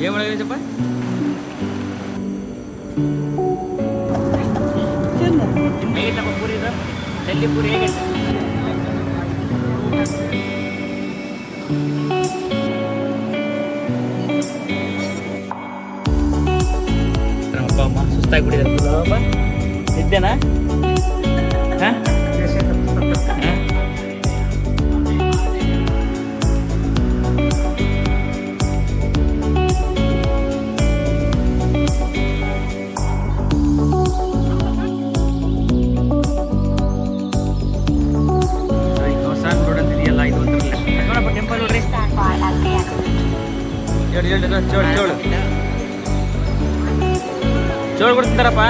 ಏನು ಮಾಡಿದಪ್ಪ ಹೇಗಿತ್ತಪ್ಪ ಪೂರಿ ಇದು ಡೆಲ್ಲಿ ಪೂರಿ ಹೇಗಿತ್ತು ಅಪ್ಪ ಅಮ್ಮ ಸುಸ್ತಾಗ್ಬಿಟ್ಟಿದ್ದಾರೆ ನಿದ್ದೆನಾ ಹಾಂ ಟೆಂಪಲ್ ನೋಡ್ರಿ ಚೋಳು ಕೊಡ್ತಿದ್ದಾರಪ್ಪ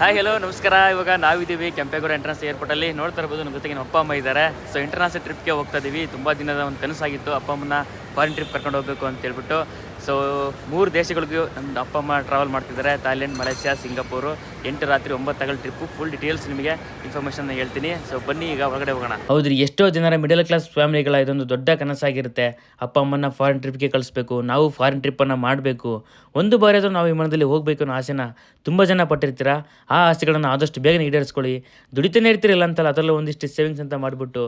ಹಾಯ್ ಹಲೋ ನಮಸ್ಕಾರ. ಇವಾಗ ನಾವಿದ್ದೀವಿ ಕೆಂಪೇಗೌಡ ಇಂಟರ್ನ್ಯಾಷನಲ್ ಏರ್ಪೋರ್ಟಲ್ಲಿ. ನೋಡ್ತಾ ಇರ್ಬೋದು ನಮ್ಮ ಜೊತೆಗೆ ನಮ್ಮ ಅಪ್ಪ ಅಮ್ಮ ಇದ್ದಾರೆ. ಸೊ ಇಂಟರ್ನ್ಯಾಷನಲ್ ಟ್ರಿಪ್ಗೆ ಹೋಗ್ತಾ ಇದ್ದೀವಿ. ತುಂಬ ದಿನದ ಒಂದು ಕನಸಾಗಿತ್ತು ಅಪ್ಪ ಅಮ್ಮನ ಫಾರಿನ್ ಟ್ರಿಪ್ ಕರ್ಕೊಂಡು ಹೋಗಬೇಕು ಅಂತ ಹೇಳ್ಬಿಟ್ಟು. ಸೊ 3 ದೇಶಗಳಿಗೂ ನಮ್ಮ ಅಪ್ಪ ಅಮ್ಮ ಟ್ರಾವೆಲ್ ಮಾಡ್ತಿದ್ದಾರೆ. Thailand, Malaysia, ಸಿಂಗಾಪುರು. 8 ರಾತ್ರಿ 9 ಹಗಲು ಟ್ರಿಪ್ಪು. ಫುಲ್ ಡೀಟೇಲ್ಸ್ ನಿಮಗೆ ಇನ್ಫಾರ್ಮೇಷನ್ ಹೇಳ್ತೀನಿ. ಸೊ ಬನ್ನಿ ಈಗ ಹೊರಗಡೆ ಹೋಗೋಣ. ಹೌದ್ರಿ, ಎಷ್ಟೋ ಜನರ ಮಿಡಲ್ ಕ್ಲಾಸ್ ಫ್ಯಾಮಿಲಿಗಳ ಇದೊಂದು ದೊಡ್ಡ ಕನಸಾಗಿರುತ್ತೆ. ಅಪ್ಪ ಅಮ್ಮನ ಫಾರಿನ್ ಟ್ರಿಪ್ಗೆ ಕಳಿಸ್ಬೇಕು, ನಾವು ಫಾರಿನ್ ಟ್ರಿಪ್ಪನ್ನು ಮಾಡಬೇಕು, ಒಂದು ಬಾರಿ ಆದರೂ ನಾವು ವಿಮಾನದಲ್ಲಿ ಹೋಗಬೇಕು ಅನ್ನೋ ಆಸೆನ ತುಂಬ ಜನ ಪಟ್ಟಿರ್ತೀರ. ಆ ಆಸೆಗಳನ್ನು ಆದಷ್ಟು ಬೇಗನೆ ಈಡೇರಿಸ್ಕೊಳ್ಳಿ. ದುಡಿತಾನೆ ಇರ್ತಿರಲ್ಲ ಅಂತಲ್ಲ, ಅದರಲ್ಲೂ ಒಂದಿಷ್ಟು ಸೇವಿಂಗ್ಸ್ ಅಂತ ಮಾಡಿಬಿಟ್ಟು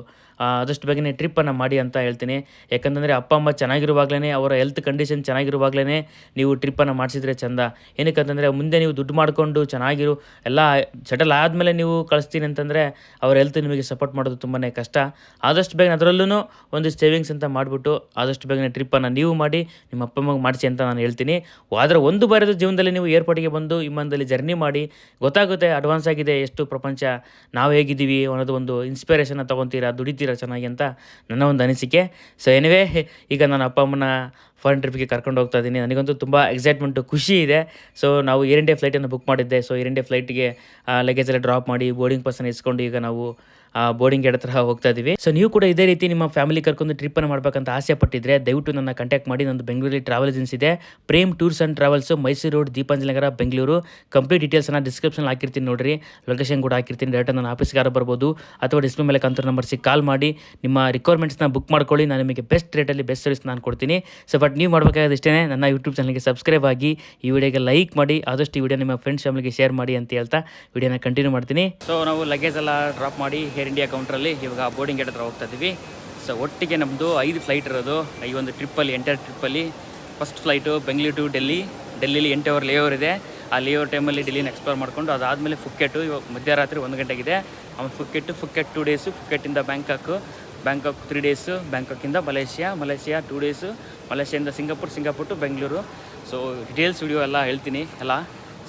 ಆದಷ್ಟು ಬೇಗನೆ ಟ್ರಿಪ್ಪನ್ನು ಮಾಡಿ ಅಂತ ಹೇಳ್ತೀನಿ. ಯಾಕಂತಂದರೆ ಅಪ್ಪ ಅಮ್ಮ ಚೆನ್ನಾಗಿರುವಾಗಲೇ, ಅವರ ಹೆಲ್ತ್ ಕಂಡೀಷನ್ ಚೆನ್ನಾಗಿರುವಾಗಲೇ ನೀವು ಟ್ರಿಪ್ಪನ್ನು ಮಾಡಿಸಿದ್ರೆ ಚೆಂದ. ಏನಕ್ಕಂತಂದರೆ ಮುಂದೆ ನೀವು ದುಡ್ಡು ಮಾಡಿಕೊಂಡು ಚೆನ್ನಾಗಿರು ಎಲ್ಲ ಸೆಟಲ್ ಆದಮೇಲೆ ನೀವು ಕಳಿಸ್ತೀನಿ ಅಂತಂದರೆ ಅವ್ರ ಹೆಲ್ತ್ ನಿಮಗೆ ಸಪೋರ್ಟ್ ಮಾಡೋದು ತುಂಬಾ ಕಷ್ಟ. ಆದಷ್ಟು ಬೇಗನೆ ಅದರಲ್ಲೂ ಒಂದಿಷ್ಟು ಸೇವಿಂಗ್ಸ್ ಅಂತ ಮಾಡಿಬಿಟ್ಟು ಆದಷ್ಟು ಬೇಗನೆ ಟ್ರಿಪ್ಪನ್ನು ನೀವು ಮಾಡಿ ನಿಮ್ಮ ಅಪ್ಪ ಅಮ್ಮಗೆ ಮಾಡಿಸಿ ಅಂತ ನಾನು ಹೇಳ್ತೀನಿ. ಆದರೆ ಒಂದು ಬಾರಿದ ಜೀವನದಲ್ಲಿ ನೀವು ಏರ್ಪೋರ್ಟಿಗೆ ಬಂದು ವಿಮಾನದಲ್ಲಿ ಜರ್ನಿ ಮಾಡಿ ಗೊತ್ತಾಗುತ್ತೆ ಅಡ್ವಾನ್ಸ್ ಆಗಿದೆ ಎಷ್ಟು ಪ್ರಪಂಚ, ನಾವು ಹೇಗಿದ್ದೀವಿ ಅನ್ನೋದು ಒಂದು ಇನ್ಸ್ಪಿರೇಷನ್ನ ತೊಗೊತೀರಾ, ದುಡಿತೀರಾ ಚೆನ್ನಾಗಿ ಅಂತ ನನ್ನ ಒಂದು ಅನಿಸಿಕೆ. ಸೊ ಎನಿವೇ, ಈಗ ನಾನು ಅಪ್ಪ ಅಮ್ಮನ ಫಾರಿನ್ ಟ್ರಿಪ್ಗೆ ಕರ್ಕೊಂಡು ಹೋಗ್ತಾ ಇದ್ದೀನಿ. ನನಗಂತೂ ತುಂಬ ಎಕ್ಸೈಟ್ಮೆಂಟು, ಖುಷಿ ಇದೆ. ಸೊ ನಾವು ಏರ್ ಇಂಡಿಯಾ ಫ್ಲೈಟನ್ನು ಬುಕ್ ಮಾಡಿದ್ದೆ. ಸೊ ಏರ್ ಇಂಡಿಯಾ ಫ್ಲೈಟ್ಗೆ ಲಗೇಜ್ ಎಲ್ಲ ಡ್ರಾಪ್ ಮಾಡಿ ಬೋರ್ಡಿಂಗ್ ಪಾಸನ್ನು ಇಸ್ಕೊಂಡು ಈಗ ನಾವು ಬೋರ್ಡಿಂಗ್ ಗೇಟ್ ಹತ್ರ ಹೋಗ್ತಾ ಇದ್ದೀವಿ. ಸೊ ನೀವು ಕೂಡ ಇದೇ ರೀತಿ ನಿಮ್ಮ ಫ್ಯಾಮಿಲಿ ಕರ್ಕೊಂಡು ಟ್ರಿಪ್ಪನ್ನು ಮಾಡಬೇಕಂತ ಆಸೆ ಪಟ್ಟಿದ್ರೆ ದಯವಿಟ್ಟು ನನ್ನ ಕಾಂಟ್ಯಾಕ್ಟ್ ಮಾಡಿ. ನಂದು ಬೆಂಗಳೂರಲ್ಲಿ ಟ್ರಾವೆಲ್ ಏಜೆನ್ಸಿ ಇದೆ, Prem tours and travels, Mysuru road, Deepanjali Nagar, Bengaluru. Complete ಡೀಟೇಲ್ಸನ್ನು ಡಿಸ್ಕ್ರಿಪ್ಷನ್ ಹಾಕಿರ್ತೀನಿ ನೋಡಿರಿ, ಲೊಕೇಶನ್ ಕೂಡ ಹಾಕಿರ್ತೀನಿ. ಡೈರೆಕ್ಟ್ ನನ್ನ ಆಫೀಸ್ಗೆ ಯಾರು ಬರ್ಬೋದು ಅಥವಾ ಡಿಸ್ಪ್ಲೇ ಮೇಲೆ ಕಂತೂರ್ ನಂಬರ್ಸಿಗೆ ಕಾಲ್ ಮಾಡಿ ನಿಮ್ಮ ರಿಕ್ವೈರ್ಮೆಂಟ್ಸ್ನ ಬುಕ್ ಮಾಡ್ಕೊಳ್ಳಿ. ನಾನು ನಿಮಗೆ ಬೆಸ್ಟ್ ರೇಟಲ್ಲಿ ಬೆಸ್ಟ್ ಸರ್ವಿಸ್ ನಾನು ಕೊಡ್ತೀನಿ. ಸೊ ಬಟ್ ನೀವು ಮಾಡಬೇಕಾದ ಇಷ್ಟೇ, ನನ್ನ ಯೂಟ್ಯೂಬ್ ಚಾನಲ್ಗೆ ಸಬ್ಸ್ಕ್ರೈಬ್ ಆಗಿ, ಈ ವಿಡಿಯೋಗೆ ಲೈಕ್ ಮಾಡಿ, ಆದಷ್ಟು ಈ ವಿಡಿಯೋ ನಿಮ್ಮ ಫ್ರೆಂಡ್ಸ್ ಫ್ಯಾಮಿಲಿಗೆ ಶೇರ್ ಮಾಡಿ ಅಂತ ಹೇಳ್ತಾ ವಿಡಿಯೋನ ಕಂಟಿನ್ಯೂ ಮಾಡ್ತೀನಿ. ಸೊ ನಾವು ಲಗೇಜ್ ಎಲ್ಲ ಡ್ರಾಪ್ ಮಾಡಿ ಏರ್ ಇಂಡಿಯಾ ಕೌಂಟ್ರಲ್ಲಿ ಇವಾಗ ಬೋರ್ಡಿಂಗ್ ಗೇಟ್ ಹತ್ರ ಹೋಗ್ತಾ ಇದ್ದೀವಿ. ಸೊ ಒಟ್ಟಿಗೆ ನಮ್ಮದು 5 ಫ್ಲೈಟ್ ಇರೋದು ಈ ಒಂದು ಟ್ರಿಪ್ಪಲ್ಲಿ, ಎಂಟರ್ ಟ್ರಿಪ್ಪಲ್ಲಿ. ಫಸ್ಟ್ ಫ್ಲೈಟು ಬೆಂಗಳೂರು ಟು ಡೆಲ್ಲಿಲಿ 8 ಅವರ್ ಲೇಓವರ್ ಇದೆ. ಆ ಲೇಓವರ್ ಟೈಮಲ್ಲಿ ಡೆಲ್ಲಿನ ಎಕ್ಸ್ಪ್ಲೋರ್ ಮಾಡಿಕೊಂಡು ಅದಾದಮೇಲೆ ಫುಕೆಟು ಇವಾಗ ಮಧ್ಯರಾತ್ರಿ 1 ಗಂಟೆಗಿದೆ. ಆಮೇಲೆ ಫುಕೆಟ್ 2 ಡೇಸು, ಫುಕೆಟಿಂದ ಬ್ಯಾಂಕಾಕ್ 3 ಡೇಸು, ಬ್ಯಾಂಕಾಕಿಂದ ಮಲೇಷ್ಯಾ 2 ಡೇಸು, ಮಲೇಷ್ಯಾದಿಂದ Singapore to Bengaluru. So details video ಎಲ್ಲ ಹೇಳ್ತೀನಿ ಎಲ್ಲ.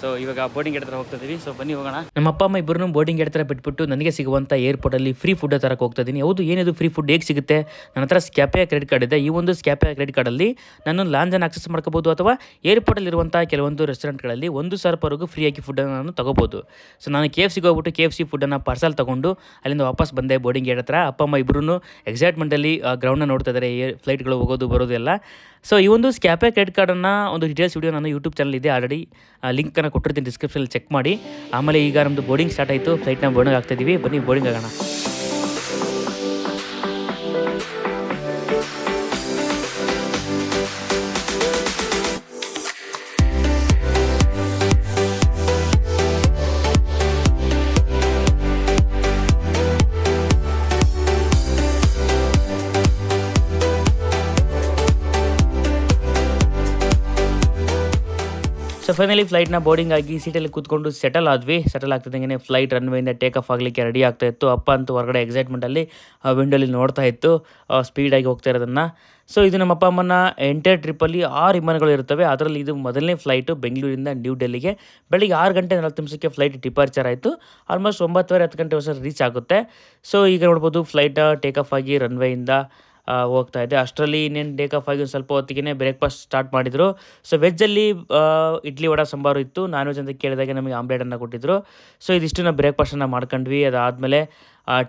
ಸೊ ಇವಾಗ ಬೋರ್ಡಿಂಗ್ ಗೇಟ್ ಹತ್ರ ಹೋಗ್ತಾ ಇದ್ದೀವಿ. ಸೊ ಬನ್ನಿ ಹೋಗೋಣ. ನಮ್ಮ ಅಪ್ಪ ಅಮ್ಮ ಇಬ್ಬರು ಬೋರ್ಡಿಂಗ್ ಗೇಟ್ ಹತ್ರ ಬಿಟ್ಬಿಟ್ಟು ನನಗೆ ಸಿಗುವಂಥ ಏರ್ಪೋರ್ಟಲ್ಲಿ ಫ್ರೀ ಫುಡ್ ತರಕ್ಕೆ ಹೋಗ್ತಾ ಇದ್ದೀನಿ. ಹೌದು, ಏನಿದು ಫ್ರೀ ಫುಡ್ ಹೇಗೆ ಸಿಗುತ್ತೆ? ನನ್ನ ಹತ್ರ ಸ್ಕ್ಯಾಪೆ ಕ್ರೆಡಿಟ್ ಕಾರ್ಡ್ ಇದೆ. ಈ ಒಂದು ಸ್ಕ್ಯಾಪೆ ಕ್ರೆಡಿಟ್ ಕಾರ್ಡಲ್ಲಿ ನಾನು ಲಾಂಜನ್ನು ಆಕ್ಸೆಸ್ ಮಾಡ್ಕೋಬೋದು ಅಥವಾ ಏರ್ಪೋರ್ಟಲ್ಲಿರುವಂಥ ಕೆಲವೊಂದು ರೆಸ್ಟೋರೆಂಟ್ಗಳಲ್ಲಿ 1,000 ರೂಪಾಯಿವರೆಗೂ ಫ್ರೀಯಾಗಿ ಫುಡ್ಡನ್ನು ನಾನು ತೊಗೋಬೋದು. ಸೊ ನಾನು KFCಗೆ ಹೋಗ್ಬಿಟ್ಟು KFC ಫುಡ್ಡನ್ನು ಪಾರ್ಸಲ್ ತೊಗೊಂಡು ಅಲ್ಲಿಂದ ವಾಪಸ್ ಬಂದೆ ಬೋರ್ಡಿಂಗ್ ಗೇಟ್ ಹತ್ರ. ಅಪ್ಪ ಅಮ್ಮ ಇಬ್ಬರೂ ಎಕ್ಸೈಟ್ಮೆಂಟಲ್ಲಿ ಗ್ರೌಂಡ್ನ ನೋಡ್ತಾ ಇದ್ದಾರೆ, ಫ್ಲೈಟ್ಗಳು ಹೋಗೋದು ಬರೋದು ಎಲ್ಲ. ಸೊ ಈ ಒಂದು ಸ್ಕ್ಯಾಪೆ ಕ್ರೆಡಿಟ್ ಕಾರ್ಡನ್ನು ಒಂದು ಡೀಟೇಲ್ಸ್ ವಿಡಿಯೋ ನನ್ನ ಯೂಟ್ಯೂಬ್ ಚಾನಲ್ ಇದೆ, ಆಲ್ರೆಡಿ ಲಿಂಕನ್ನು ಕೊಟ್ಟಿರ್ತೀನಿ ಡಿಸ್ಕ್ರಿಪ್ಷನಲ್ಲಿ, ಚೆಕ್ ಮಾಡಿ. ಆಮೇಲೆ ಈಗ ನಮ್ಮದು ಬೋರ್ಡಿಂಗ್ ಸ್ಟಾರ್ಟ್ ಆಯಿತು, ಫ್ಲೈಟ್ನ ಬೋರ್ಡಿಂಗ್ ಆಗ್ತಾಯಿದ್ದೀವಿ. ಬನ್ನಿ ಬೋರ್ಡಿಂಗ್ ಆಗೋಣ. ಸೊ ಫೈನಲಿ ಫ್ಲೈಟ್ನ ಬೋರ್ಡಿಂಗ್ ಆಗಿ ಸೀಟಲ್ಲಿ ಕೂತ್ಕೊಂಡು ಸೆಟಲ್ ಆದ್ವಿ. ಸೆಟಲ್ ಆಗ್ತಿದ್ದಂಗೆ ಫ್ಲೈಟ್ ರನ್ವೇಯಿಂದ ಟೇಕ್ ಆಫ್ ಆಗಲಿಕ್ಕೆ ರೆಡಿ ಆಗ್ತಾ ಇತ್ತು. ಅಪ್ಪ ಅಂತೂ ಹೊರಗಡೆ ಎಕ್ಸೈಟ್ಮೆಂಟಲ್ಲಿ ವಿಂಡೋಲಿ ನೋಡ್ತಾ ಇತ್ತು ಸ್ಪೀಡಾಗಿ ಹೋಗ್ತಾ ಇರೋದನ್ನು. ಸೊ ಇದು ನಮ್ಮ ಅಪ್ಪ ಅಮ್ಮನ ಎಂಟೈರ್ ಟ್ರಿಪ್ಪಲ್ಲಿ 6 ವಿಮಾನಗಳು ಇರ್ತವೆ. ಅದರಲ್ಲಿ ಇದು ಮೊದಲನೇ ಫ್ಲೈಟು ಬೆಂಗಳೂರಿಂದ ನ್ಯೂ ಡೆಲ್ಲಿಗೆ. ಬೆಳಿಗ್ಗೆ 6 ಗಂಟೆ 40 ನಿಮಿಷಕ್ಕೆ ಫ್ಲೈಟ್ ಡಿಪಾರ್ಚರ್ ಆಯಿತು. ಆಲ್ಮೋಸ್ಟ್ 9:30-10 ಗಂಟೆ ಹೊಸ ರೀಚ್ ಆಗುತ್ತೆ. ಸೊ ಈಗ ನೋಡ್ಬೋದು ಫ್ಲೈಟ್ ಟೇಕ್ ಆಫ್ ಆಗಿ ರನ್ವೇಯಿಂದ ಹೋಗ್ತಾ ಇದೆ. ಅಷ್ಟರಲ್ಲಿ ಇನ್ನೇನು ಟೇಕ್ ಆಫ್ ಆಗಿ ಒಂದು ಸ್ವಲ್ಪ ಹೊತ್ತಿಗೆ ಬ್ರೇಕ್ಫಾಸ್ಟ್ ಸ್ಟಾರ್ಟ್ ಮಾಡಿದರು. ಸೊ ವೆಜ್ಜಲ್ಲಿ ಇಡ್ಲಿ ವಡೆ ಸಾಂಬಾರು ಇತ್ತು. ನಾನ್ ವೆಜ್ ಅಂತ ಕೇಳಿದಾಗ ನಮಗೆ ಆಮ್ಲೆಟನ್ನು ಕೊಟ್ಟಿದ್ದರು. ಸೊ ಇದಿಷ್ಟನ್ನು ಬ್ರೇಕ್ಫಾಸ್ಟನ್ನು ಮಾಡ್ಕೊಂಡ್ವಿ. ಅದಾದಮೇಲೆ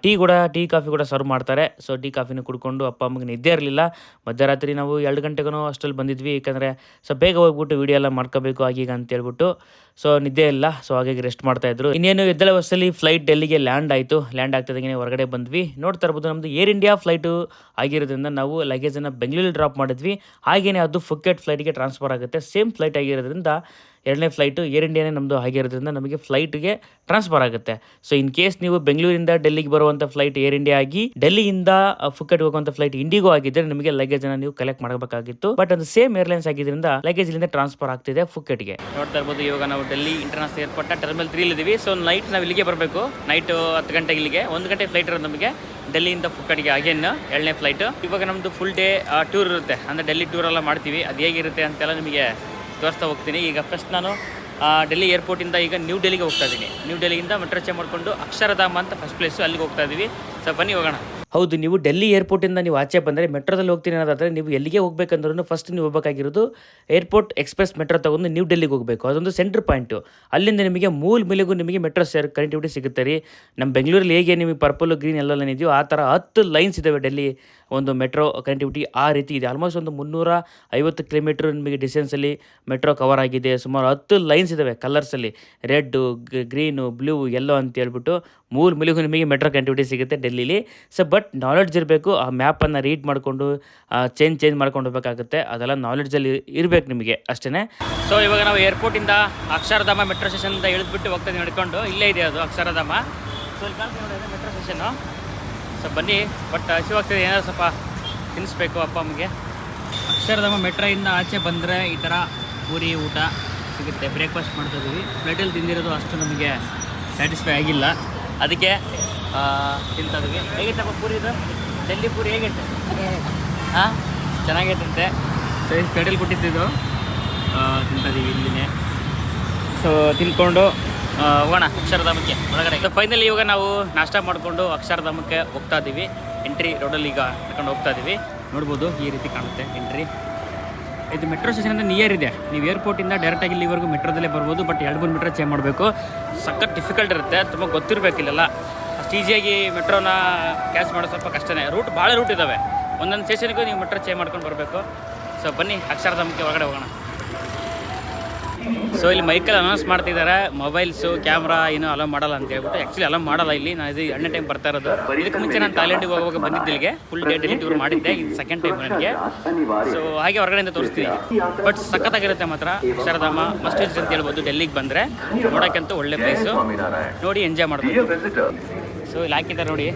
ಟೀ ಕಾಫಿ ಕೂಡ ಸರ್ವ್ ಮಾಡ್ತಾರೆ. ಸೊ ಟೀ ಕಾಫಿನೂ ಕುಡ್ಕೊಂಡು ಅಪ್ಪ ಅಮ್ಮಗೆ ನಿದ್ದೆ ಇರಲಿಲ್ಲ. ಮಧ್ಯರಾತ್ರಿ ನಾವು 2 ಗಂಟೆಗೂ ಅಷ್ಟರಲ್ಲಿ ಬಂದಿದ್ವಿ. ಏಕೆಂದರೆ ಬೇಗ ಹೋಗ್ಬಿಟ್ಟು ವೀಡಿಯೋ ಎಲ್ಲ ಮಾಡ್ಕೋಬೇಕು ಆಗೀಗ ಅಂತೇಳ್ಬಿಟ್ಟು. ಸೊ ನಿದ್ದೆ ಇಲ್ಲ. ಸೊ ಹಾಗಾಗಿ ರೆಸ್ಟ್ ಮಾಡ್ತಾಯಿದ್ರು. ಇನ್ನೇನು ಎದ್ದಳ ಬಸ್ಸಲ್ಲಿ ಫ್ಲೈಟ್ ಡೆಲ್ಲಿಗೆ ಲ್ಯಾಂಡ್ ಆಯಿತು. ಲ್ಯಾಂಡ್ ಆಗ್ತಿದ್ದಂಗೆ ಹೊರಗಡೆ ಬಂದ್ವಿ. ನೋಡ್ತಾ ಇರ್ಬೋದು ನಮ್ಮದು ಏರ್ ಇಂಡಿಯಾ ಫ್ಲೈಟು ಆಗಿರೋದ್ರಿಂದ ನಾವು ಲಗೇಜನ್ನು ಬೆಂಗಳೂರಲ್ಲಿ ಡ್ರಾಪ್ ಮಾಡಿದ್ವಿ. ಹಾಗೆಯೇ ಅದು ಫುಕೆಟ್ ಫ್ಲೈಟ್ಗೆ ಟ್ರಾನ್ಸ್ಫರ್ ಆಗುತ್ತೆ. ಸೇಮ್ ಫ್ಲೈಟ್ ಆಗಿರೋದ್ರಿಂದ ಎರಡನೇ ಫ್ಲೈಟು ಏರ್ ಇಂಡಿಯಾನೇ ನಮ್ಮದು ಆಗಿರೋದ್ರಿಂದ ನಮಗೆ ಫ್ಲೈಟ್ಗೆ ಟ್ರಾನ್ಸ್ಫರ್ ಆಗುತ್ತೆ. ಸೊ ಇನ್ ಕೇಸ್ ನೀವು ಬೆಂಗಳೂರಿಂದ ಡೆಲ್ಲಿಗೆ ಬರುವಂಥ ಫ್ಲೈಟ್ ಏರ್ ಇಂಡಿಯಾ ಆಗಿ ಡೆಲ್ಲಿಯಿಂದ ಫುಕೆಟ್ ಹೋಗುವಂಥ ಫ್ಲೈಟ್ ಇಂಡಿಗೋ ಆಗಿದ್ದರೆ ನಿಮಗೆ ಲಗೇಜನ್ನು ನೀವು ಕಲೆಕ್ಟ್ ಮಾಡಬೇಕಾಗಿತ್ತು. ಬಟ್ ಅದು ಸೇಮ್ ಏರ್ಲೈನ್ಸ್ ಆಗಿದ್ರಿಂದ ಲಗೇಜ್ ಇಲ್ಲಿಂದ ಟ್ರಾನ್ಸ್ಫರ್ ಆಗ್ತಿದೆ ಫುಕೆಟ್ಗೆ. ನೋಡ್ತಾ ಇರ್ಬೋದು ಇವಾಗ ನಾವು ಡೆಲ್ಲಿ ಇಂಟರ್ನ್ಯಾಷನಲ್ ಏರ್ಪೋರ್ಟ್ ಟರ್ಮಿನಲ್ 3 ಇದ್ದೀವಿ. ಸೊ ನೈಟ್ ನಾವು ಇಲ್ಲಿಗೆ ಬರಬೇಕು. ನೈಟ್ 10 ಗಂಟೆಗೆ ಇಲ್ಲಿಗೆ 1 ಗಂಟೆ ಫ್ಲೈಟ್ ಇರೋದು ನಮಗೆ ಡೆಲ್ಲಿಯಿಂದ ಫುಕೆಟ್ಗೆ. ಅಗೇನ್ 2ನೇ ಫ್ಲೈಟ್. ಇವಾಗ ನಮ್ಮದು ಫುಲ್ ಡೇ ಟೂರ್ ಇರುತ್ತೆ. ಅಂದರೆ ಡೆಲ್ಲಿ ಟೂರ್ ಎಲ್ಲ ಮಾಡ್ತೀವಿ. ಅದು ಹೇಗಿರುತ್ತೆ ಅಂತೆಲ್ಲ ನಿಮಗೆ ತೋರಿಸ್ತಾ ಹೋಗ್ತೀನಿ. ಈಗ ಫಸ್ಟ್ ನಾನು ಡೆಲ್ಲಿ ಏರ್ಪೋರ್ಟಿಂದ ಈಗ ನ್ಯೂ ಡೆಲ್ಲಿಗೆ ಹೋಗ್ತಾ ಇದ್ದೀನಿ. ನ್ಯೂ ಡೆಲ್ಲಿಯಿಂದ ಮೆಟ್ರೋ ಚೇಂಜ್ ಮಾಡಿಕೊಂಡು ಅಕ್ಷರಧಾಮ ಅಂತ ಫಸ್ಟ್ ಪ್ಲೇಸು, ಅಲ್ಲಿಗೆ ಹೋಗ್ತಾ ಇದ್ದೀವಿ. ಸೊ ಬನ್ನಿ ಹೋಗೋಣ. ಹೌದು, ನೀವು ಡೆಲ್ಲಿ ಏರ್ಪೋರ್ಟಿಂದ ನೀವು ಆಚೆ ಬಂದರೆ ಮೆಟ್ರೋದಲ್ಲಿ ಹೋಗ್ತೀನಿ ಅನ್ನೋದಾದರೆ ನೀವು ಎಲ್ಲಿಗೆ ಹೋಗ್ಬೇಕಂದ್ರೂ ಫಸ್ಟ್ ನೀವು ಹೋಗಬೇಕಾಗಿರೋದು ಏರ್ಪೋರ್ಟ್ ಎಕ್ಸ್ಪ್ರೆಸ್ ಮೆಟ್ರೋ ತಗೊಂಡು ನ್ಯೂ ಡೆಲ್ಲಿಗೆ ಹೋಗಬೇಕು. ಅದೊಂದು ಸೆಂಟ್ರ್ ಪಾಯಿಂಟು. ಅಲ್ಲಿಂದ ನಿಮಗೆ ಮೂಲೆಗೂ ನಿಮಗೆ ಮೆಟ್ರೋ ಕನೆಕ್ಟಿವಿಟಿ ಸಿಗುತ್ತೆ ರೀ. ನಮ್ಮ ಬೆಂಗಳೂರಲ್ಲಿ ಹೇಗೆ ನಿಮಗೆ ಪರ್ಪಲ್ ಗ್ರೀನ್ ಎಲ್ಲೆಲ್ಲ ಇದೆಯೋ ಆ ಥರ 10 ಲೈನ್ಸ್ ಇದ್ದಾವೆ ಡೆಲ್ಲಿ ಒಂದು ಮೆಟ್ರೋ ಕನೆಕ್ಟಿವಿಟಿ ಆ ರೀತಿ ಇದೆ. ಆಲ್ಮೋಸ್ಟ್ ಒಂದು 350 ಕಿಲೋಮೀಟ್ರ್ ನಿಮಗೆ ಡಿಸ್ಟೆನ್ಸಲ್ಲಿ ಮೆಟ್ರೋ ಕವರ್ ಆಗಿದೆ. ಸುಮಾರು 10 ಲೈನ್ಸ್ ಇದ್ದಾವೆ ಕಲರ್ಸಲ್ಲಿ, ರೆಡ್ಡು, ಗ್ರೀನು, ಬ್ಲೂ, ಯೆಲ್ಲೋ ಅಂತ ಹೇಳ್ಬಿಟ್ಟು ಮೂಲೆಗೂ ನಿಮಗೆ ಮೆಟ್ರೋ ಕನೆಕ್ಟಿವಿಟಿ ಸಿಗುತ್ತೆ ಡೆಲ್ಲಿಲಿ. ಸೊ ಬಟ್ ನಾಲೆಡ್ಜ್ ಇರಬೇಕು. ಆ ಮ್ಯಾಪನ್ನು ರೀಡ್ ಮಾಡಿಕೊಂಡು ಚೇಂಜ್ ಮಾಡ್ಕೊಂಡು ಹೋಗಬೇಕಾಗುತ್ತೆ. ಅದೆಲ್ಲ ನಾಲೆಡ್ಜಲ್ಲಿ ಇರಬೇಕು ನಿಮಗೆ ಅಷ್ಟೇ. ಸೊ ಇವಾಗ ನಾವು ಏರ್ಪೋರ್ಟಿಂದ ಅಕ್ಷರಧಾಮ ಮೆಟ್ರೋ ಸ್ಟೇಷನಿಂದ ಇಳಿದ್ಬಿಟ್ಟು ಹೋಗ್ತಾಯಿದ್ದೀವಿ ನಡ್ಕೊಂಡು. ಇಲ್ಲೇ ಇದೆ ಅದು ಅಕ್ಷರಧಾಮ. ಸೊ ಇಲ್ಲಿ ಕಾಣ್ತೀವಿ ನೋಡಿ ಮೆಟ್ರೋ ಸ್ಟೇಷನ್ನು. ಸೊ ಬನ್ನಿ. ಬಟ್ ಹಸಿವಾಗ್ತಿದೆ, ಏನಾದ್ರು ಸ್ವಲ್ಪ ತಿನ್ನಿಸ್ಬೇಕು ಅಪ್ಪ ಅಮ್ಮಗೆ. ಅಕ್ಷರಧಾಮ ಮೆಟ್ರೋಯಿಂದ ಆಚೆ ಬಂದರೆ ಈ ಥರ ಪೂರಿ ಊಟ ಸಿಗುತ್ತೆ. ಬ್ರೇಕ್ಫಾಸ್ಟ್ ಮಾಡ್ತಾಯಿದ್ದೀವಿ. ಪ್ಲೇಟಲ್ಲಿ ತಿಂದಿರೋದು ಅಷ್ಟು ನಮಗೆ ಸ್ಯಾಟಿಸ್ಫೈ ಆಗಿಲ್ಲ, ಅದಕ್ಕೆ ತಿಂತಾ ಇದ್ದೀವಿ. ಹೇಗಿತ್ತಪ್ಪ ಪೂರಿ ಇದು? ಡೆಲ್ಲಿ ಪೂರಿ ಹೇಗಿತ್ತು? ಹಾಂ, ಚೆನ್ನಾಗೈತಂತೆ. ಸೊ ಪ್ಲೇಟಲ್ಲಿ ಕೊಟ್ಟಿದ್ದು ತಿಂತಾ ಇದ್ದೀವಿ ಇಲ್ಲಿನೇ. ಸೊ ತಿಂದ್ಕೊಂಡು ಹೋಗೋಣ ಅಕ್ಷರಧಾಮಕ್ಕೆ ಒಳಗಡೆ. ಸೊ ಫೈನಲಿ ಇವಾಗ ನಾವು ನಾಷ್ಟ ಮಾಡಿಕೊಂಡು ಅಕ್ಷರಧಾಮಕ್ಕೆ ಹೋಗ್ತಾ ಇದ್ದೀವಿ. ಎಂಟ್ರಿ ರೋಡಲ್ಲಿ ಈಗ ನಡ್ಕೊಂಡು ಹೋಗ್ತಾ ಇದ್ದೀವಿ. ನೋಡ್ಬೋದು ಈ ರೀತಿ ಕಾಣುತ್ತೆ ಎಂಟ್ರಿ. ಇದು ಮೆಟ್ರೋ ಸ್ಟೇಷನಿಂದ ನಿಯರ್ ಇದೆ. ನೀವು ಏರ್ಪೋರ್ಟಿಂದ ಡೈರೆಕ್ಟಾಗಿ ಇಲ್ಲಿವರೆಗೂ ಮೆಟ್ರೋದಲ್ಲೇ ಬರ್ಬೋದು. ಬಟ್ 2-3 ಮೀಟ್ರ್ ಚೇಂಜ್ ಮಾಡಬೇಕು. ಸಖತ್ ಡಿಫಿಕಲ್ಟ್ ಇರುತ್ತೆ, ತುಂಬ ಗೊತ್ತಿರಬೇಕು ಇಲ್ಲೆಲ್ಲ. ಅಷ್ಟು ಈಸಿಯಾಗಿ ಮೆಟ್ರೋನ ಕ್ಯಾಚ್ ಮಾಡೋದು ಸ್ವಲ್ಪ ಕಷ್ಟನೇ. ಭಾಳ ರೂಟ್ ಇದ್ದಾವೆ. ಒಂದೊಂದು ಸ್ಟೇಷನ್ಗೂ ನೀವು ಮೆಟ್ರೋ ಚೇಂಜ್ ಮಾಡ್ಕೊಂಡು ಬರಬೇಕು. ಸೊ ಬನ್ನಿ ಅಕ್ಷರಧಾಮಕ್ಕೆ ಒಳಗಡೆ ಹೋಗೋಣ. ಸೊ ಇಲ್ಲಿ ಮೈಕಲ್ಲಿ ಅನೌನ್ಸ್ ಮಾಡ್ತಿದ್ದಾರೆ ಮೊಬೈಲ್ಸು ಕ್ಯಾಮ್ರಾ ಏನೂ ಅಲೋ ಮಾಡಲ್ಲ ಅಂತ ಹೇಳ್ಬಿಟ್ಟು. ಆ್ಯಕ್ಚುಲಿ ಅಲೋ ಮಾಡಲ್ಲ ಇಲ್ಲಿ. ನಾನು ಇದು 2ನೇ ಟೈಮ್ ಬರ್ತಾ ಇರೋದು. ಇದಕ್ಕೆ ಮುಂಚೆ ನಾನು ಥಾಯ್ಲೆಂಡಿಗೆ ಹೋಗುವಾಗ ಬಂದಿದ್ದೆ ಇಲ್ಲಿಗೆ. ಫುಲ್ ಡೇ ಡೆಲ್ಲಿ ಟೂರ್ ಮಾಡಿದ್ದೆ. ಇದು 2nd ಟೈಮ್ ನನಗೆ. ಸೊ ಹಾಗೆ ಹೊರಗಡೆಯಿಂದ ತೋರಿಸ್ತೀನಿ. ಬಟ್ ಸಖತ್ತಾಗಿರುತ್ತೆ ಮಾತ್ರ ಅಕ್ಷರಧಾಮ. ಮಸ್ಟ್ ವಿಸಿಟ್ ಅಂತ ಹೇಳ್ಬೋದು. ಡೆಲ್ಲಿಗೆ ಬಂದರೆ ನೋಡೋಕ್ಕಂತೂ ಒಳ್ಳೆ ಪ್ಲೇಸು. ನೋಡಿ ಎಂಜಾಯ್ ಮಾಡ್ಬೋದು. ಸೊ ಇಲ್ಲಿ ಹಾಕಿದ್ದಾರೆ ನೋಡಿ,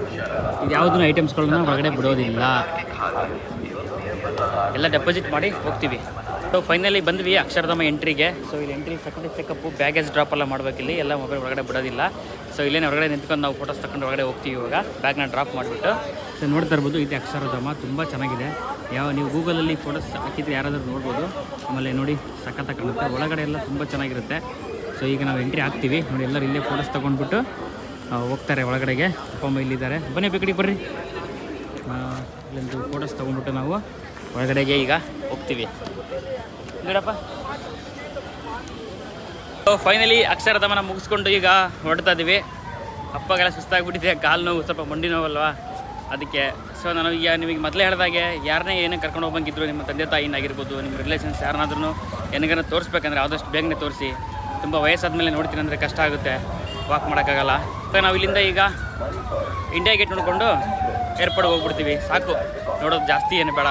ಇದು ಯಾವುದೂ ಐಟಮ್ಸ್ಗಳನ್ನ ಹೊರಗಡೆ ಬಿಡೋದಿಲ್ಲ, ಎಲ್ಲ ಡೆಪಾಸಿಟ್ ಮಾಡಿ ಹೋಗ್ತೀವಿ. ಸೊ ಫೈನಲಿ ಬಂದ್ವಿ ಅಕ್ಷರಧಾಮ ಎಂಟ್ರಿಗೆ. ಸೊ ಇಲ್ಲಿ entry security checkup, baggage drop ಎಲ್ಲ ಮಾಡಬೇಕಿಲ್ಲಿ. ಎಲ್ಲ ಮೊಬೈಲ್ ಹೊರಗಡೆ ಬಿಡೋದಿಲ್ಲ. ಸೊ ಇಲ್ಲೇ ಹೊರಗಡೆ ನಿಂತ್ಕೊಂಡು ನಾವು ಫೋಟೋಸ್ ತಗೊಂಡು ಹೊರಗಡೆ ಹೋಗ್ತೀವಿ. ಇವಾಗ ಬ್ಯಾಗ್ನ ಡ್ರಾಪ್ ಮಾಡಿಬಿಟ್ಟು. ಸೊ ನೋಡ್ತಾ ಇರ್ಬೋದು ಇದು ಅಕ್ಷರಧಾಮ. ತುಂಬ ಚೆನ್ನಾಗಿದೆ. ನೀವು ಗೂಗಲಲ್ಲಿ ಫೋಟೋಸ್ ಹಾಕಿದ್ರೆ ಯಾರಾದರೂ ನೋಡ್ಬೋದು. ಆಮೇಲೆ ನೋಡಿ ಸಖತ್ತಾಗಿ ಕಾಣುತ್ತೆ. ಒಳಗಡೆ ಎಲ್ಲ ತುಂಬ ಚೆನ್ನಾಗಿರುತ್ತೆ. ಸೊ ಈಗ ನಾವು ಎಂಟ್ರಿ ಹಾಕ್ತೀವಿ ನೋಡಿ. ಎಲ್ಲರೂ ಇಲ್ಲೇ ಫೋಟೋಸ್ ತೊಗೊಂಡ್ಬಿಟ್ಟು ಹೋಗ್ತಾರೆ ಒಳಗಡೆಗೆ. ಅಪ್ಪ ಅಮ್ಮ ಇಲ್ಲಿದ್ದಾರೆ. ಬನ್ನಿ ಬೇಕಡಿ ಬರ್ರಿ. ಇಲ್ಲೊಂದು ಫೋಟೋಸ್ ತೊಗೊಂಡ್ಬಿಟ್ಟು ನಾವು ಒಳಗಡೆಗೆ ಈಗ ಹೋಗ್ತೀವಿ. ನೋಡಪ್ಪ. ಸೊ ಫೈನಲಿ ಅಕ್ಷರಧಾಮನ ಮುಗಿಸ್ಕೊಂಡು ಈಗ ಹೊರಡ್ತಾ ಇದ್ದೀವಿ. ಅಪ್ಪಗೆಲ್ಲ ಸುಸ್ತಾಗಿಬಿಟ್ಟಿದೆ, ಕಾಲು ನೋವು, ಸ್ವಲ್ಪ ಮಂಡಿ ನೋವಲ್ವಾ, ಅದಕ್ಕೆ. ಸೊ ನಾನು ಈಗ ನಿಮಗೆ ಮೊದಲೇ ಹೇಳಿದಾಗೆ ಯಾರನ್ನೇ ಏನೇ ಕರ್ಕೊಂಡು ಹೋಗ್ಬಂಗಿದ್ರು, ನಿಮ್ಮ ತಂದೆ ತಾಯಿನಾಗಿರ್ಬೋದು, ನಿಮ್ಮ ರಿಲೇಷನ್ಸ್ ಯಾರನ್ನಾದ್ರೂ ಏನಾದ್ರು ತೋರಿಸ್ಬೇಕಂದ್ರೆ ಆದಷ್ಟು ಬೇಗನೆ ತೋರಿಸಿ. ತುಂಬ ವಯಸ್ಸಾದ್ಮೇಲೆ ನೋಡ್ತೀನಿ ಅಂದರೆ ಕಷ್ಟ ಆಗುತ್ತೆ, ವಾಕ್ ಮಾಡೋಕ್ಕಾಗಲ್ಲ. ಸೊ ನಾವು ಇಲ್ಲಿಂದ ಈಗ ಇಂಡಿಯಾ ಗೇಟ್ ನೋಡಿಕೊಂಡು ಏರ್ಪೋರ್ಟ್ಗೆ ಹೋಗ್ಬಿಡ್ತೀವಿ. ಸಾಕು, ನೋಡೋದು ಜಾಸ್ತಿ ಏನು ಬೇಡ.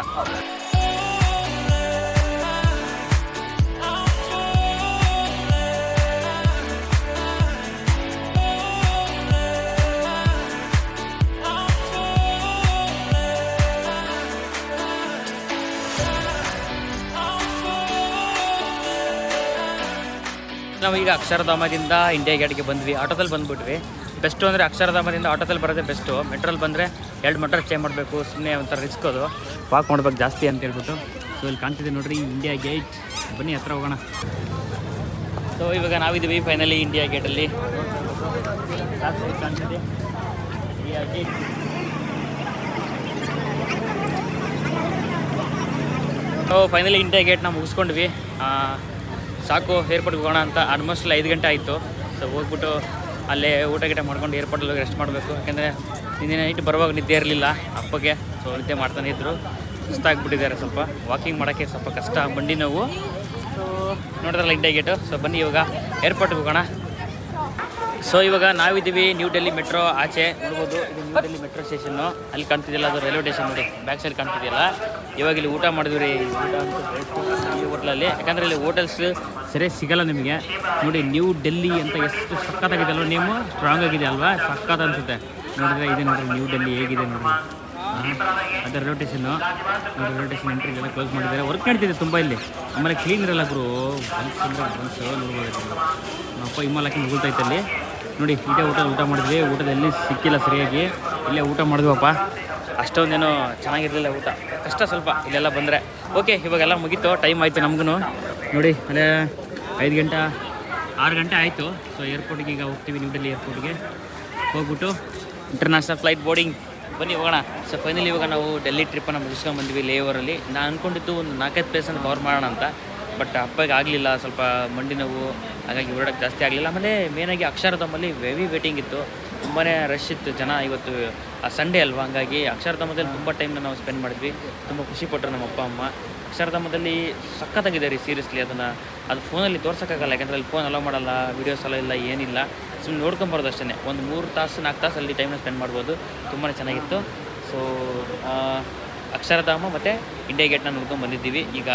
ನಾವು ಈಗ ಅಕ್ಷರಧಾಮದಿಂದ ಇಂಡಿಯಾ ಗೇಟ್ಗೆ ಬಂದ್ವಿ. ಆಟೋದಲ್ಲಿ ಬಂದುಬಿಟ್ವಿ. ಬೆಸ್ಟು ಅಂದರೆ ಅಕ್ಷರಧಾಮದಿಂದ ಆಟೋದಲ್ಲಿ ಬರೋದೇ ಬೆಸ್ಟು. ಮೆಟ್ರೋಲ್ಲಿ ಬಂದರೆ 2 ಮೆಟ್ರೋ ಚೇಂಜ್ ಮಾಡಬೇಕು, ಸುಮ್ಮನೆ ಒಂಥರ ರಿಸ್ಕ್ ಅದು, ವಾಕ್ ಮಾಡ್ಬೇಕು ಜಾಸ್ತಿ ಅಂತ ಹೇಳ್ಬಿಟ್ಟು. ಸೊ ಇಲ್ಲಿ ಕಾಣ್ತಿದೆ ನೋಡಿರಿ ಇಂಡಿಯಾ ಗೇಟ್. ಬನ್ನಿ ಹತ್ರ ಹೋಗೋಣ. ಸೊ ಇವಾಗ ನಾವಿದ್ದೀವಿ ಫೈನಲಿ ಇಂಡಿಯಾ ಗೇಟಲ್ಲಿ. ಕಾಣ್ತಿದೆ India gate. So finally India ಗೇಟ್ನ ಮುಗಿಸ್ಕೊಂಡ್ವಿ. ಸಾಕು ಏರ್ಪೋರ್ಟ್ಗೆ ಹೋಗೋಣ ಅಂತ. ಆಲ್ಮೋಸ್ಟ್ 5 ಗಂಟೆ ಆಯಿತು. ಸೊ ಹೋಗ್ಬಿಟ್ಟು ಅಲ್ಲೇ ಊಟ ಗಿಟ ಮಾಡ್ಕೊಂಡು ಏರ್ಪೋರ್ಟಲ್ಲಿ ಹೋಗಿ ರೆಸ್ಟ್ ಮಾಡಬೇಕು. ಯಾಕೆಂದರೆ ನಿನ್ನೆ ನೈಟ್ ಬರುವಾಗ ನಿದ್ದೆ ಇರಲಿಲ್ಲ ಅಪ್ಪಗೆ. ಸೊ ನಿದ್ದೆ ಮಾಡ್ತಾನೆ ಇದ್ದರು, ಸುಸ್ತಾಗ್ಬಿಟ್ಟಿದ್ದಾರೆ. ಸ್ವಲ್ಪ ವಾಕಿಂಗ್ ಮಾಡೋಕ್ಕೆ ಸ್ವಲ್ಪ ಕಷ್ಟ, ಬಂಡಿ ನೋವು. ಸೊ ನೋಡಿದ್ರಲ್ಲ ಇಂಡಿಯಾ ಗೇಟು. ಸೊ ಬನ್ನಿ ಇವಾಗ ಏರ್ಪೋರ್ಟ್ಗೆ ಹೋಗೋಣ. ಸೊ ಇವಾಗ ನಾವಿದ್ದೀವಿ ನ್ಯೂ ಡೆಲ್ಲಿ ಮೆಟ್ರೋ ಆಚೆ. ನೋಡ್ಬೋದು ಇದು ನ್ಯೂ ಡೆಲ್ಲಿ ಮೆಟ್ರೋ ಸ್ಟೇಷನ್ನು. ಅಲ್ಲಿ ಕಾಣ್ತಿದೆಯಲ್ಲ ಅದು ರೈಲ್ವೆ ಸ್ಟೇಷನ್ ನೋಡಿ, ಬ್ಯಾಕ್ ಸೈಡ್ ಕಾಣ್ತಿದೆಯಲ್ಲ. ಇವಾಗ ಇಲ್ಲಿ ಊಟ ಮಾಡಿದ್ವಿ ರೀ, ಊಟ ಅಂತ ಈ ಹೋಟ್ಲಲ್ಲಿ. ಯಾಕಂದರೆ ಇಲ್ಲಿ ಹೋಟೆಲ್ಸ್ ಸರಿಯಾಗಿ ಸಿಗಲ್ಲ ನಿಮಗೆ. ನೋಡಿ ನ್ಯೂ ಡೆಲ್ಲಿ ಅಂತ ಎಷ್ಟು ಸಖತ್ತಾಗಿದೆ ಅಲ್ವ, ನೇಮು ಸ್ಟ್ರಾಂಗ್ ಆಗಿದೆ ಅಲ್ವಾ, ಸಖತ್ ಅನಿಸುತ್ತೆ. ನೋಡಿದ್ರೆ ಇದೆ ನೋಡಿರಿ ನ್ಯೂ ಡೆಲ್ಲಿ ಹೇಗಿದೆ ನೋಡಿರಿ. ಅದೇ railway station. Railway station entry ಎಲ್ಲ ಕ್ಲೋಸ್ ಮಾಡಿದ್ದಾರೆ, ವರ್ಕ್ ನಡೀತಿದೆ ತುಂಬ ಇಲ್ಲಿ. ಆಮೇಲೆ ಕ್ಲೀನ್ ಇರಲ್ಲ ಗುರು, ಬನ್ಸ್ ಅಂದರೆ ಬನ್ಸ್ ನೋಡ್ಬೋದು. ನಮ್ಮಪ್ಪ ಹಿಮಾಲ್ ಹಾಕಿ ಮುಗುಳ್ತೈತೆ ಅಲ್ಲಿ ನೋಡಿ. ಇದೇ ಊಟ ಮಾಡಿದ್ವಿ, ಊಟದಲ್ಲಿ ಸಿಕ್ಕಿಲ್ಲ ಸರಿಯಾಗಿ. ಇಲ್ಲೇ ಊಟ ಮಾಡಿದ್ವಪ್ಪ, ಅಷ್ಟೊಂದೇನೋ ಚೆನ್ನಾಗಿರಲಿಲ್ಲ ಊಟ, ಕಷ್ಟ ಸ್ವಲ್ಪ ಇಲ್ಲೆಲ್ಲ ಬಂದರೆ. ಓಕೆ ಇವಾಗೆಲ್ಲ ಮುಗೀತು, ಟೈಮ್ ಆಯಿತು ನಮಗೂ ನೋಡಿ. ಅಲ್ಲೇ 6 ಗಂಟೆ ಆಯಿತು. ಸೊ ಏರ್ಪೋರ್ಟಿಗೆ ಈಗ ಹೋಗ್ತೀವಿ, ನ್ಯೂ ಡೆಲ್ಲಿ ಏರ್ಪೋರ್ಟ್ಗೆ ಹೋಗ್ಬಿಟ್ಟು ಇಂಟರ್ನ್ಯಾಷನಲ್ ಫ್ಲೈಟ್ ಬೋರ್ಡಿಂಗ್. ಬನ್ನಿ ಹೋಗೋಣ. ಸೊ ಫೈನಲಿ ಇವಾಗ ನಾವು ಡೆಲ್ಲಿ ಟ್ರಿಪ್ಪನ್ನು ಮುಗಿಸ್ಕೊಂಡು ಬಂದ್ವಿ ಲೇವರಲ್ಲಿ. ನಾನು ಅಂದ್ಕೊಂಡಿದ್ದು ಒಂದು 4-5 ಪ್ಲೇಸನ್ನು ಕವರ್ ಮಾಡೋಣ ಅಂತ, ಬಟ್ ಅಪ್ಪಗೆ ಆಗಲಿಲ್ಲ, ಸ್ವಲ್ಪ ಮಂಡಿ ನೋವು, ಹಾಗಾಗಿ ಓಡೋಕ್ಕೆ ಜಾಸ್ತಿ ಆಗಲಿಲ್ಲ. ಆಮೇಲೆ ಮೇನಾಗಿ ಅಕ್ಷರಧಾಮಲ್ಲಿ ಹೆವಿ ವೇಟಿಂಗ್ ಇತ್ತು, ತುಂಬಾ ರಶ್ ಇತ್ತು ಜನ. ಇವತ್ತು ಸಂಡೇ ಅಲ್ವಾ, ಹಂಗಾಗಿ ಅಕ್ಷರಧಾಮದಲ್ಲಿ ತುಂಬ ಟೈಮ್ನ ನಾವು ಸ್ಪೆಂಡ್ ಮಾಡಿದ್ವಿ. ತುಂಬ ಖುಷಿ ಪಟ್ಟರು ನಮ್ಮ ಅಪ್ಪ ಅಮ್ಮ. ಅಕ್ಷರಧಾಮದಲ್ಲಿ ಸಖತ್ತಾಗಿದೆ ರೀ ಸೀರಿಯಸ್ಲಿ. ಅದು ಫೋನಲ್ಲಿ ತೋರ್ಸೋಕ್ಕಾಗಲ್ಲ, ಯಾಕಂದರೆ ಅಲ್ಲಿ ಫೋನ್ ಅಲೋ ಮಾಡಲ್ಲ, ವೀಡಿಯೋಸ್ ಎಲ್ಲ ಇಲ್ಲ, ಏನಿಲ್ಲ. ಸುಮ್ಮನೆ ನೋಡ್ಕೊಂಬರೋದು ಅಷ್ಟೇ. ಒಂದು 3 ತಾಸು 4 ತಾಸು ಅಲ್ಲಿ ಟೈಮ್ನ ಸ್ಪೆಂಡ್ ಮಾಡ್ಬೋದು, ತುಂಬಾ ಚೆನ್ನಾಗಿತ್ತು. ಸೊ ಅಕ್ಷರಧಾಮ ಮತ್ತು ಇಂಡಿಯಾ ಗೇಟ್ನ ನೋಡ್ಕೊಂಡು ಬಂದಿದ್ದೀವಿ. ಈಗ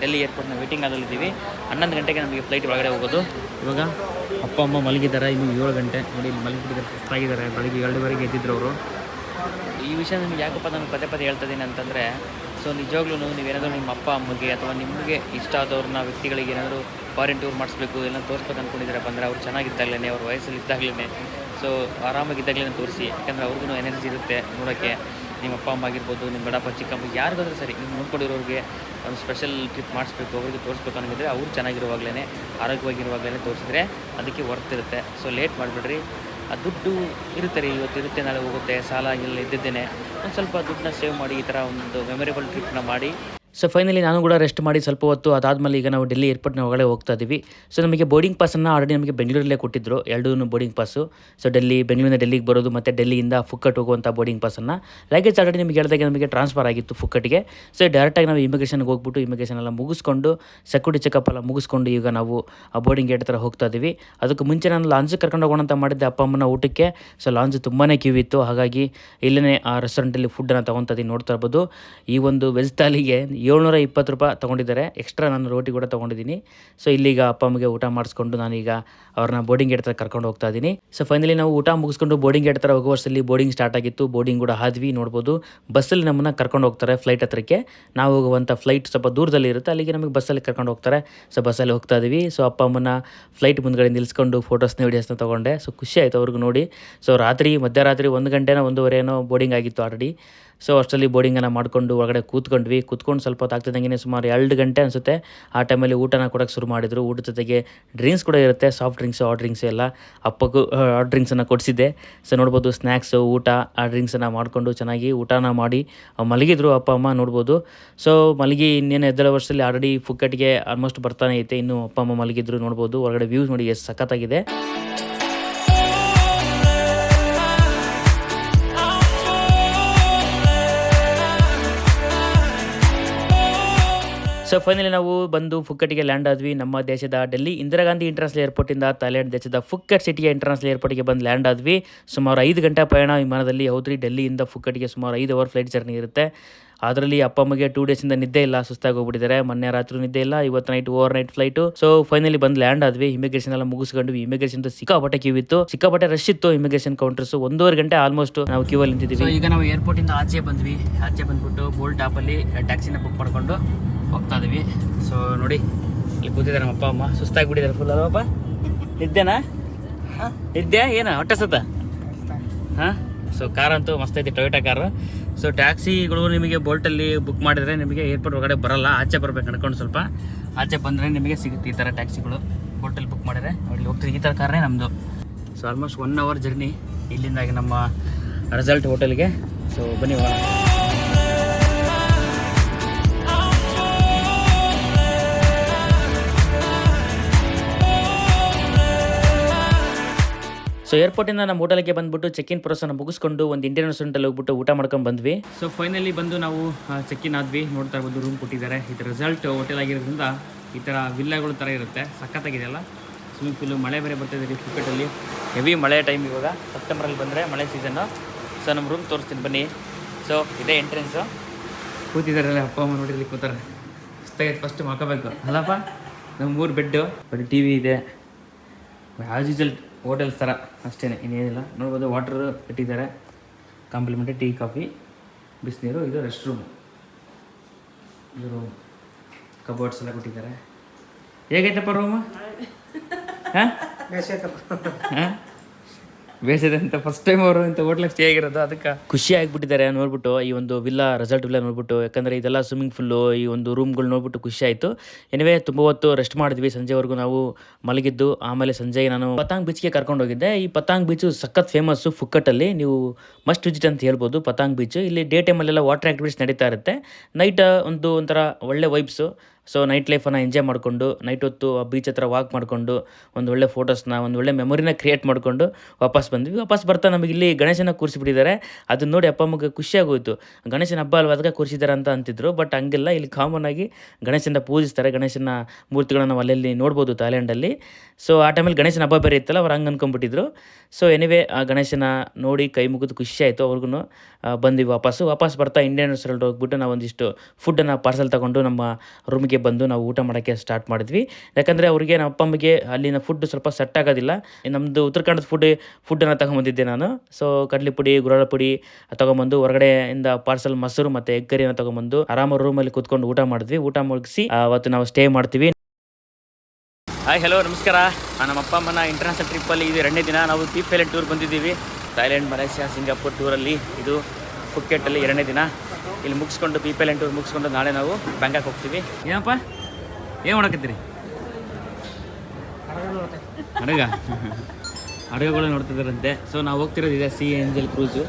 ಡೆಲ್ಲಿ ಏರ್ಪೋರ್ಟ್ನ ವೇಟಿಂಗ್ ಹಾಲಲ್ಲಿದ್ದೀವಿ. 11 ಗಂಟೆಗೆ ನಮಗೆ ಫ್ಲೈಟ್ ಒಳಗಡೆ ಹೋಗೋದು. ಇವಾಗ ಅಪ್ಪ ಅಮ್ಮ ಮಲಗಿದ್ದಾರೆ, ಇನ್ನೂ 7 ಗಂಟೆ ನೋಡಿ, ಇಲ್ಲಿ ಮಲಗಿಬಿಟ್ಟಿದ್ದಾರೆ, ಸುಸ್ತಾಗಿದ್ದಾರೆ. ಬೆಳಗ್ಗೆ 2:30ಗೆ ಎದ್ದಿದ್ರು ಅವರು. ಈ ವಿಷಯ ನಿಮಗೆ ಯಾಕಪ್ಪ ನಾನು ಪದೇ ಹೇಳ್ತಾ ಇದ್ದೀನಿ ಅಂತಂದರೆ, ಸೊ ನಿಜವಾಗ್ಲೂ ನೀವೇನಾದರೂ ನಿಮ್ಮ ಅಪ್ಪ ಅಮ್ಮಗೆ ಅಥವಾ ನಿಮಗೆ ಇಷ್ಟ ಆದವ್ರನ್ನ ವ್ಯಕ್ತಿಗಳಿಗೆ ಏನಾದರೂ ಫಾರಿನ್ ಟೂರ್ ಮಾಡಿಸ್ಬೇಕು, ಎಲ್ಲ ತೋರಿಸ್ಬೇಕು ಅಂದ್ಕೊಂಡಿದ್ದೀರಪ್ಪ ಅಂದರೆ ಅವ್ರು ಚೆನ್ನಾಗಿದ್ದಾಗಲೇ, ಅವ್ರ ವಯಸ್ಸಲ್ಲಿ ಇದ್ದಾಗಲೇ, ಸೊ ಆರಾಮಾಗಿದ್ದಾಗಲೇ ತೋರಿಸಿ. ಯಾಕಂದರೆ ಅವ್ರಿಗೂ ಎನರ್ಜಿ ಇರುತ್ತೆ ನೋಡೋಕ್ಕೆ. ನಿಮ್ಮ ಅಪ್ಪ ಅಮ್ಮ ಆಗಿರ್ಬೋದು, ನಿಮ್ಮ ದೊಡ್ಡಪ್ಪ ಚಿಕ್ಕಪ್ಪ ಯಾರಿಗಾದ್ರೂ ಸರಿ, ನೀವು ನೋಡ್ಕೊಂಡಿರೋರಿಗೆ ಒಂದು ಸ್ಪೆಷಲ್ ಟ್ರಿಪ್ ಮಾಡಿಸ್ಬೇಕು, ಅವ್ರಿಗೆ ತೋರಿಸ್ಬೇಕು ಅನ್ನೋದಿದ್ರೆ ಅವ್ರು ಚೆನ್ನಾಗಿರುವಾಗಲೇ, ಆರೋಗ್ಯವಾಗಿರುವಾಗಲೇ ತೋರಿಸಿದ್ರೆ ಅದಕ್ಕೆ ವರ್ತ್ ಇರುತ್ತೆ. ಸೊ ಲೇಟ್ ಮಾಡಿಬಿಡ್ರಿ. ಆ ದುಡ್ಡು ಇರುತ್ತೆ ರೀ, ಇವತ್ತು ಇರುತ್ತೆ ನಾಳೆ ಹೋಗುತ್ತೆ, ಸಾಲ ಎಲ್ಲ ಇದ್ದಿದ್ದೇನೆ. ಒಂದು ಸ್ವಲ್ಪ ದುಡ್ಡನ್ನ ಸೇವ್ ಮಾಡಿ ಈ ಥರ ಒಂದು ಮೆಮೊರೇಬಲ್ ಟ್ರಿಪ್ನ ಮಾಡಿ. ಸೊ ಫೈನಲಿ ನಾನು ಕೂಡ ರೆಸ್ಟ್ ಮಾಡಿ ಸ್ವಲ್ಪ ಹೊತ್ತು ಅದಾದಮೇಲೆ ಈಗ ನಾವು ಡೆಲ್ಲಿ ಏರ್ಪೋರ್ಟ್ನ ಒಳಗಡೆ ಹೋಗ್ತಾ ಇದ್ದೀವಿ. ಸೊ ನಮಗೆ ಬೋರ್ಡಿಂಗ್ ಪಾಸನ್ನು ಆಲ್ರೆಡಿ ನಮಗೆ ಬೆಂಗಳೂರಲ್ಲೇ ಕೊಟ್ಟಿದ್ದರು, 2 ಬೋರ್ಡಿಂಗ್ ಪಾಸು. ಸೊ ಬೆಂಗಳೂರಿನ ಡೆಲ್ಲಿಗೆ ಬರೋದು ಮತ್ತು ಡೆಲ್ಲಿಯಿಂದ ಫುಕ್ಕಟ್ ಹೋಗುವಂಥ ಬೋರ್ಡಿಂಗ್ ಪಾಸನ್ನು. ಲಗೇಜ್ ಆಲ್ರೆಡಿ ನಿಮಗೆ ಹೇಳಿದಾಗೆ ನಮಗೆ ಟ್ರಾನ್ಸ್ಫರ್ ಆಗಿತ್ತು ಫುಕ್ಕಟ್ಗೆ. ಸೊ ಡೈರೆಕ್ಟಾಗಿ ನಾವು ಇಮಿಗ್ರೇಷನ್ಗೆ ಹೋಗ್ಬಿಟ್ಟು ಇಮಿಗ್ರೇಷನ್ ಎಲ್ಲ ಮುಗಿಸ್ಕೊಂಡು, ಸೆಕ್ಯೂರಿಟಿ ಚೆಕಪ್ ಎಲ್ಲ ಮುಗಿಸ್ಕೊಂಡು ಈಗ ನಾವು ಆ ಬೋರ್ಡಿಂಗ್ ಗೇಟ್ ಹತ್ರ ಹೋಗ್ತಾ ಇದ್ದೀವಿ. ಅದಕ್ಕೆ ಮುಂಚೆ ನಾನು ಲಾಂಜಿಗೆ ಕರ್ಕೊಂಡು ಹೋಗೋಣ ಅಂತ ಮಾಡಿದ್ದೆ ಅಪ್ಪ ಅಮ್ಮನ ಊಟಕ್ಕೆ. ಸೊ ಲಾಂಜ್ ತುಂಬಾ ಕ್ಯೂ ಇತ್ತು, ಹಾಗಾಗಿ ಇಲ್ಲೇ ಆ ರೆಸ್ಟೋರೆಂಟಲ್ಲಿ ಫುಡ್ಡನ್ನು ತೊಗೊತಾ ಇದ್ದೀನಿ. ನೋಡ್ತಾ ಇರ್ಬೋದು, ಈ ಒಂದು ವೆಜ್ ಥಾಲಿಗೆ 720 ರೂಪಾಯಿ ತೊಗೊಂಡಿದ್ದಾರೆ. ಎಕ್ಸ್ಟ್ರಾ ನಾನು ರೋಟಿ ಕೂಡ ತೊಗೊಂಡಿದ್ದೀನಿ. ಸೊ ಇಲ್ಲಿಗ ಅಪ್ಪ ಅಮ್ಮಗೆ ಊಟ ಮಾಡಿಸ್ಕೊಂಡು ನಾನೀಗ ಅವ್ರನ್ನ ಬೋರ್ಡಿಂಗ್ ಗೇಟ್ ಹತ್ರ ಕರ್ಕೊಂಡು ಹೋಗ್ತಾ ಇದ್ದೀನಿ. ಸೊ ಫೈನಲಿ ನಾವು ಊಟ ಮುಗಿಸ್ಕೊಂಡು ಬೋರ್ಡಿಂಗ್ ಗೇಟ್ ಹತ್ರ ಹೋಗುವಷ್ಟರಲ್ಲಿ ಬೋರ್ಡಿಂಗ್ ಸ್ಟಾರ್ಟ್ ಆಗಿತ್ತು. ಬೋರ್ಡಿಂಗ್ ಕೂಡ ಆದ್ವಿ. ನೋಡ್ಬೋದು ಬಸ್ಸಲ್ಲಿ ನಮ್ಮನ್ನು ಕರ್ಕೊಂಡು ಹೋಗ್ತಾರೆ ಫ್ಲೈಟ್ ಹತ್ರಕ್ಕೆ. ನಾವು ಹೋಗುವಂಥ ಫ್ಲೈಟ್ ಸ್ವಲ್ಪ ದೂರದಲ್ಲಿ ಇರುತ್ತೆ, ಅಲ್ಲಿಗೆ ನಮಗೆ ಬಸ್ಸಲ್ಲಿ ಕರ್ಕೊಂಡು ಹೋಗ್ತಾರೆ. ಸೊ ಬಸ್ಸಲ್ಲಿ ಹೋಗ್ತಾ ಇದ್ದೀವಿ. ಸೊ ಅಪ್ಪ ಅಮ್ಮನ ಫ್ಲೈಟ್ ಮುಂದ್ಗಡೆ ನಿಲ್ಲಿಸ್ಕೊಂಡು ಫೋಟೋಸ್ನ ವೀಡಿಯೋಸ್ನ ತೊಗೊಂಡೆ. ಸೊ ಖುಷಿ ಆಯಿತು ಅವ್ರಿಗೆ ನೋಡಿ. ಸೊ ಮಧ್ಯರಾತ್ರಿ 1 ಗಂಟೆನೋ 1:15 ಬೋರ್ಡಿಂಗ್ ಆಗಿತ್ತು ಆಲ್ರೆಡಿ. ಸೊ ಅಷ್ಟರಲ್ಲಿ ಬೋರ್ಡಿಂಗನ್ನು ಮಾಡಿಕೊಂಡು ಒಳಗಡೆ ಕೂತ್ಕೊಂಡು ಸ್ವಲ್ಪ ಹೊತ್ತು ಆಗ್ತಿದ್ದಂಗೆ ಸುಮಾರು 2 ಗಂಟೆ ಅನಿಸುತ್ತೆ. ಆ ಟೈಮಲ್ಲಿ ಊಟನ ಕೊಡೋಕ್ಕೆ ಶುರು ಮಾಡಿದರು. ಊಟದ ಜೊತೆಗೆ ಡ್ರಿಂಕ್ಸ್ ಕೂಡ ಇರುತ್ತೆ, ಸಾಫ್ಟ್ ಡ್ರಿಂಕ್ಸು, ಹಾಟ್ ಡ್ರಿಂಕ್ಸು ಎಲ್ಲ. ಅಪ್ಪಗೂ ಹಾಟ್ ಡ್ರಿಂಕ್ಸನ್ನು ಕೊಡಿಸಿದ್ದೆ. ಸೊ ನೋಡ್ಬೋದು ಸ್ನ್ಯಾಕ್ಸು, ಊಟ, ಆ ಡ್ರಿಂಕ್ಸನ್ನು ಮಾಡಿಕೊಂಡು ಚೆನ್ನಾಗಿ ಊಟನ ಮಾಡಿ ಮಲಗಿದ್ರು ಅಪ್ಪ ಅಮ್ಮ. ನೋಡ್ಬೋದು ಸೊ ಮಲಗಿ ಇನ್ನೇನು ಎದ್ದೇಳೋ ವರ್ಷದಲ್ಲಿ ಆಲ್ರೆಡಿ ಫುಕ್ಕಟ್ಗೆ ಆಲ್ಮೋಸ್ಟ್ ಬರ್ತಾನೆ ಐತೆ. ಇನ್ನು ಅಪ್ಪ ಅಮ್ಮ ಮಲಗಿದ್ರು. ನೋಡ್ಬೋದು ಹೊರಗಡೆ ವ್ಯೂಸ್ ನೋಡಿ ಎಷ್ಟು ಸಖತ್ತಾಗಿದೆ. ಸೊ ಫೈನಲಿ ನಾವು ಬಂದು ಫುಕ್ಕಟ್ಗೆ ಲ್ಯಾಂಡ್ ಆದ್ವಿ. ನಮ್ಮ ದೇಶದ ಡೆಲ್ಲಿ ಇಂದಿರಾ ಗಾಂಧಿ ಇಂಟರ್ನ್ಯಾಷನಲ್ ಏರ್ಪೋರ್ಟಿಂದ ಥೈಲ್ಯಾಂಡ್ ದೇಶದ ಫುಕ್ಕಟ್ ಸಿಟಿಯ ಇಂಟರ್ನ್ಯಾಷನಲ್ ಏರ್ಪೋರ್ಟ್ಗೆ ಬಂದು ಲ್ಯಾಂಡ್ ಆದ್ವಿ. ಸುಮಾರು 5 ಗಂಟೆ ಪ್ರಯಾಣ ವಿಮಾನದಲ್ಲಿ. ಹೌದ್ರಿ, ಡೆಲ್ಲಿಯಿಂದ ಫುಕ್ಕಟ್ಗೆ ಸುಮಾರು 5 ಅವರ್ ಫ್ಲೈಟ್ ಜರ್ನಿ ಇರುತ್ತೆ. ಅದರಲ್ಲಿ ಅಪ್ಪ ಅಮ್ಮಗೆ 2 ಡೇಸಿಂದ ನಿದ್ದೆ ಇಲ್ಲ, ಸುಸ್ತಾಗಿ ಹೋಗ್ಬಿಟ್ಟಿದ್ದಾರೆ. ಮೊನ್ನೆ ರಾತ್ರಿ ನಿದ್ದೆ ಇಲ್ಲ, ಇವತ್ತು night over-night flight. So finally ಬಂದು ಲ್ಯಾಂಡ್ ಆದ್ವಿ. ಇಮಿಗ್ರೇಷನ್ ಎಲ್ಲ ಮುಗಿಸ್ಕೊಂಡ್ವಿ. ಇಮಿಗ್ರೇಷನ್ ಸಿಕ್ಕಾಪಟ್ಟೆ ಕ್ಯೂ ಇತ್ತು, ಸಿಕ್ಕಾಪಟ್ಟೆ ರಶ್ ಇತ್ತು ಇಮಿಗ್ರೇಷನ್ ಕೌಂಟರ್ಸ್. 1.5 ಗಂಟೆ ಆಲ್ಮೋಸ್ಟ್ ನಾವು ಕ್ಯೂ ಅಲ್ಲಿ ನಿಂತಿದ್ದೀವಿ. ಈಗ ನಾವು ಏರ್ಪೋರ್ಟ್ ಇಂದ ಆಚೆ ಬಂದ್ವಿ. ಆಚೆ ಬಂದ್ಬಿಟ್ಟು ಬೋಲ್ಟ್ ಆಪಲ್ಲಿ ಟ್ಯಾಕ್ಸಿನ ಬುಕ್ ಮಾಡ್ಕೊಂಡು ಹೋಗ್ತಾ ಇದೀವಿ. ಸೊ ನೋಡಿ ಇಲ್ಲಿ ಕೂತಿದ್ದಾರೆ ನಮ್ಮ ಅಪ್ಪ ಅಮ್ಮ. ಸುಸ್ತಾಗಿಬಿಟ್ಟಿದ್ದಾರೆ ಫುಲ್ ಅಲ್ಲಪ್ಪ. ನಿದ್ದೆನಾ? ನಿದ್ದೆ ಏನು ಹೊಟ್ಟೆ ಸತ್ತ? ಹಾಂ. ಸೊ ಕಾರ್ ಅಂತೂ ಮಸ್ತ್ ಐತಿ, ಟೊಯೋಟಾ ಕಾರು. ಸೊ ಟ್ಯಾಕ್ಸಿಗಳು ನಿಮಗೆ ಬೋಲ್ಟಲ್ಲಿ ಬುಕ್ ಮಾಡಿದರೆ ನಿಮಗೆ ಏರ್ಪೋರ್ಟ್ ಒಳಗಡೆ ಬರೋಲ್ಲ, ಆಚೆ ಬರ್ಬೇಕು ನಡ್ಕೊಂಡು. ಸ್ವಲ್ಪ ಆಚೆ ಬಂದರೆ ನಿಮಗೆ ಸಿಗುತ್ತೆ ಈ ಥರ ಟ್ಯಾಕ್ಸಿಗಳು. ಬೋಲ್ಟಲ್ಲಿ ಬುಕ್ ಮಾಡಿದರೆ ಅವ್ರಿಗೆ ಹೋಗ್ತೀವಿ. ಈ ಥರ ಕಾರೇ ನಮ್ಮದು. ಸೊ ಆಲ್ಮೋಸ್ಟ್ 1 ಅವರ್ ಜರ್ನಿ ಇಲ್ಲಿಂದಾಗಿ ನಮ್ಮ ರೆಸಾರ್ಟ್ ಹೋಟೆಲ್ಗೆ. ಸೊ ಬನ್ನಿ ಹೋಗೋಣ. ಸೊ ಸೊ ಏರ್ಪೋರ್ಟಿಂದ ನಮ್ಮ ಹೋಟೆಲ್ಗೆ ಬಂದುಬಿಟ್ಟು ಚೆಕ್ ಇನ್ ಪ್ರೋಸೆಸ್ನ ಮುಗಿಸ್ಕೊಂಡು ಒಂದು ಇಂಡಿಯನ್ ರೆಸ್ಟೋರೆಂಟಲ್ಲಿ ಹೋಗ್ಬಿಟ್ಟು ಊಟ ಮಾಡ್ಕೊಂಡು ಬಂದ್ವಿ. ಸೊ ಫೈನಲಿ ಬಂದು ನಾವು ಚೆಕ್ ಇನ್ ಆದ್ವಿ. ನೋಡ್ತಾ ಇರ್ಬೋದು ರೂಮ್ ಕೊಟ್ಟಿದ್ದಾರೆ. ಇದು ರೆಸಾರ್ಟ್ ಹೋಟೆಲ್ ಆಗಿರೋದ್ರಿಂದ ಈ ಥರ ವಿಲ್ಲಾಗಳು ಥರ ಇರುತ್ತೆ. ಸಖತ್ತಾಗಿದೆಯಲ್ಲ. ಸ್ವಿಮ್ಮಿಂಗ್ ಪೂಲು, ಮಳೆ ಬೇರೆ ಬರ್ತಾಯಿದೆ ಫುಕೆಟಲ್ಲಿ. ಹೆವಿ ಮಳೆ ಟೈಮ್ ಇವಾಗ ಸೆಪ್ಟೆಂಬರಲ್ಲಿ ಬಂದರೆ ಮಳೆ ಸೀಸನ್ನು. ಸೊ ನಮ್ಮ ರೂಮ್ ತೋರಿಸ್ತೀನಿ ಬನ್ನಿ. ಸೊ ಇದೇ ಎಂಟ್ರೆನ್ಸು. ಕೂತಿದ್ದಾರಲ್ಲ ಅಪ್ಪ ಅಮ್ಮ ನೋಡಿರ್ಲಿ ಕೂತಾರೆ. ಇಷ್ಟಾಗೈತೆ ಫಸ್ಟ್ ಮಾಡ್ಕೋಬೇಕು ಅಲ್ಲಪ್ಪ. ನಮ್ಮ 3 ಬೆಡ್ಡು, ಬರೀ ಟಿ ವಿ ಇದೆ. ಆ್ಯಸ್ ಯೂಸಲ್ ಹೋಟೆಲ್ಸ್ ಥರ ಅಷ್ಟೇ, ಇನ್ನೇನಿಲ್ಲ. ನೋಡ್ಬೋದು ವಾಟರ್ ಇಟ್ಟಿದ್ದಾರೆ, ಕಾಂಪ್ಲಿಮೆಂಟ್ರಿ ಟೀ ಕಾಫಿ, ಬಿಸಿನೀರು. ಇದು ರೆಸ್ಟ್ ರೂಮು, ಇದು ರೂಮ್, ಕಬೋರ್ಡ್ಸ್ ಎಲ್ಲ ಕೊಟ್ಟಿದ್ದಾರೆ. ಹೇಗೈತಪ್ಪ ರೂಮು? ಹಾಂ ಹಾಂ ಬೇಸಿದೆ ಅಂತ ಫಸ್ಟ್ ಟೈಮ್ ಅವರು ಇಂಥ ಹೋಟ್ಲಿಗೆ ಸ್ಟೇ ಆಗಿರೋದು. ಅದಕ್ಕೆ ಖುಷಿ ಆಗಿಬಿಟ್ಟಿದ್ದಾರೆ ನೋಡ್ಬಿಟ್ಟು ಈ ಒಂದು ವಿಲ್ಲಾ, ರೆಸಾರ್ಟ್ ವಿಲ್ಲಾ ನೋಡ್ಬಿಟ್ಟು. ಯಾಕಂದರೆ ಇದೆಲ್ಲ ಸ್ವಿಮ್ಮಿಂಗ್ ಫುಲ್ಲು, ಈ ಒಂದು ರೂಮ್ಗಳು ನೋಡ್ಬಿಟ್ಟು ಖುಷಿ ಆಯಿತು. ಎನಿವೇ ತುಂಬ ಹೊತ್ತು ರೆಸ್ಟ್ ಮಾಡಿದ್ವಿ. ಸಂಜೆವರೆಗೂ ನಾವು ಮಲಗಿದ್ದು. ಆಮೇಲೆ ಸಂಜೆಗೆ ನಾನು ಪತಾಂಗ್ ಬೀಚ್ಗೆ ಕರ್ಕೊಂಡು ಹೋಗಿದ್ದೆ. ಈ ಪತಾಂಗ್ ಬೀಚು ಸಖತ್ ಫೇಮಸ್ಸು ಫುಕ್ಕಟ್ಟಲ್ಲಿ. ನೀವು ಮಸ್ಟ್ ವಿಸಿಟ್ ಅಂತ ಹೇಳ್ಬೋದು ಪತಾಂಗ್ ಬೀಚು. ಇಲ್ಲಿ ಡೇ ಟೈಮಲ್ಲೆಲ್ಲ ವಾಟರ್ ಆ್ಯಕ್ಟಿವಿಟೀಸ್ ನಡೀತಾ ಇರುತ್ತೆ. ನೈಟ್ ಒಂಥರ ಒಳ್ಳೆ ವೈಬ್ಸು. ಸೊ ನೈಟ್ ಲೈಫನ್ನು ಎಂಜಾಯ್ ಮಾಡಿಕೊಂಡು ನೈಟ್ ಹೊತ್ತು ಆ ಬೀಚ್ ಹತ್ರ ವಾಕ್ ಮಾಡಿಕೊಂಡು ಒಂದು ಒಳ್ಳೆ ಫೋಟೋಸ್ನ, ಒಂದು ಒಳ್ಳೆ ಮೆಮೊರಿನ ಕ್ರಿಯೇಟ್ ಮಾಡಿಕೊಂಡು ವಾಪಸ್ ಬಂದ್ವಿ. ವಾಪಸ್ ಬರ್ತಾ ನಮಗೆ ಇಲ್ಲಿ ಗಣೇಶನ ಕೂರಿಸಿಬಿಟ್ಟಿದ್ದಾರೆ. ಅದನ್ನ ನೋಡಿ ಅಪ್ಪ ಅಮ್ಮಗೆ ಖುಷಿಯಾಗೋಯ್ತು. ಗಣೇಶನ ಹಬ್ಬ ಅಲ್ವಾ ಅದಕ್ಕೆ ಕೂರಿಸಿದ್ದಾರೆ ಅಂತ ಅಂತಿದ್ರು. ಬಟ್ ಹಂಗಿಲ್ಲ, ಇಲ್ಲಿ ಕಾಮನ್ ಆಗಿ ಗಣೇಶನ ಪೂಜಿಸ್ತಾರೆ. ಗಣೇಶನ ಮೂರ್ತಿಗಳನ್ನ ನಾವು ಅಲ್ಲಲ್ಲಿ ನೋಡ್ಬೋದು ಥಾಯ್ಲೆಂಡಲ್ಲಿ. ಸೊ ಆ ಟೈಮಲ್ಲಿ ಗಣೇಶನ ಹಬ್ಬ ಬೇರೆ ಇತ್ತಲ್ಲ, ಅವ್ರು ಹಂಗೆ ಅಂದ್ಕೊಂಡ್ಬಿಟ್ಟಿದ್ರು. ಸೊ ಎನಿವೇ ಆ ಗಣೇಶನ ನೋಡಿ ಕೈ ಮುಗಿದು ಖುಷಿ ಆಯಿತು ಅವ್ರಿಗೂ. ಬಂದ್ವಿ ವಾಪಸ್ ಬರ್ತಾ ಇಂಡಿಯನ್ ರೆಸ್ಟೋರೆಂಟ್ ಹೋಗ್ಬಿಟ್ಟು ನಾವು ಒಂದಿಷ್ಟು ಫುಡ್ಡನ್ನು ಪಾರ್ಸಲ್ ತೊಗೊಂಡು ನಮ್ಮ ರೂಮಿಗೆ ಬಂದು ನಾವು ಊಟ ಮಾಡೋಕ್ಕೆ ಸ್ಟಾರ್ಟ್ ಮಾಡಿದ್ವಿ. ಯಾಕಂದರೆ ಅವರಿಗೆ ನಮ್ಮ ಅಪ್ಪ ಅಮ್ಮಗೆ ಅಲ್ಲಿನ ಫುಡ್ ಸ್ವಲ್ಪ ಸೆಟ್ ಆಗೋದಿಲ್ಲ. ನಮ್ಮದು ಉತ್ತರ ಕನ್ನಡದ ಫುಡ್ಡನ್ನು ತೊಗೊಂಬಂದಿದ್ದೆ ನಾನು. ಸೊ ಕಡಲೆ ಪುಡಿ, ಗುರಾಳ ಪುಡಿ ತೊಗೊಂಬಂದು ಹೊರಗಡೆಯಿಂದ ಪಾರ್ಸಲ್ ಮೊಸರು ಮತ್ತು ಎಗ್ ಕರಿಯನ್ನು ತೊಗೊಂಬಂದು ಆರಾಮ ರೂಮಲ್ಲಿ ಕೂತ್ಕೊಂಡು ಊಟ ಮಾಡಿದ್ವಿ. ಊಟ ಮುಗಿಸಿ ಅವತ್ತು ನಾವು ಸ್ಟೇ ಮಾಡ್ತೀವಿ. ಹಾಯ್ ಹಲೋ ನಮಸ್ಕಾರ. ನಮ್ಮ ಅಪ್ಪ ಅಮ್ಮನ ಇಂಟರ್ನ್ಯಾಷನಲ್ ಟ್ರಿಪ್ಪಲ್ಲಿ ಇದು 2ನೇ ದಿನ. ನಾವು ಪೀಪ್ ಐಲ್ಯಾಂಡ್ ಟೂರ್ ಬಂದಿದ್ದೀವಿ. ಥೈಲ್ಯಾಂಡ್, ಮಲೇಷ್ಯಾ, ಸಿಂಗಾಪುರ್ ಟೂರಲ್ಲಿ ಇದು ಫುಕೆಟಲ್ಲಿ 2ನೇ ದಿನ. ಇಲ್ಲಿ ಮುಗಿಸ್ಕೊಂಡು ಪೀಪ್ ಐಲ್ಯಾಂಡ್ ಟೂರ್ ಮುಗಿಸ್ಕೊಂಡು ನಾಳೆ ನಾವು ಬ್ಯಾಂಕಾಕ್ ಹೋಗ್ತೀವಿ. ಏನಪ್ಪ ಏನು ಮಾಡಕತ್ತೀರಿ? ಹಡಗುಗಳು ನೋಡ್ತಿದ್ದಾರಂತೆ. ಸೊ ನಾವು ಹೋಗ್ತಿರೋದು ಇದೆ ಸಿ ಏಂಜಲ್ ಕ್ರೂಸು,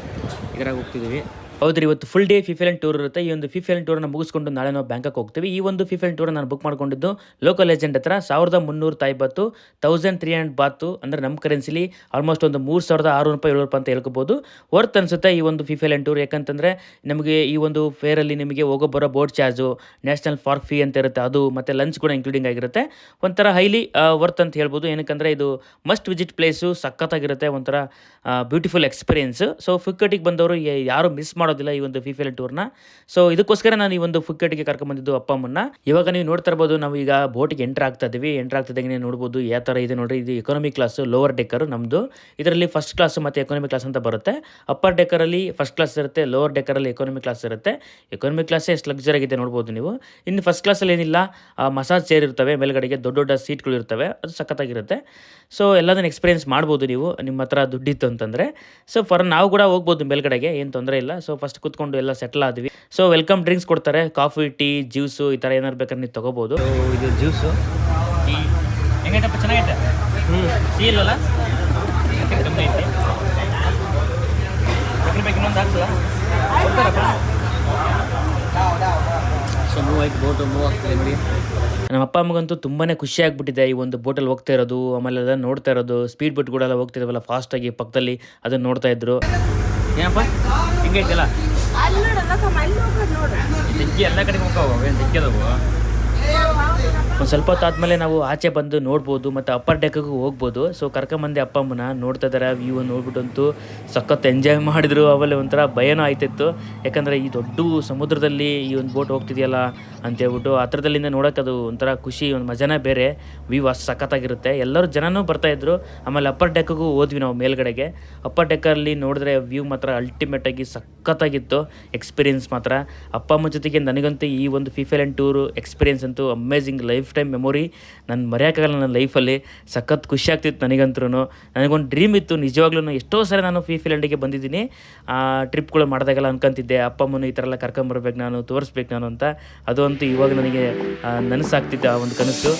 ಇದರಾಗ ಹೋಗ್ತಿದ್ದೀವಿ. ಹೌದ್ರಿ, ಇವತ್ತು ಫುಲ್ ಡೇ ಫೀಫ್ ಐಲ್ಯಾಂಡ್ ಟೂರ್ ಇರುತ್ತೆ. ಈ ಒಂದು ಫೀಫ್ ಐಲ್ಯಾಂಡ್ ಟೂರನ್ನು ಮುಗಿಸ್ಕೊಂಡು ನಾಳೆ ನಾವು ಬ್ಯಾಂಕಾಕ್ ಹೋಗ್ತೀವಿ. ಈ ಒಂದು ಫೀಫ್ ಐಲ್ಯಾಂಡ್ ಟೂರ್ ನಾನು ಬುಕ್ ಮಾಡ್ಕೊಂಡಿದ್ದು ಲೋಕಲ್ ಏಜೆಂಟ್ ಹತ್ರ 1300 ಥಾಯ್ ಬಾತು, 1300 ಬಾತು ಅಂದರೆ ನಮ್ಮ ಕರೆನ್ಸಿಲಿ ಆಲ್ಮೋಸ್ಟ್ ಒಂದು 3600 ರೂಪಾಯಿ 700 ರೂಪಾಯಿ ಅಂತ ಹೇಳ್ಕೊಬೋದು. ವರ್ತ್ ಅನಿಸುತ್ತೆ ಈ ಒಂದು ಫೀಫ್ ಐಲ್ಯಾಂಡ್ ಟೂರ್. ಯಾಕಂತಂದರೆ ನಮಗೆ ಈ ಒಂದು ಫೇರಲ್ಲಿ ನಿಮಗೆ ಹೋಗೋ ಬರೋ boat charge, national park fee ಅಂತ ಇರುತ್ತೆ ಅದು, ಮತ್ತು ಲಂಚ್ ಕೂಡ ಇನ್ಕ್ಲೂಡಿಂಗ್ ಆಗಿರುತ್ತೆ. ಒಂಥರ ಹೈಲಿ ವರ್ತ್ ಅಂತ ಹೇಳ್ಬೋದು. ಏನಕ್ಕಂದರೆ ಇದು ಮಸ್ಟ್ ವಿಸಿಟ್ ಪ್ಲೇಸು, ಸಖತ್ತಾಗಿರುತ್ತೆ, ಒಂಥರ ಬ್ಯೂಟಿಫುಲ್ ಎಕ್ಸ್ಪೀರಿಯೆನ್ಸು. ಸೊ ಫುಕೆಟಿಗೆ ಬಂದವರು ಯಾರು ಮಿಸ್ ಮಾಡೋದಿಲ್ಲ ಈ ಒಂದು ಫೀಫ್ ಐಲ್ಯಾಂಡ್ ಟೂರ್ನ. ಸೊ ಇದಕ್ಕೋಸ್ಕರ ನಾನು ಈ ಒಂದು ಫುಕೆಟ್ಗೆ ಕರ್ಕೊಂಡ್ಬಂದಿದ್ದು ಅಪ್ಪ ಅಮ್ಮನ್ನ. ಇವಾಗ ನೀವು ನೋಡ್ತಾ ಇರ್ಬೋದು, ನಾವು ಈಗ ಬೋಟಿಗೆ ಎಂಟರ್ ಆಗ್ತಾ ಇದ್ದೀವಿ. ಎಂಟರ್ ಆಗ್ತಿದ್ದಂಗೆ ನೋಡ್ಬೋದು ಯಾವ ಥರ ಇದೆ ನೋಡ್ರಿ. ಇದು ಎಕಾನಮಿ ಕ್ಲಾಸು, ಲೋವರ್ ಡೆಕ್ಕರು ನಮ್ಮದು. ಇದರಲ್ಲಿ ಫಸ್ಟ್ ಕ್ಲಾಸು ಮತ್ತು ಎಕಾನಮಿ ಕ್ಲಾಸ್ ಅಂತ ಬರುತ್ತೆ. ಅಪ್ಪರ್ ಡೆಕ್ಕರಲ್ಲಿ ಫಸ್ಟ್ ಕ್ಲಾಸ್ ಇರುತ್ತೆ, ಲೋವರ್ ಡೆಕ್ಕರಲ್ಲಿ ಎಕಾನಮಿ ಕ್ಲಾಸ್ ಇರುತ್ತೆ. ಎಕಾನಮಿ ಕ್ಲಾಸೇ ಎಷ್ಟು ಲಕ್ಸರಿ ಆಗಿದೆ ನೋಡ್ಬೋದು ನೀವು. ಇನ್ನು ಫಸ್ಟ್ ಕ್ಲಾಸಲ್ಲಿ ಏನಿಲ್ಲ, ಮಸಾಜ್ ಚೇರ್ ಇರ್ತವೆ, ಮೇಲ್ಗಡೆಗೆ ದೊಡ್ಡ ದೊಡ್ಡ ಸೀಟ್ಗಳು ಇರ್ತವೆ, ಅದು ಸಖತ್ತಾಗಿರುತ್ತೆ. ಸೊ ಎಲ್ಲದನ್ನು ಎಕ್ಸ್ಪೀರಿಯೆನ್ಸ್ ಮಾಡ್ಬೋದು ನೀವು, ನಿಮ್ಮ ಹತ್ರ ದುಡ್ಡಿತ್ತು ಅಂತಂದರೆ. ಸೊ ನಾವು ಕೂಡ ಹೋಗ್ಬೋದು ಮೇಲ್ಗಡೆಗೆ, ಏನು ತೊಂದರೆ ಇಲ್ಲ. ಸೊ ಫಸ್ಟ್ ಕೂತ್ಕೊಂಡು ಎಲ್ಲ ಸೆಟ್ಲ್ ಆದ್ವಿ. ಸೊ ವೆಲ್ಕಮ್ ಡ್ರಿಂಕ್ಸ್ ಕೊಡ್ತಾರೆ, ಕಾಫಿ, ಟೀ, ಜ್ಯೂಸು, ಈ ಥರ ಏನಾರು ಬೇಕಾದ್ರೆ ನೀವು ತೊಗೋಬೋದು. ಇದು ಜ್ಯೂಸು, ಟೀ ಹೆಂಗೈತಪ್ಪ? ಚೆನ್ನಾಗೈತೆ. ಟೀ ಇಲ್ವಲ್ಲ, ಕಮ್ಮಿ ಐತೆ. ಬೇಕು ಇನ್ನೊಂದು ಹಾಕ್ಸಲ್ಲ ಕೊಡ್ತಾರಪ್ಪ. ಸೊ ಮೂವ್ ಆಯ್ತು, ಬೋಟು ಮೂವ್ ಆಗ್ತದೆ ನೋಡಿ. ನಮ್ಮ ಅಪ್ಪ ಅಮ್ಮಗಂತೂ ತುಂಬಾ ಖುಷಿ ಆಗಿಬಿಟ್ಟಿದೆ ಈ ಒಂದು ಬೋಟಲ್ಲಿ ಹೋಗ್ತಾ ಇರೋದು, ಆಮೇಲೆ ಅದನ್ನು ನೋಡ್ತಾ ಇರೋದು. ಸ್ಪೀಡ್ ಬೋಟ್ಗಳೆಲ್ಲ ಹೋಗ್ತಿದ್ದಾವಲ್ಲ ಫಾಸ್ಟಾಗಿ ಪಕ್ಕದಲ್ಲಿ, ಅದನ್ನು ನೋಡ್ತಾ ಇದ್ರು. ಏನಪ್ಪ ಹಿಂಗೈತಲ್ಲ, ಜಗ್ಗಿ ಎಲ್ಲ ಕಡೆಗೆ ಹೋಗ್ತಾವ, ಏನು ಜಗ್ಗಿ ಅದಾವು. ಒಂದು ಸ್ವಲ್ಪ ಹೊತ್ತು ಆದಮೇಲೆ ನಾವು ಆಚೆ ಬಂದು ನೋಡ್ಬೋದು ಮತ್ತು ಅಪ್ಪರ್ ಡೆಕ್ಕಿಗೂ ಹೋಗ್ಬೋದು. ಸೊ ಕರ್ಕೊಂಬಂದೆ ಅಪ್ಪ ಅಮ್ಮನ, ನೋಡ್ತಾ ಇದ್ದಾರೆ. ವ್ಯೂ ನೋಡ್ಬಿಟ್ಟಂತೂ ಸಖತ್ ಎಂಜಾಯ್ ಮಾಡಿದ್ರು. ಆಮೇಲೆ ಒಂಥರ ಭಯನೂ ಆಯ್ತಿತ್ತು, ಯಾಕಂದರೆ ಈ ದೊಡ್ಡ ಸಮುದ್ರದಲ್ಲಿ ಈ ಒಂದು ಬೋಟ್ ಹೋಗ್ತಿದೆಯಲ್ಲ ಅಂತೇಳ್ಬಿಟ್ಟು ಹತ್ರದಲ್ಲಿಂದ ನೋಡೋಕೆ ಅದು ಒಂಥರ ಖುಷಿ, ಒಂದು ಮಜಾನೇ ಬೇರೆ. ವ್ಯೂ ಅಷ್ಟು ಸಖತ್ತಾಗಿರುತ್ತೆ. ಎಲ್ಲರೂ ಜನನೂ ಬರ್ತಾಯಿದ್ರು. ಆಮೇಲೆ ಅಪ್ಪರ್ ಡೆಕ್ಕಿಗೂ ಹೋದ್ವಿ ನಾವು ಮೇಲ್ಗಡೆಗೆ. ಅಪ್ಪರ್ ಡೆಕ್ಕಲ್ಲಿ ನೋಡಿದ್ರೆ ವ್ಯೂ ಮಾತ್ರ ಅಲ್ಟಿಮೇಟಾಗಿ ಸಖತ್ತಾಗಿತ್ತು ಎಕ್ಸ್ಪೀರಿಯೆನ್ಸ್ ಮಾತ್ರ. ಅಪ್ಪ ಅಮ್ಮ ಜೊತೆಗೆ ನನಗಂತೂ ಈ ಒಂದು ಫೀಫ್ ಐಲ್ಯಾಂಡ್ ಟೂರು ಎಕ್ಸ್ಪೀರಿಯೆನ್ಸ್ ಅಂತೂ ಅಮೇಝಿಂಗ್, ಲೈಫ್ ಟೈಮ್ ಮೆಮೊರಿ. ನಾನು ಮರೆಯೋಕ್ಕಾಗಲ್ಲ ನನ್ನ ಲೈಫಲ್ಲಿ. ಸಖತ್ ಖುಷಿ ಆಗ್ತಿತ್ತು ನನಗಂತೂ. ನನಗೊಂದು ಡ್ರೀಮ್ ಇತ್ತು ನಿಜವಾಗ್ಲೂ. ಎಷ್ಟೋ ಸರಿ ನಾನು ಫೀಫ್ ಐಲ್ಯಾಂಡಿಗೆ ಬಂದಿದ್ದೀನಿ, ಟ್ರಿಪ್ಗಳು ಮಾಡಿದಾಗೆಲ್ಲ ಅನ್ಕೊಂತಿದ್ದೆ ಅಪ್ಪ ಅಮ್ಮನ ಈ ಥರ ಎಲ್ಲ ಕರ್ಕೊಂಬರ್ಬೇಕು ನಾನು, ತೋರಿಸ್ಬೇಕು ನಾನು ಅಂತ. ಅದು ಅಂತೂ ಇವಾಗ ನನಗೆ ನನಸಾಗ್ತಿತ್ತು ಆ ಒಂದು ಕನಸು.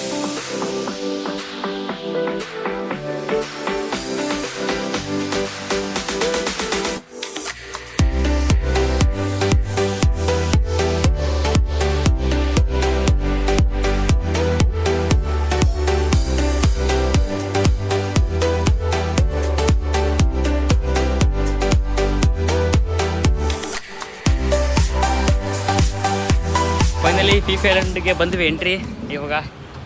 ಫೈನಲಿ ಫಿಫಾ ಐಲ್ಯಾಂಡ್ಗೆ ಬಂದ್ವಿ ಎಂಟ್ರಿ. ಇವಾಗ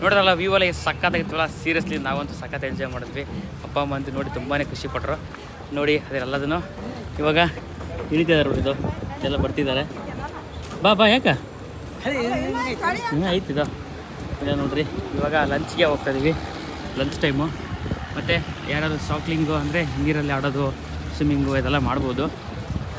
ನೋಡಿದ್ರಲ್ಲ ವ್ಯೂ ಎಲ್ಲ ಸಕ್ಕತ್ತಾಗಿತ್ತಲ್ಲ, ಸೀರಿಯಸ್ಲಿ ನಾವಂತೂ ಸಖತ್ ಎಂಜಾಯ್ ಮಾಡಿದ್ವಿ. ಅಪ್ಪ ಅಮ್ಮ ಅಂತೂ ನೋಡಿ ತುಂಬಾ ಖುಷಿ ಪಟ್ಟರು. ನೋಡಿ ಅದೆಲ್ಲದನ್ನು ಇವಾಗ ಇಳಿತಿದ್ದಾರೆ ನೋಡಿ, ಇದು ಎಲ್ಲ ಬರ್ತಿದ್ದಾರೆ. ಬಾ ಬಾ ಯಾಕೆ ಐತಿದು ಇಲ್ಲ ನೋಡ್ರಿ. ಇವಾಗ ಲಂಚ್ಗೆ ಹೋಗ್ತಾ ಇದೀವಿ, ಲಂಚ್ ಟೈಮು. ಮತ್ತು ಯಾರಾದರೂ ಸಾಕ್ಲಿಂಗು ಅಂದರೆ ನೀರಲ್ಲಿ ಆಡೋದು, ಸ್ವಿಮ್ಮಿಂಗು ಇದೆಲ್ಲ ಮಾಡ್ಬೋದು.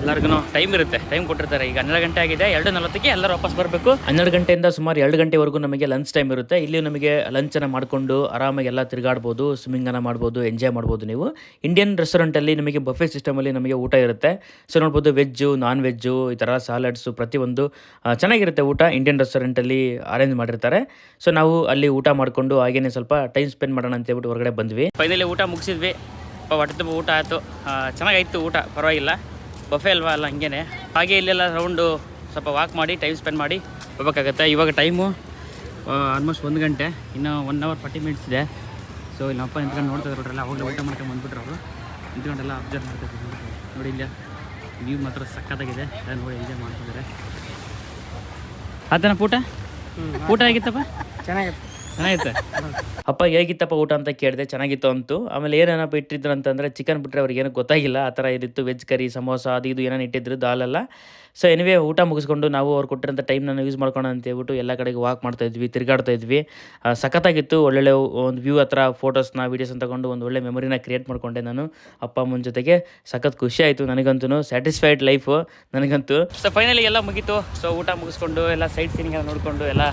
ಎಲ್ಲರಿಗೂ ಟೈಮ್ ಇರುತ್ತೆ, ಟೈಮ್ ಕೊಟ್ಟಿರ್ತಾರೆ. ಈಗ 12 ಗಂಟೆ ಆಗಿದೆ, 2:40ಕ್ಕೆ ಎಲ್ಲರೂ ವಾಪಸ್ ಬರಬೇಕು. 12 ಗಂಟೆಯಿಂದ ಸುಮಾರು 2 ಗಂಟೆವರೆಗೂ ನಮಗೆ ಲಂಚ್ ಟೈಮ್ ಇರುತ್ತೆ. ಇಲ್ಲಿ ನಮಗೆ ಲಂಚನ್ನು ಮಾಡಿಕೊಂಡು ಆರಾಮಾಗಿ ಎಲ್ಲ ತಿರುಗಾಡ್ಬೋದು, ಸ್ವಿಮ್ಮಿಂಗನ್ನು ಮಾಡ್ಬೋದು, ಎಂಜಾಯ್ ಮಾಡ್ಬೋದು. ನೀವು ಇಂಡಿಯನ್ ರೆಸ್ಟೋರೆಂಟಲ್ಲಿ ನಮಗೆ ಬಫೆ ಸಿಸ್ಟಮಲ್ಲಿ ನಮಗೆ ಊಟ ಇರುತ್ತೆ. ಸೊ ನೋಡ್ಬೋದು, ವೆಜ್ಜು, ನಾನ್ ವೆಜ್ಜು, ಈ ಥರ ಸಾಲಡ್ಸು ಪ್ರತಿಯೊಂದು ಚೆನ್ನಾಗಿರುತ್ತೆ ಊಟ. ಇಂಡಿಯನ್ ರೆಸ್ಟೋರೆಂಟಲ್ಲಿ ಅರೇಂಜ್ ಮಾಡಿರ್ತಾರೆ. ಸೊ ನಾವು ಅಲ್ಲಿ ಊಟ ಮಾಡಿಕೊಂಡು ಹಾಗೇನೆ ಸ್ವಲ್ಪ ಟೈಮ್ ಸ್ಪೆಂಡ್ ಮಾಡೋಣ ಅಂತ ಹೇಳ್ಬಿಟ್ಟು ಹೊರಗಡೆ ಬಂದ್ವಿ. ಫೈನಲಿ ಊಟ ಮುಗಿಸಿದ್ವಿ. ಹೊಟ್ಟೆ ತುಂಬ ಊಟ ಆಯಿತು, ಚೆನ್ನಾಗಾಯಿತು ಊಟ, ಪರವಾಗಿಲ್ಲ. ಬಫೆ ಅಲ್ವಾ, ಅಲ್ಲ ಹಂಗೇ ಹಾಗೆ ಇಲ್ಲೆಲ್ಲ ರೌಂಡು ಸ್ವಲ್ಪ ವಾಕ್ ಮಾಡಿ ಟೈಮ್ ಸ್ಪೆಂಡ್ ಮಾಡಿ ಹೋಗ್ಬೇಕಾಗತ್ತೆ. ಇವಾಗ ಟೈಮು ಆಲ್ಮೋಸ್ಟ್ 1 ಗಂಟೆ, ಇನ್ನೂ 1 hour 40 minutes ಇದೆ. ಸೊ ಇಲ್ಲಿ ಅಪ್ಪ ನಿಂತ್ಕೊಂಡು ನೋಡ್ತಾ ಇದ್ರಲ್ಲ, ಅವಾಗಲೇ ಊಟ ಮಾಡ್ಕೊಂಡು ಬಂದುಬಿಟ್ರು ಅವರು. ನಿಂತ್ಕೊಂಡೆಲ್ಲ ಅಬ್ಸರ್ವ್ ಮಾಡ್ತಿದ್ರು ನೋಡಿ. ಇಲ್ಲ ವ್ಯೂ ಮಾತ್ರ ಸಕ್ಕತ್ತಾಗಿದೆ, ನೋಡಿ ಎಂಜಾಯ್ ಮಾಡ್ತಿದ್ದಾರೆ. ಆತನ ಊಟ ಹೇಗಿತ್ತಪ್ಪ? ಚೆನ್ನಾಗಿತ್ತು. ಅಪ್ಪ ಹೇಗಿತ್ತಪ್ಪ ಊಟ ಅಂತ ಕೇಳಿದೆ. ಚೆನ್ನಾಗಿತ್ತು ಅಂತು. ಆಮೇಲೆ ಏನೇನಪ್ಪ ಇಟ್ಟಿದ್ರು ಅಂತಂದರೆ ಚಿಕನ್ ಬಿಟ್ಟರೆ ಅವ್ರಿಗೆ ಏನೂ ಗೊತ್ತಾಗಿಲ್ಲ. ಆ ಥರ ಇದಿತ್ತು, ವೆಜ್ ಕರಿ, ಸಮೋಸ, ಅದು ಇದು ಏನೇನು ಇಟ್ಟಿದ್ರು, ದಾಲೆಲ್ಲ. ಸೊ ಎನಿವೇ ಊಟ ಮುಗಿಸ್ಕೊಂಡು ನಾವು ಅವ್ರು ಕೊಟ್ಟಿರೋಂಥ ಟೈಮ್ನ ಯೂಸ್ ಮಾಡ್ಕೊಳ್ಳೋಣ ಅಂತೇಳ್ಬಿಟ್ಟು ಎಲ್ಲ ಕಡೆಗೆ ವಾಕ್ ಮಾಡ್ತಾಯಿದ್ವಿ, ತಿರುಗಾಡ್ತಾ ಇದ್ವಿ. ಸಖತ್ತಾಗಿತ್ತು. ಒಳ್ಳೊಳ್ಳೆ ಒಂದು ವ್ಯೂ ಹತ್ರ ಫೋಟೋಸ್ನ ವೀಡಿಯೋಸ್ನ ತೊಗೊಂಡು ಒಂದು ಒಳ್ಳೆ ಮೆಮೊರಿನ ಕ್ರಿಯೇಟ್ ಮಾಡಿಕೊಂಡೆ ನಾನು ಅಪ್ಪ ಅಮ್ಮನ ಜೊತೆಗೆ. ಸಖತ್ ಖುಷಿ ಆಯಿತು ನನಗಂತೂ, ಸ್ಯಾಟಿಸ್ಫೈಡ್ ಲೈಫು ನನಗಂತೂ. ಸೊ ಫೈನಲಿ ಎಲ್ಲ ಮುಗೀತು. ಸೊ ಊಟ ಮುಗಿಸ್ಕೊಂಡು ಎಲ್ಲ ಸೈಟ್ ಸೀನಿಂಗ್ ಎಲ್ಲ ನೋಡಿಕೊಂಡು ಎಲ್ಲ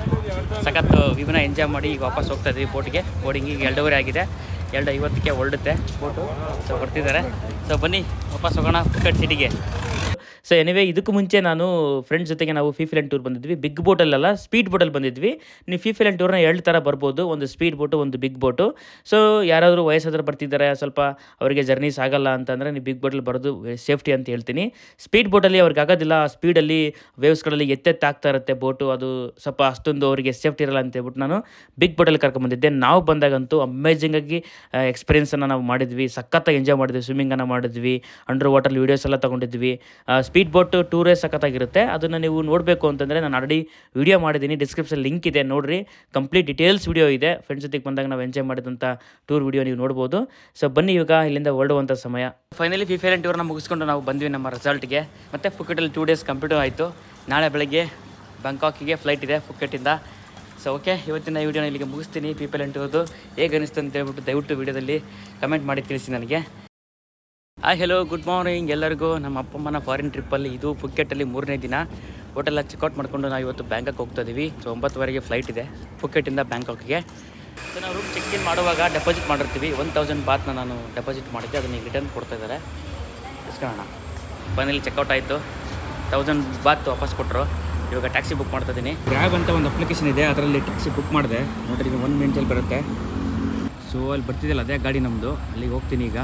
ಸಖತ್ ವ್ಯೂನ ಎಂಜಾಯ್ ಮಾಡಿ ಈಗ ವಾಪಸ್ ಹೋಗ್ತಾ ಇದ್ವಿ ಬೋಟಿಗೆ. ಬೋರ್ಡಿಂಗಿಗೆ 2:15 ಆಗಿದೆ, 2:50ಕ್ಕೆ ಹೊರಡುತ್ತೆ ಬೋಟು. ಸೊ ಬರ್ತಿದ್ದಾರೆ. ಸೊ ಬನ್ನಿ ವಾಪಸ್ ಹೋಗೋಣ ಪುಕ್ಕಟ್ ಸಿಟಿಗೆ. ಸೊ ಎನಿವೇ ಇದಕ್ಕೂ ಮುಂಚೆ ನಾನು ಫ್ರೆಂಡ್ಸ್ ಜೊತೆಗೆ ನಾವು ಫಿಫಾ ಐಲ್ಯಾಂಡ್ ಟೂರ್ ಬಂದಿದ್ವಿ. ಬಿಗ್ ಬೋಟಲ್ಲ, ಸ್ಪೀಡ್ ಬೋಟಲ್ಲಿ ಬಂದಿದ್ವಿ. ನೀವು ಫಿಫಾ ಐಲ್ಯಾಂಡ್ ಟೂರ್ನ 2 ಥರ ಬರ್ಬೋದು, ಒಂದು ಸ್ಪೀಡ್ ಬೋಟು, ಒಂದು ಬಿಗ್ ಬೋಟು. ಸೊ ಯಾರಾದರೂ ವಯಸ್ಸಾದರೂ ಬರ್ತಿದ್ದಾರೆ, ಸ್ವಲ್ಪ ಅವರಿಗೆ ಜರ್ನೀಸ್ ಆಗಲ್ಲ ಅಂತಂದರೆ ನೀವು ಬಿಗ್ ಬೋಟಲ್ಲಿ ಬರೋದು ಸೇಫ್ಟಿ ಅಂತ ಹೇಳ್ತೀನಿ. ಸ್ಪೀಡ್ ಬೋಟಲ್ಲಿ ಅವ್ರಿಗೆ ಆಗೋದಿಲ್ಲ, ಆ ಸ್ಪೀಡಲ್ಲಿ ವೇವ್ಸ್ಗಳಲ್ಲಿ ಎತ್ತೆತ್ತಾಗ್ತಾ ಇರುತ್ತೆ ಬೋಟು, ಅದು ಸ್ವಲ್ಪ ಅಷ್ಟೊಂದು ಅವರಿಗೆ ಸೇಫ್ಟಿ ಇರಲ್ಲ ಅಂತ ಹೇಳ್ಬಿಟ್ಟು ನಾನು ಬಿಗ್ ಬೋಟಲ್ಲಿ ಕರ್ಕೊಂಬಂದಿದ್ದೆ. ನಾವು ಬಂದಾಗಂತೂ ಅಮೇಜಿಂಗಾಗಿ ಎಕ್ಸ್ಪೀರಿಯನ್ಸನ್ನು ನಾವು ಮಾಡಿದ್ವಿ, ಸಖತ್ತಾಗಿ ಎಂಜಾಯ್ ಮಾಡಿದ್ವಿ. ಸ್ವಿಮ್ಮಿಂಗನ್ನು ಮಾಡಿದ್ವಿ, ಅಂಡರ್ ವಾಟರ್ ವೀಡಿಯೋಸ್ ಎಲ್ಲ ತೊಗೊಂಡಿದ್ವಿ. Speed boat ಟೂರೇ ಸಖತ್ತಾಗಿರುತ್ತೆ. ಅದನ್ನು ನೀವು ನೋಡಬೇಕು ಅಂತಂದರೆ ನಾನು ಆಲ್ರೆಡಿ ವಿಡಿಯೋ ಮಾಡಿದ್ದೀನಿ, ಡಿಸ್ಕ್ರಿಪ್ಷನ್ ಲಿಂಕ್ ಇದೆ, ನೋಡಿರಿ. ಕಂಪ್ಲೀಟ್ ಡೀಟೇಲ್ಸ್ ವಿಡಿಯೋ ಇದೆ. ಫ್ರೆಂಡ್ಸ್ ಜೊತೆಗೆ ಬಂದಾಗ ನಾವು ಎಂಜಾಯ್ ಮಾಡಿದಂಥ ಟೂರ್ ವಿಡಿಯೋ ನೀವು ನೋಡ್ಬೋದು. ಸೊ ಬನ್ನಿ ಇವಾಗ ಇಲ್ಲಿಂದ ಹೊರಡುವಂಥ ಸಮಯ. ಫೈನಲಿ ಫಿಫಾ ಐಲ್ಯಾಂಡ್ ಟೂರ್ನ ಮುಗಿಸ್ಕೊಂಡು ನಾವು ಬಂದ್ವಿ ನಮ್ಮ ರೆಸಾರ್ಟ್ಗೆ. ಮತ್ತು ಫುಕೆಟಲ್ಲಿ 2 days ಕಂಪ್ಲೀಟ್ ಆಯಿತು. ನಾಳೆ ಬೆಳಗ್ಗೆ ಬ್ಯಾಂಕಾಕಿಗೆ ಫ್ಲೈಟ್ ಇದೆ ಫುಕೆಟಿಂದ. ಸೊ ಓಕೆ, ಇವತ್ತಿನ ವಿಡಿಯೋನ ಇಲ್ಲಿಗೆ ಮುಗಿಸ್ತೀನಿ. ಫಿಫಾ ಐಲ್ಯಾಂಡ್ ಟೂರ್ದು ಹೇಗೆ ಅನಿಸ್ತು ಅಂತ ಹೇಳ್ಬಿಟ್ಟು ದಯವಿಟ್ಟು ವಿಡಿಯೋದಲ್ಲಿ ಕಮೆಂಟ್ ಮಾಡಿ ತಿಳಿಸಿ ನನಗೆ. ಹೆಲೋ, ಗುಡ್ ಮಾರ್ನಿಂಗ್ ಎಲ್ಲರಿಗೂ. ನಮ್ಮ ಅಪ್ಪ ಅಮ್ಮನ ಫಾರಿನ್ ಟ್ರಿಪ್ಪಲ್ಲಿ ಇದು ಫುಕೆಟಲ್ಲಿ 3ನೇ ದಿನ. ಹೋಟೆಲ್ಲ ಚೆಕ್ಔಟ್ ಮಾಡಿಕೊಂಡು ನಾವು ಇವತ್ತು ಬ್ಯಾಂಕಾಕ್ ಹೋಗ್ತಾ ಇದ್ದೀವಿ. ಸೊ 9:15ಗೆ ಫ್ಲೈಟ್ ಇದೆ ಫುಕೆಟಿಂದ ಬ್ಯಾಂಕಾಕ್ಗೆ. ಸೊ ನಾವು ರೂಮ್ ಚೆಕ್ ಇನ್ ಮಾಡುವಾಗ ಡೆಪಾಸಿಟ್ ಮಾಡಿರ್ತೀವಿ. 1000 ಬಾತ್ನ ನಾನು ಡೆಪಾಸಿಟ್ ಮಾಡಿದ್ದೆ, ಅದನ್ನ ಈಗ ರಿಟರ್ನ್ ಕೊಡ್ತಾ ಇದ್ದಾರೆ, ಇಸ್ಕೊಳ್ಳೋಣ. ಫೈನಲಿ ಚೆಕ್ಔಟ್ ಆಯಿತು, 1000 ಬಾತ್ ವಾಪಸ್ ಕೊಟ್ಟರು. ಇವಾಗ ಟ್ಯಾಕ್ಸಿ ಬುಕ್ ಮಾಡ್ತಾ ಇದ್ದೀನಿ. ಗ್ರ್ಯಾಬ್ ಅಂತ ಒಂದು ಅಪ್ಲಿಕೇಶನ್ ಇದೆ, ಅದರಲ್ಲಿ ಟ್ಯಾಕ್ಸಿ ಬುಕ್ ಮಾಡಿದೆ. ನೋಡಿರಿ, 1 ಮಿನಿಟಲ್ಲಿ ಬರುತ್ತೆ. ಸೊ ಅಲ್ಲಿ ಬರ್ತಿದ್ದಲ್ಲ, ಅದೇ ಗಾಡಿ ನಮ್ಮದು. ಅಲ್ಲಿಗೆ ಹೋಗ್ತೀನಿ ಈಗ.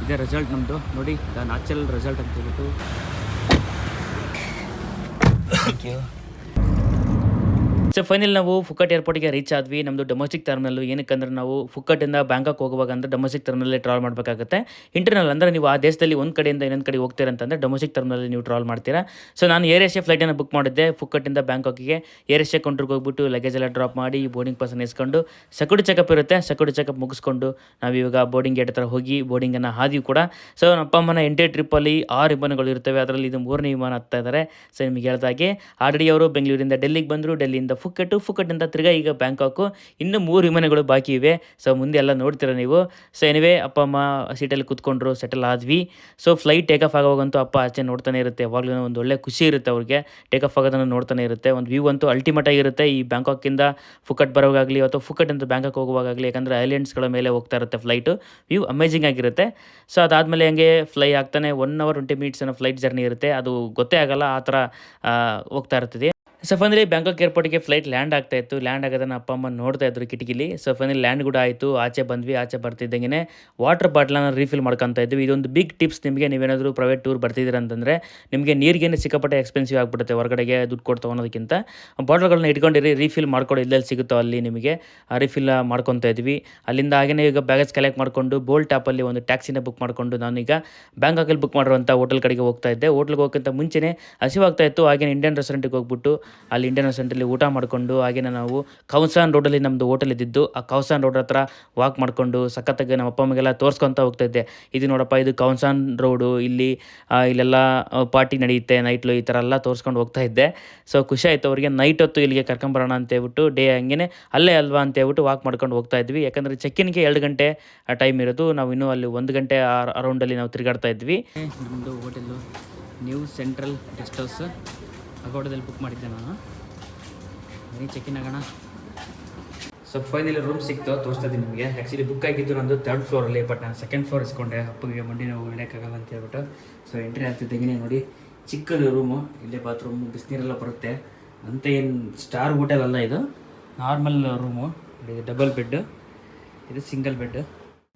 ಇದೇ ರೆಸಲ್ಟ್ ನಮ್ಮದು ನೋಡಿ, ದ ನ್ಯಾಚುರಲ್ ರೆಸಲ್ಟ್ ಅಂತ ಹೇಳ್ಬಿಟ್ಟು. Thank you. ಸೊ ಫೈನಲ್ ನಾವು ಫುಕಟ್ ಏರ್ಪೋರ್ಟಿಗೆ ರೀಚ್ ಆದ್ವಿ. ನಮ್ಮದು ಡೊಮೆಸ್ಟಿಕ್ ಟರ್ಮಿನಲ್. ಏನಕ್ಕಂದ್ರೆ ನಾವು ಫುಕಟ್ಟಿಂದ ಬ್ಯಾಂಕಾಕ್ ಹೋಗುವಾಗ ಅಂದರೆ ಡೊಮೆಸ್ಟಿಕ್ ಟರ್ಮಿನಲ್ಲೇ ಟ್ರಾವೆಲ್ ಮಾಡಬೇಕಾಗುತ್ತೆ. ಇಂಟರ್ನಲ್ ಅಂದರೆ ನೀವು ಆ ದೇಶದಲ್ಲಿ ಒಂದು ಕಡೆಯಿಂದ ಇನ್ನೊಂದು ಕಡೆ ಹೋಗ್ತೀರ ಅಂತಂದರೆ ಡೊಮೆಸ್ಟಿಕ್ ಟರ್ಮಿನಲ್ಲಿ ನೀವು ಟ್ರಾವೆಲ್ ಮಾಡ್ತೀರಾ. ಸೊ ನಾನು ಏರ್ ಏಷ್ಯಾ ಫ್ಲೈಟನ್ನು ಬುಕ್ ಮಾಡಿದ್ದೆ ಫುಕಟ್ಟಿಂದ ಬ್ಯಾಂಕಾಕಿಗೆ. ಏರ್ ಏಷ್ಯಾ ಕೌಂಟ್ರಿಗೆ ಹೋಗ್ಬಿಟ್ಟು ಲಗೇಜ್ ಎಲ್ಲ ಡ್ರಾಪ್ ಮಾಡಿ ಬೋರ್ಡಿಂಗ್ ಪಾಸನ್ನು ಇಸ್ಕೊಂಡು ಸೆಕ್ಯೂರಿಟಿ ಚೆಕಪ್ ಇರುತ್ತೆ. ಸೆಕ್ಯೂರಿಟಿ ಚೆಕಪ್ ಮುಗಿಸ್ಕೊಂಡು ನಾವು ಇವಾಗ ಬೋರ್ಡಿಂಗ್ ಗೇಟ್ ಹತ್ರ ಹೋಗಿ ಬೋರ್ಡಿಂಗನ್ನು ಹಾದಿವಿ ಕೂಡ. ಸೊ ನಮ್ಮ ಅಪ್ಪ ಅಮ್ಮನ ಎಂಟೇ ಟ್ರಿಪ್ಪಲ್ಲಿ 6 ವಿಮಾನಗಳು ಇರ್ತವೆ, ಅದರಲ್ಲಿ ಇದು 3ನೇ ವಿಮಾನ ಹತ್ತಾ ಇದ್ದಾರೆ. ಸೊ ನಿಮಗೆ ಹೇಳ್ದಾಗೆ ಆಲ್ರೆಡಿ ಅವರು ಬೆಂಗಳೂರಿಂದ ಡೆಲ್ಲಿಗೆ ಬಂದರು, ಡೆಲ್ಲಿಯಿಂದ ಫುಕಟ್ಟಿಂದ ತಿರ್ಗಾ ಈಗ ಬ್ಯಾಂಕಾಕು. ಇನ್ನೂ 3 ವಿಮಾನಗಳು ಬಾಕಿ ಇವೆ. ಸೊ ಮುಂದೆ ಎಲ್ಲ ನೋಡ್ತೀರ ನೀವು. ಸೊ ಎನಿವೇ ಅಪ್ಪ ಅಮ್ಮ ಸೀಟಲ್ಲಿ ಕೂತ್ಕೊಂಡ್ರು, ಸೆಟಲ್ ಆದ್ವಿ. ಸೊ ಫ್ಲೈಟ್ ಟೇಕ್ ಆಫ್ ಆಗೋವಂತೂ ಅಪ್ಪ ಆಚೆ ನೋಡ್ತಾನೆ ಇರುತ್ತೆ. ಯಾವಾಗಲೂ ಒಂದು ಒಳ್ಳೆ ಖುಷಿ ಇರುತ್ತೆ ಅವ್ರಿಗೆ, ಟೇಕ್ ಆಫ್ ಆಗೋದನ್ನು ನೋಡ್ತಾನೆ ಇರುತ್ತೆ. ಒಂದು ವ್ಯೂ ಅಂತೂ ಅಲ್ಟಿಮೇಟ್ ಆಗಿರುತ್ತೆ ಈ ಬ್ಯಾಂಕಾಕಿಂದ ಫುಕಟ್ ಬರೋವಾಗಲಿ ಅಥವಾ ಫುಕಟ್ಟಿಂದ ಬ್ಯಾಂಕಾಕ್ ಹೋಗುವಾಗಲಿ. ಯಾಕಂದರೆ ಐಲ್ಯಾಂಡ್ಸ್ಗಳ ಮೇಲೆ ಹೋಗ್ತಾ ಇರುತ್ತೆ ಫ್ಲೈಟು, ವ್ಯೂ ಅಮೇಜಿಂಗ್ ಆಗಿರುತ್ತೆ. ಸೊ ಅದಾದಮೇಲೆ ಹಂಗೆ ಫ್ಲೈ ಆಗ್ತಾನೆ 1 hour 20 minutes ಫ್ಲೈಟ್ ಜರ್ನಿ ಇರುತ್ತೆ. ಅದು ಗೊತ್ತೇ ಆಗಲ್ಲ, ಆ ಥರ ಹೋಗ್ತಾ ಇರ್ತದೆ. ಸೊ ಫೈನಲಿ ಬ್ಯಾಂಕಾಕ್ ಏರ್ಪೋರ್ಟಿಗೆ ಫ್ಲೈಟ್ ಲ್ಯಾಂಡ್ ಆಗ್ತಾ ಇತ್ತು. ಲ್ಯಾಂಡ್ ಆಗೋದನ್ನು ಅಪ್ಪ ಅಮ್ಮ ನೋಡ್ತಾ ಇದ್ರು ಕಿಟಕಿಲಿ. ಸೊ ಫೈನಲಿ ಲ್ಯಾಂಡ್ ಕೂಡ ಆಯಿತು. ಆಚೆ ಬಂದ್ವಿ. ಆಚೆ ಬರ್ತಿದ್ದಂಗೆ ವಾಟರ್ ಬಾಟ್ಲನ್ನ ರೀಫಿಲ್ ಮಾಡ್ಕೊತಾ ಇದ್ವಿ. ಇದೊಂದು ಬಿಗ್ ಟಿಪ್ಸ್ ನಿಮಗೆ. ನೀವೇನಾದರೂ ಪ್ರೈವೇಟ್ ಟೂರ್ ಬರ್ತಿದ್ದೀರ ಅಂತಂದರೆ ನಿಮಗೆ ನೀರಿಗೇನೆ ಸಿಕ್ಕಾಪಟ್ಟೆ ಎಕ್ಸ್ಪೆನ್ಸಿವ್ ಆಗಿಬಿಡುತ್ತೆ ಹೊರಗಡೆಗೆ ದುಡ್ಡು ಕೊಟ್ಟು ತೊಗೊಳೋದಕ್ಕಿಂತ. ಬಾಟ್ಲ್ಗಳನ್ನ ಇಟ್ಕೊಂಡಿರಿ, ರೀಫಿಲ್ ಮಾಡ್ಕೊಂಡು ಎಲ್ಲೆಲ್ಲಿ ಸಿಗುತ್ತೋ ಅಲ್ಲಿ ನಿಮಗೆ ರೀಫಿಲ್ ಮಾಡ್ಕೊತಾ ಇದ್ವಿ. ಅಲ್ಲಿಂದ ಹಾಗೆಯೇ ಈಗ ಬ್ಯಾಗೇಜ್ ಕಲೆಕ್ಟ್ ಮಾಡಿಕೊಂಡು ಬೋಲ್ಟ್ ಆ್ಯಪಲ್ಲಿ ಒಂದು ಟ್ಯಾಕ್ಸಿನ ಬುಕ್ ಮಾಡಿಕೊಂಡು ನಾನೀಗ ಬ್ಯಾಂಕಾಕಲ್ಲಿ ಬುಕ್ ಮಾಡಿರುವಂಥ ಹೋಟೆಲ್ ಕಡೆಗೆ ಹೋಗ್ತಾ ಇದ್ದೆ. ಹೋಟ್ಲಿಗೆ ಹೋಗೋಕ್ಕಿಂತ ಮುಂಚೆನೇ ಹಸಿವಾಗ್ತಾ ಇತ್ತು. ಹಾಗೆ ಇಂಡಿಯನ್ ರೆಸ್ಟೋರೆಂಟಿಗೆ ಹೋಗ್ಬಿಟ್ಟು ಅಲ್ಲಿ ಇಂಡಿಯನ್ ಸೆಂಟ್ರಲ್ಲಿ ಊಟ ಮಾಡಿಕೊಂಡು ಹಾಗೆಯೇ ನಾವು ಕೌಸಾನ್ ರೋಡಲ್ಲಿ ನಮ್ಮದು ಹೋಟೆಲ್ ಇದ್ದಿದ್ದು. ಆ ಕೌಸಾನ್ ರೋಡ್ ಹತ್ರ ವಾಕ್ ಮಾಡಿಕೊಂಡು ಸಖತ್ತಾಗಿ ನಮ್ಮ ಅಪ್ಪ ಅಮ್ಮಗೆ ತೋರಿಸ್ಕೊತ ಹೋಗ್ತಾ ಇದ್ದೆ. ಇದು ನೋಡಪ್ಪ, ಇದು ಕೌಸಾನ್ ರೋಡು, ಇಲ್ಲೆಲ್ಲ ಪಾರ್ಟಿ ನಡೆಯುತ್ತೆ ನೈಟ್ಲು, ಈ ಥರ ಎಲ್ಲ ತೋರಿಸ್ಕೊಂಡು ಹೋಗ್ತಾ ಇದ್ದೆ. ಸೊ ಖುಷಿ ಆಯಿತು ಅವರಿಗೆ. ನೈಟ್ ಹೊತ್ತು ಇಲ್ಲಿಗೆ ಕರ್ಕೊಂಬರೋಣ ಅಂತೇಳ್ಬಿಟ್ಟು ಡೇ ಹಂಗೆ ಅಲ್ಲೇ ಅಲ್ವಾ ಅಂತೇಳ್ಬಿಟ್ಟು ವಾಕ್ ಮಾಡ್ಕೊಂಡು ಹೋಗ್ತಾ ಇದ್ವಿ. ಯಾಕಂದರೆ ಚೆಕ್ಕಿನ್ಗೆ 2 ಗಂಟೆ ಟೈಮ್ ಇರೋದು, ನಾವು ಇನ್ನೂ ಅಲ್ಲಿ 1 ಗಂಟೆ ಅರೌಂಡಲ್ಲಿ ನಾವು ತಿರುಗಾಡ್ತಾ ಇದ್ವಿ. ನಮ್ಮದು hotel new central guest house ಅಗೋಡದಲ್ಲಿ ಬುಕ್ ಮಾಡಿದ್ದೆ ನಾನು. ಚೆಕ್ಕಿನ್ ಆಗೋಣ. ಸೊ ಫೈನಲಿ ರೂಮ್ ಸಿಕ್ತು, ತೋರಿಸ್ತಾ ಇದ್ದೀನಿ ನಿಮಗೆ. ಆ್ಯಕ್ಚುಲಿ ಬುಕ್ ಆಗಿದ್ದು ನಂದು 3rd ಫ್ಲೋರಲ್ಲಿ, ಬಟ್ ನಾನು 2nd ಫ್ಲೋರ್ ಇಸ್ಕೊಂಡೆ. ಅಪ್ಪಗೆ ಮಂಡಿ ನಾವು ಇಡೋಕ್ಕಾಗಲ್ಲ ಅಂತ ಹೇಳ್ಬಿಟ್ಟು. ಸೊ ಎಂಟ್ರಿ ಆಗ್ತಿದ್ದಾಗೆ ನೋಡಿ, ಚಿಕ್ಕದು ರೂಮು, ಇಲ್ಲೇ ಬಾತ್ರೂಮು, ಬಿಸಿನೀರೆಲ್ಲ ಬರುತ್ತೆ. ಅಂತ ಏನು ಸ್ಟಾರ್ ಹೋಟೆಲ್ ಅಲ್ಲ, ಇದು ನಾರ್ಮಲ್ ರೂಮು. ಇದು ಡಬಲ್ ಬೆಡ್, ಇದು ಸಿಂಗಲ್ ಬೆಡ್.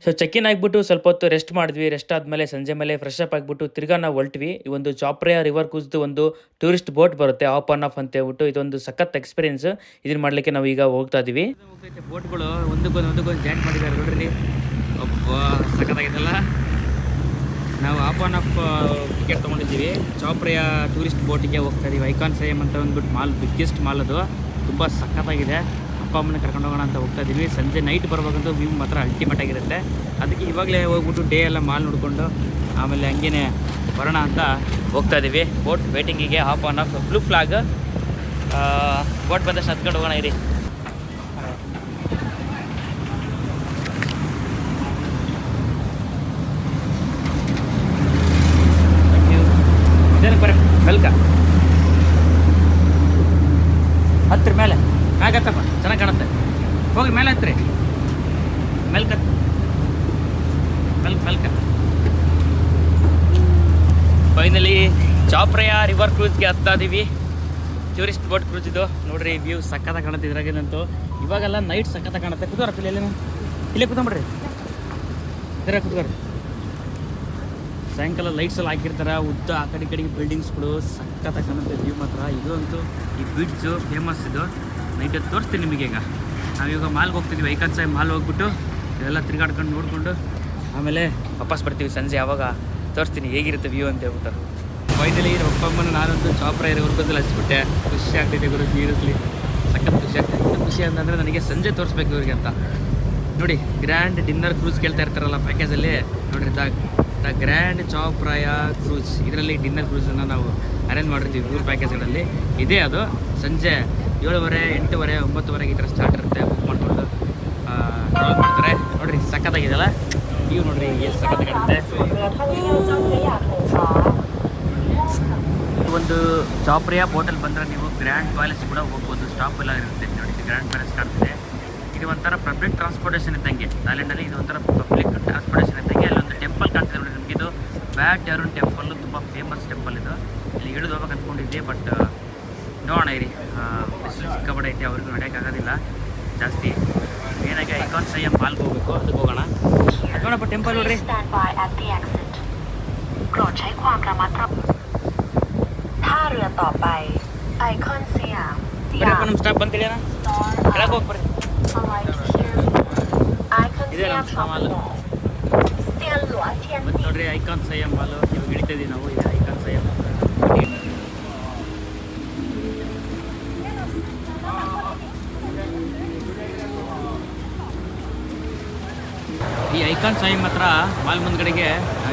ಸೊ ಚೆಕ್ಕಿನ್ ಆಗಿಬಿಟ್ಟು ಸ್ವಲ್ಪ ಹೊತ್ತು ರೆಸ್ಟ್ ಮಾಡಿದ್ವಿ. ರೆಸ್ಟ್ ಆದಮೇಲೆ ಸಂಜೆ ಮೇಲೆ ಫ್ರೆಶ್ ಅಪ್ ಆಗಿಬಿಟ್ಟು ತಿರ್ಗಾ ನಾವು ಹೊರಟ್ವಿ. ಈ ಒಂದು ಚಾಪ್ರೆಯ ರಿವರ್ ಕ್ರೂಸ್ದು ಒಂದು ಟೂರಿಸ್ಟ್ ಬೋಟ್ ಬರುತ್ತೆ, ಆಫ್ ಆನ್ ಆಫ್ ಅಂತ ಹೇಳ್ಬಿಟ್ಟು. ಇದೊಂದು ಸಖತ್ ಎಕ್ಸ್ಪೀರಿಯನ್ಸ್. ಇದನ್ನು ಮಾಡಲಿಕ್ಕೆ ನಾವು ಈಗ ಹೋಗ್ತಾ ಇದ್ದೀವಿ. ಬೋಟ್ಗಳು ಒಂದಕ್ಕೊಂದು ಜಾಯಿಂಟ್ ಮಾಡಿದ್ದಾರೆ ನೋಡ್ರಿ. ಒಬ್ಬ ಸಖತ್ತಾಗಿದ್ದಲ್ಲ. ನಾವು ಆಫ್ ಆನ್ ಆಫ್ ಟಿಕೆಟ್ ತೊಗೊಂಡಿದ್ದೀವಿ. ಚಾಪ್ರೆಯ ಟೂರಿಸ್ಟ್ ಬೋಟಿಗೆ ಹೋಗ್ತಾ ಇದ್ದೀವಿ. ಐಕಾನ್ ಸೇಮ್ ಅಂತ ಅಂದ್ಬಿಟ್ಟು ಮಾಲ್, ಬಿಗ್ಗೆಸ್ಟ್ ಮಾಲ್ ಅದು, ತುಂಬ ಸಖತ್ತಾಗಿದೆ. ಅಪ್ಪ ಅಮ್ಮನ ಕರ್ಕೊಂಡು ಹೋಗೋಣ ಅಂತ ಹೋಗ್ತಾ ಇದ್ದೀವಿ. ಸಂಜೆ ನೈಟ್ ಬರ್ಬೇಕಂತೂ ವ್ಯೂ ಮಾತ್ರ ಅಲ್ಟಿಮೇಟ್ ಆಗಿರುತ್ತೆ. ಅದಕ್ಕೆ ಇವಾಗಲೇ ಹೋಗ್ಬಿಟ್ಟು ಡೇ ಎಲ್ಲ ಮಾಲ್ ನೋಡಿಕೊಂಡು ಆಮೇಲೆ ಹಂಗೇ ಬರೋಣ ಅಂತ ಹೋಗ್ತಾ ಇದ್ದೀವಿ. ಬೋಟ್ ವೇಟಿಂಗಿಗೆ off on off blue flag. Boat ಬಂದಷ್ಟು ಹತ್ಕೊಂಡು ಹೋಗೋಣ ಇರಿ. ಬರ ವೆಲ್ಕ ಹತ್ತಿರ ಮೇಲೆ ಮ್ಯಾಗತ್ತಪ್ಪ, ಚೆನ್ನಾಗಿ ಕಾಣುತ್ತೆ. ಹೋಗಿ ಮೇಲೆ ಹತ್ತಿರಿ, ಮೆಲ್ಕ ಫೈನಲಿ ಚಾಪ್ರೆಯ ರಿವರ್ ಕ್ರೂಸ್ಗೆ ಹತ್ತಾ ಇದ್ದೀವಿ. ಟೂರಿಸ್ಟ್ ಬೋಟ್ ಕ್ರೂಸ್ ಇದು ನೋಡ್ರಿ. ವ್ಯೂ ಸಖತ್ತಾಗಿ ಕಾಣುತ್ತೆ ಇದ್ರಾಗೇನಂತೂ. ಇವಾಗೆಲ್ಲ ನೈಟ್ ಸಖತ್ತಾಗಿ ಕಾಣುತ್ತೆ. ಕೂತ್ಕೋರಪ್ಪ ಇಲ್ಲೇ ಕೂತ್ಕೊಂಬಿಡ್ರಿ, ಇದರ ಕೂತ್ಕೋರಿ. ಸಾಯಂಕಾಲ ಲೈಟ್ಸ್ ಎಲ್ಲ ಹಾಕಿರ್ತಾರೆ, ಉದ್ದ ಆ ಕಡೆಗೆ ಬಿಲ್ಡಿಂಗ್ಸ್ಗಳು ಸಖತ್ತಾಗಿ ಕಾಣುತ್ತೆ ವ್ಯೂ ಮಾತ್ರ. ಇದು ಅಂತೂ ಈ ಬೀಚು ಫೇಮಸ್. ಇದು ನೈಟ್ ತೋರಿಸ್ತೀನಿ ನಿಮಗೆ. ಈಗ ನಾವೀಗ ಮಾಲ್ಗೆ ಹೋಗ್ತಿದ್ವಿ. ಐಕಾನ್ ಸಾಯಿ ಮಾಲ್ ಹೋಗ್ಬಿಟ್ಟು ಇದೆಲ್ಲ ತಿರುಗಾಡ್ಕೊಂಡು ನೋಡಿಕೊಂಡು ಆಮೇಲೆ ವಾಪಸ್ ಬರ್ತೀವಿ. ಸಂಜೆ ಯಾವಾಗ ತೋರಿಸ್ತೀನಿ ಹೇಗಿರುತ್ತೆ ವ್ಯೂ ಅಂತ ಹೇಳ್ಬಿಟ್ಟು. ಫೈನಲಿ ಅಪ್ಪ ಅಮ್ಮನ ನಾನಂತೂ ಚಾಪ್ರ ಇರೋರ್ಗದಲ್ಲಿ ಹಚ್ಬಿಟ್ಟೆ. ಖುಷಿ ಆಗ್ತೈತೆ ಗುರು, ನೀರಲ್ಲಿ ಸಖತ್ ಖುಷಿ ಆಗ್ತೈತೆ. ಇನ್ನೂ ಖುಷಿ ಅಂತಂದರೆ ನನಗೆ ಸಂಜೆ ತೋರಿಸ್ಬೇಕು ಇವ್ರಿಗೆ ಅಂತ. ನೋಡಿ, ಗ್ರ್ಯಾಂಡ್ ಡಿನ್ನರ್ ಕ್ರೂಸ್ ಕೇಳ್ತಾ ಇರ್ತಾರಲ್ಲ ಪ್ಯಾಕೇಜಲ್ಲಿ, ನೋಡಿರಿ ದ ಗ್ರ್ಯಾಂಡ್ ಚಾಪ್ರಾಯ ಕ್ರೂಸ್. ಇದರಲ್ಲಿ ಡಿನ್ನರ್ ಕ್ರೂಸನ್ನು ನಾವು ಅರೇಂಜ್ ಮಾಡಿರ್ತೀವಿ ಟೂರ್ ಪ್ಯಾಕೇಜ್ಗಳಲ್ಲಿ. ಇದೇ ಅದು. ಸಂಜೆ 7:30, 8:30, 9:00 ಈ ಥರ ಸ್ಟಾರ್ಟ್ ಇರುತ್ತೆ. ಬುಕ್ ಮಾಡಿಕೊಂಡು ಟ್ರಾವೆಲ್ ಮಾಡ್ತಾರೆ. ನೋಡಿರಿ ಸಖತ್ತಾಗಿದೆಯಲ್ಲ ವ್ಯೂ, ನೋಡಿರಿ ಎಷ್ಟು ಸಖತ್ತಾಗಿರುತ್ತೆ. ಒಂದು ಚಾಪ್ರೆಯ ಬೋಟಲ್ಲಿ ಬಂದರೆ ನೀವು ಗ್ರ್ಯಾಂಡ್ ಪ್ಯಾಲೇಸ್ ಕೂಡ ಹೋಗ್ಬೋದು. ಸ್ಟಾಪ್ ಎಲ್ಲ ಇರುತ್ತೆ ನೋಡಿ. ಗ್ರ್ಯಾಂಡ್ ಪ್ಯಾಲೇಸ್ ಕಾಣ್ತಿದೆ. ಇದು ಒಂಥರ ಪಬ್ಲಿಕ್ ಟ್ರಾನ್ಸ್ಪೋರ್ಟೇಷನ್ ಇದ್ದಂಗೆ. ಥಾಯ್ಲೆಂಡಲ್ಲಿ ಇದು ಒಂಥರ ಪಬ್ಲಿಕ್ ಟ್ರಾನ್ಸ್ಪೋರ್ಟೇಷನ್ ಇದ್ದಂಗೆ. ಅಲ್ಲೊಂದು ಟೆಂಪಲ್ ಕಾಣ್ತಿದೆ ನೋಡಿ ನಿಮಗೆ. ಇದು ಬ್ಯಾಟ್ ಟ್ಯಾರೂನ್ ಟೆಂಪಲ್ಲು, ತುಂಬ ಫೇಮಸ್ ಟೆಂಪಲ್ ಇದು. ಇಲ್ಲಿ ಇಳಿದು ಹೋಗ್ಬೇಕು ಅಂದ್ಕೊಂಡಿದ್ದೆ, ಬಟ್ ನೋಡೋಣ ಇರಿ. ಬಿಸಿಲು ಸಿಕ್ಕಾಪಟ್ಟೆ ಐತೆ, ಅವ್ರಿಗೂ ನಡೆಯೋಕ್ಕಾಗೋದಿಲ್ಲ ಜಾಸ್ತಿ. ಏನಾಗಿ ಐಕಾನ್ ಸಾಯಿ ಮಾಲ್ಗೆ ಹೋಗ್ಬೇಕು, ಅದಕ್ಕೆ ಹೋಗೋಣ. ನೋಡಪ್ಪ ಟೆಂಪಲ್ ನೋಡ್ರಿ. ಬರೀಪ್ಪ ನಮ್ಮ ಸ್ಟಾಪ್ ಬಂತ ಹೇಳಿಯೋಣ, ಕೆಳಗೆ ಹೋಗಿ ಬರ್ರಿ. ಇದೇ ನಮ್ಮ ಸ್ಟಾಪ್ ಮಾಲ್ ಮತ್ತು ನೋಡ್ರಿ ಐಕಾನ್ ಸಾಯಿ ಮಾಲು. ಇವಾಗ ಇಳಿತಾ ಇದ್ದೀವಿ ನಾವು. ಇದೆ ಐಕಾನ್ ಸಾಯಿ ಮಾಲ್. ಈ ಐಕಾನ್ ಸಾಯಿ ಮಾತ್ರ ಮಾಲ್ ಮುಂದ್ಗಡೆಗೆ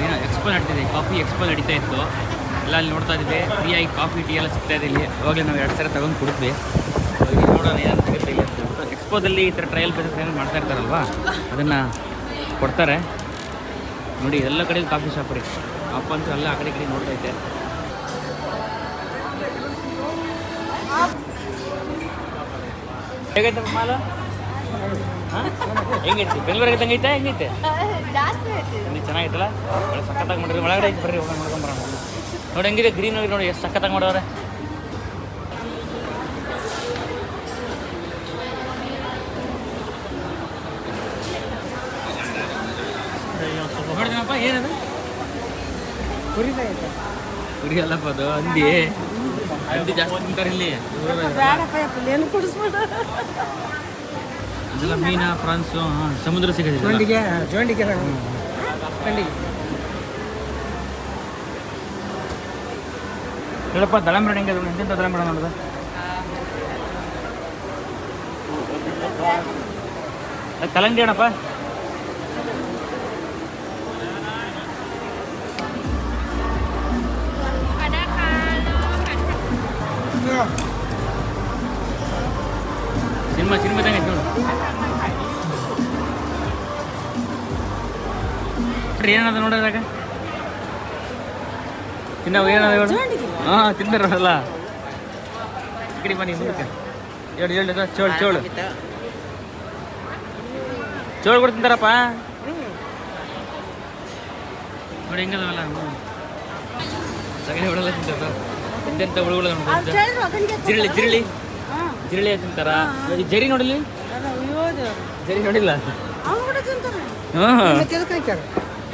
ಏನೋ ಎಕ್ಸ್ಪೋ ನಡೀತಿದೆ, ಕಾಫಿ ಎಕ್ಸ್ಪೋ ನಡೀತಾ ಇತ್ತು. ಎಲ್ಲ ಅಲ್ಲಿ ನೋಡ್ತಾ ಇದ್ವಿ. ಫ್ರೀಯಾಗಿ ಕಾಫಿ ಟೀ ಎಲ್ಲ ಸಿಗ್ತಾ ಇದೆ ಇಲ್ಲಿ. ಅವಾಗಲೇ ನಾವು 2 ಸಲ ತೊಗೊಂಡು ಕುಡಿದ್ವಿ. ಇಲ್ಲಿ ನೋಡೋಣ ಏನು ಸಿಗುತ್ತೆ ಇಲ್ಲಿ ಅಂತ. ಎಕ್ಸ್ಪೋದಲ್ಲಿ ಈ ಥರ ಟ್ರಯಲ್ ಬೇಸಿಸ್ ಏನು ಮಾಡ್ತಾ ಇರ್ತಾರಲ್ವ, ಅದನ್ನು ಕೊಡ್ತಾರೆ ನೋಡಿ. ಎಲ್ಲ ಕಡೆ ಕಾಫಿ ಶಾಪ್ ರೀ. ಅಪ್ಪ ಅಂತೂ ಎಲ್ಲ ಆ ಕಡೆ ನೋಡ್ತೈತೆ. ಹೇಗೈತೆ ಮಾಲು? ಹೆಂಗೈತಿ? ಬೆಂಗಳೂರಿಗೆ ತಂಗೈತೆ ಹೆಂಗೈತೆ? ಇಲ್ಲಿ ಚೆನ್ನಾಗೈತಲ್ಲ, ಒಳ್ಳೆ ಸಖತ್ತಾಗಿ ಮಾಡಿರಿ. ಒಳಗಡೆ ಐತೆ ಬರ್ರಿ, ಹೋಗಿ ನೋಡ್ಕೊಂಬರೋಣ. ನೋಡಿ ಹೆಂಗಿದೆ ಗ್ರೀನ್ ನೋಡಿ, ಎಷ್ಟು ಸಖತ್ತಾಗಿ ಮಾಡೋರೆ. ನೋಡಿದನಪ್ಪ ಏನದು? ಕುರಿ ಅಲ್ಲಪ್ಪ ಅದು, ಹಂದಿ. ಹಂದಿ ಜಾಸ್ತಿ ತಿಂತಾರೆ ಇಲ್ಲಿ. ಅದೆಲ್ಲ ಮೀನಾ, ಫ್ರಾನ್ಸು, ಸಮುದ್ರ ಸಿಗೋದಿಲ್ಲ. ಹೇಳಪ್ಪ ದಳಂಬ್ರಣ ಹೆಂಗೆ? ಎಂತೆಂಥ ದಳಂಬ್ರಣ ನೋಡಿದ? ಕಲ್ಲಂಗಡಿ ಅಣ್ಣಪ್ಪ. ಸಿನಿಮಾ ತಂಗ ನೋಡು ಏನದ ನೋಡ್ರಾಗ ತಿನ್ನವು ಏನದ ಹೇಳು. ಹಾಂ ತಿಂತಾರಲ್ಲ ಕಡೆ ಬನ್ನಿ ಮುಂದಕ್ಕೆ ಹೇಳಿ ಚೋಳು ಕೂಡ ತಿಂತಾರಪ್ಪ ನೋಡಿ ಹೆಂಗದವಲ್ಲ ಸಗಣಿ ಹೊಡೆಲ್ಲ ತಿಂತಾರ ಎಂತೆಂಥ ಹುಳುಗಳು ಜಿರಳಿ ತಿಂತಾರ. ಜರಿ ನೋಡಿಲಿ ಜರಿ ನೋಡಿಲ್ಲ.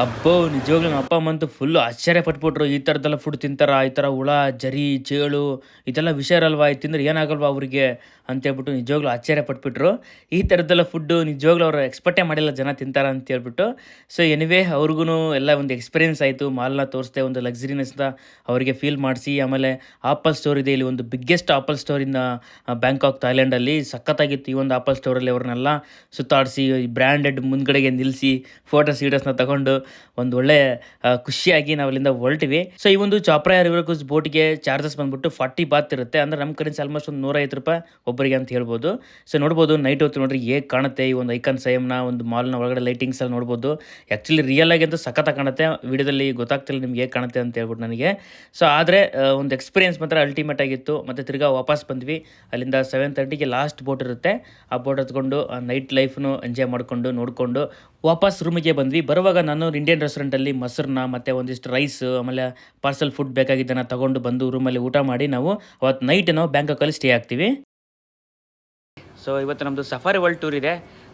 ಅಬ್ಬೋ ನಿಜವಾಗ್ಲೂ ನಮ್ಮ ಅಪ್ಪ ಅಮ್ಮಂತೂ ಫುಲ್ಲು ಆಶ್ಚರ್ಯ ಪಟ್ಬಿಟ್ರು. ಈ ಥರದ್ದೆಲ್ಲ ಫುಡ್ ತಿಂತಾರ, ಈ ಥರ ಹುಳ ಜರಿ ಚೇಳು ಇದೆಲ್ಲ ವಿಷಯ ಇರಲ್ವಾ, ಇದು ತಿಂದ್ರೆ ಏನಾಗಲ್ವಾ ಅವ್ರಿಗೆ ಅಂತೇಳ್ಬಿಟ್ಟು ನಿಜವಾಗ್ಲೂ ಆಶ್ಚರ್ಯ ಪಟ್ಬಿಟ್ರು. ಈ ಥರದ್ದೆಲ್ಲ ಫುಡ್ಡು ನಿಜವಾಗ್ಲೂ ಅವ್ರು ಎಕ್ಸ್ಪೆಕ್ಟೇ ಮಾಡಿಲ್ಲ ಜನ ತಿಂತಾರ ಅಂತೇಳ್ಬಿಟ್ಟು. ಸೊ ಎನಿವೇ ಅವ್ರಿಗೂ ಎಲ್ಲ ಒಂದು ಎಕ್ಸ್ಪೀರಿಯೆನ್ಸ್ ಆಯಿತು. ಮಾಲ್ನ ತೋರಿಸ್ದೆ, ಒಂದು ಲಕ್ಸುರಿನೆಸ್ನ ಅವರಿಗೆ ಫೀಲ್ ಮಾಡಿಸಿ. ಆಮೇಲೆ ಆಪಲ್ ಸ್ಟೋರ್ ಇದೆ ಇಲ್ಲಿ, ಒಂದು biggest Apple store in Bangkok ಥಾಯ್ಲೆಂಡಲ್ಲಿ. ಸಖತ್ತಾಗಿತ್ತು ಈ ಒಂದು ಆಪಲ್ ಸ್ಟೋರಲ್ಲಿ. ಅವ್ರನ್ನೆಲ್ಲ ಸುತ್ತಾಡಿಸಿ ಬ್ರ್ಯಾಂಡೆಡ್ ಮುಂದ್ಗಡೆಗೆ ನಿಲ್ಲಿಸಿ ಫೋಟೋಸ್ನ ತಗೊಂಡು ಒಂದು ಒಳ್ಳೆ ಖುಷಿಯಾಗಿ ನಾವು ಅಲ್ಲಿಂದ ಹೊರಟಿವಿ. ಸೊ ಈ ಒಂದು ಚಾಪ್ರಾಯ ರಿವರ್ ಕ್ರೂಸ್ ಬೋಟ್ಗೆ ಚಾರ್ಜಸ್ ಬಂದ್ಬಿಟ್ಟು 40 ಬಾತ್ ಇರುತ್ತೆ. ಅಂದರೆ ನಮ್ಮ ಕರೆನ್ಸಿ ಆಲ್ಮೋಸ್ಟ್ ಒಂದು 150 ರೂಪಾಯಿ ಒಬ್ಬರಿಗೆ ಅಂತ ಹೇಳ್ಬೋದು. ಸೊ ನೋಡ್ಬೋದು ನೈಟ್ ಹೊತ್ತು ನೋಡ್ರಿ ಹೇಗೆ ಕಾಣುತ್ತೆ ಈ ಒಂದು ಐಕಾನ್ ಸೈಮ್ನ ಒಂದು ಮಾಲ್ನ ಒಳಗಡೆ ಲೈಟಿಂಗ್ಸ್ ಎಲ್ಲ ನೋಡ್ಬೋದು. ಆ್ಯಕ್ಚುಲಿ ರಿಯಲ್ ಆಗಿ ಅಂತೂ ಸಖತ್ತಾಗಿ ಕಾಣುತ್ತೆ. ವಿಡಿಯೋದಲ್ಲಿ ಗೊತ್ತಾಗ್ತಿಲ್ಲ ನಿಮ್ಗೆ ಹೇಗೆ ಕಾಣುತ್ತೆ ಅಂತ ಹೇಳ್ಬಿಟ್ಟು ನನಗೆ. ಸೊ ಆದರೆ ಒಂದು ಎಕ್ಸ್ಪೀರಿಯನ್ಸ್ ಮಾತ್ರ ಅಲ್ಟಿಮೇಟ್ ಆಗಿತ್ತು. ಮತ್ತು ತಿರ್ಗಾ ವಾಪಸ್ ಬಂದ್ವಿ. ಅಲ್ಲಿಂದ 7:30ಗೆ ಲಾಸ್ಟ್ ಬೋಟ್ ಇರುತ್ತೆ. ಆ ಬೋಟ್ ಹತ್ಕೊಂಡು ನೈಟ್ ಲೈಫ್ನು ಎಂಜಾಯ್ ಮಾಡಿಕೊಂಡು ನೋಡಿಕೊಂಡು ವಾಪಸ್ ರೂಮಿಗೆ ಬಂದ್ವಿ. ಬರುವಾಗ ನಾನು ಇಂಡಿಯನ್ ರೆಸ್ಟೋರೆಂಟಲ್ಲಿ ಮೊಸರನ್ನ ಮತ್ತು ಒಂದಿಷ್ಟು ರೈಸ್ ಆಮೇಲೆ ಪಾರ್ಸಲ್ ಫುಡ್ ಬೇಕಾಗಿದ್ದನ್ನು ತಗೊಂಡು ಬಂದು ರೂಮಲ್ಲಿ ಊಟ ಮಾಡಿ ನಾವು ಅವತ್ತು ನೈಟ್ ನಾವು ಬ್ಯಾಂಕಾಕಲ್ಲಿ ಸ್ಟೇ ಆಗ್ತೀವಿ. ಸೊ ಇವತ್ತು ನಮ್ಮದು ಸಫಾರಿ ವರ್ಲ್ಡ್ ಟೂರ್ ಇದೆ.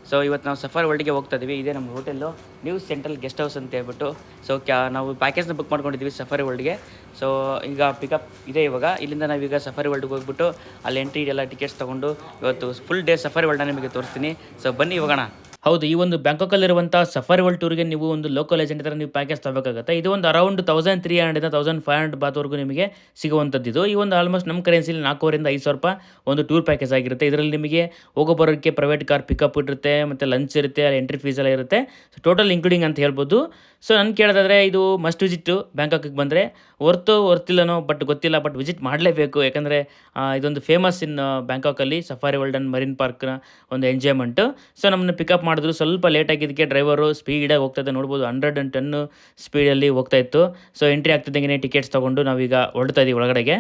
ಸೊ ಇವತ್ತು ನಾವು ಸಫಾರಿ ವರ್ಲ್ಡ್ಗೆ ಹೋಗ್ತಾ ಇದ್ದೀವಿ. ಇದೇ ನಮ್ಮ hotel new central guest house ಅಂತ ಹೇಳ್ಬಿಟ್ಟು. ಸೊ ನಾವು ಪ್ಯಾಕೇಜ್ನ ಬುಕ್ ಮಾಡ್ಕೊಂಡಿದ್ದೀವಿ ಸಫಾರಿ ವರ್ಲ್ಡ್ಗೆ. ಸೊ ಈಗ ಪಿಕಪ್ ಇದೆ ಇವಾಗ. ಇಲ್ಲಿಂದ ನಾವೀಗ ಸಫಾರಿ ವರ್ಲ್ಡ್ಗೆ ಹೋಗ್ಬಿಟ್ಟು ಅಲ್ಲಿ ಎಂಟ್ರಿ ಎಲ್ಲ ಟಿಕೆಟ್ಸ್ ತೊಗೊಂಡು ಇವತ್ತು ಫುಲ್ ಡೇ ಸಫಾರಿ ವರ್ಲ್ಡ್ನ ನಿಮಗೆ ತೋರಿಸ್ತೀನಿ. ಸೊ ಬನ್ನಿ ಹೋಗೋಣ. ಹೌದು, ಈ ಒಂದು ಬ್ಯಾಂಕಾಕಲ್ಲಿರುವಂಥ ಸಫಾರಿ ವರ್ಲ್ಡ್ ಟೂರ್ಗೆ ನೀವು ಒಂದು ಲೋಕಲ್ ಏಜೆಂಟ್ ಹತ್ರ ನೀವು ಪ್ಯಾಕೇಜ್ ತಗೋಬೇಕಾಗುತ್ತೆ. ಇದು ಒಂದು ಅರೌಂಡ್ 1300 1500 ಬಾತ್ವರೆಗೂ ನಿಮಗೆ ಸಿಗುವಂಥದ್ದು. ಈ ಒಂದು ಆಲ್ಮೋಸ್ಟ್ ನಮ್ಮ ಕರೆನ್ಸಿಲಿ 4000 5,000 ರೂಪಾಯಿ ಒಂದು ಟೂರ್ ಪ್ಯಾಕೇಜ್ ಆಗಿರುತ್ತೆ. ಇದರಲ್ಲಿ ನಿಮಗೆ ಹೋಗೋ ಬರೋಕ್ಕೆ ಪ್ರೈವೇಟ್ ಕಾರ್ ಪಿಕಪ್ ಇರುತ್ತೆ, ಮತ್ತು ಲಂಚ್ ಇರುತ್ತೆ, ಎಂಟ್ರಿ ಫೀಸ್ ಎಲ್ಲ ಇರುತ್ತೆ. ಸೊ ಟೋಟಲ್ ಇನ್ಕ್ಲೂಡಿಂಗ್ ಅಂತ ಹೇಳ್ಬೋದು. ಸೊ ನಾನು ಕೇಳೋದಾದರೆ ಇದು ಮಸ್ಟ್ ವಿಸಿಟ್ಟು ಬ್ಯಾಂಕಾಕಿಗೆ ಬಂದರೆ. ವರ್ತಿಲ್ಲನೋ ಬಟ್ ಗೊತ್ತಿಲ್ಲ, ಬಟ್ ವಿಸಿಟ್ ಮಾಡಲೇಬೇಕು. ಯಾಕಂದರೆ ಇದೊಂದು ಫೇಮಸ್ ಇನ್ ಬ್ಯಾಂಕಾಕಲ್ಲಿ ಸಫಾರಿ ವರ್ಲ್ಡ್ ಆ್ಯಂಡ್ ಮರೀನ್ ಪಾರ್ಕ್ನ ಒಂದು ಎಂಜಾಯ್ಮೆಂಟು. ಸೊ ನಮ್ಮನ್ನು ಪಿಕಪ್ ಮಾಡಿದ್ರು. ಸ್ವಲ್ಪ ಲೇಟ್ ಆಗಿದ್ದಕ್ಕೆ ಡ್ರೈವರು ಸ್ಪೀಡಾಗಿ ಹೋಗ್ತಾಯಿದ್ದೆ. ನೋಡ್ಬೋದು 110 ಸ್ಪೀಡಲ್ಲಿ ಹೋಗ್ತಾಯಿತ್ತು. ಸೊ ಎಂಟ್ರಿ ಆಗ್ತಿದ್ದಂಗೆ ಟಿಕೆಟ್ಸ್ ತೊಗೊಂಡು ನಾವೀಗ ಹೊರಡ್ತಾ ಇದ್ದೀವಿ ಒಳಗಡೆಗೆ.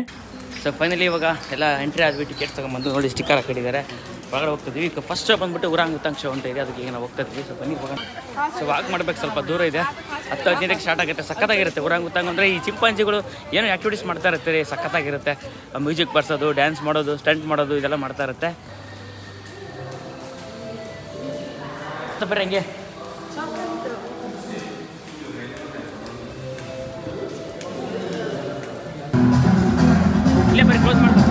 ಸೊ ಫೈನಲಿ ಇವಾಗ ಎಲ್ಲ ಎಂಟ್ರಿ ಆದ್ವಿ. ಟಿಕೆಟ್ಸ್ ತೊಗೊಂಬಂದು ನೋಡಿ ಸ್ಟಿಕ್ಕರ್ ಹಾಕಿದ್ದಾರೆ. ಒಳಗಡೆ ಹೋಗ್ತಿದ್ವಿ. ಈಗ ಫಸ್ಟ್ ಬಂದುಬಿಟ್ಟು ಉರಾಂಗುತಾಂಗ್ ಶೋ ಅಂತ ಇದೆ, ಅದಕ್ಕೆ ಈಗ ನಾವು ಹೋಗ್ತಾ ಇದ್ವಿ. ಸೊ ಬನ್ನಿ ಹೋಗೋಣ. ಸೊ ವಾಕ್ ಮಾಡ್ಬೇಕು, ಸ್ವಲ್ಪ ದೂರ ಇದೆ. 10-15ಕ್ಕೆ ಸ್ಟಾರ್ಟ್ ಆಗುತ್ತೆ. ಸಖತ್ತಾಗಿರುತ್ತೆ. ಉರಾಂಗುತಾಂಗ್ ಅಂದರೆ ಈ ಚಿಂಪಾಂಜಿಗಳು ಏನೋ ಆ್ಯಕ್ಟಿವಿಟೀಸ್ ಮಾಡ್ತಾ ಇರ್ತಾರೆ, ಸಖತ್ತಾಗಿರುತ್ತೆ. ಮ್ಯೂಸಿಕ್ ಬರ್ಸೋದು, ಡ್ಯಾನ್ಸ್ ಮಾಡೋದು, ಸ್ಟಂಟ್ ಮಾಡೋದು ಇದೆಲ್ಲ ಮಾಡ್ತಾ ಇರುತ್ತೆ. ಬರ್ರಿ ಹಂಗೆ. ಇಲ್ಲೇ ಬರ್ರಿ, ಕ್ಲೋಸ್ ಮಾಡ್ತಾರೆ.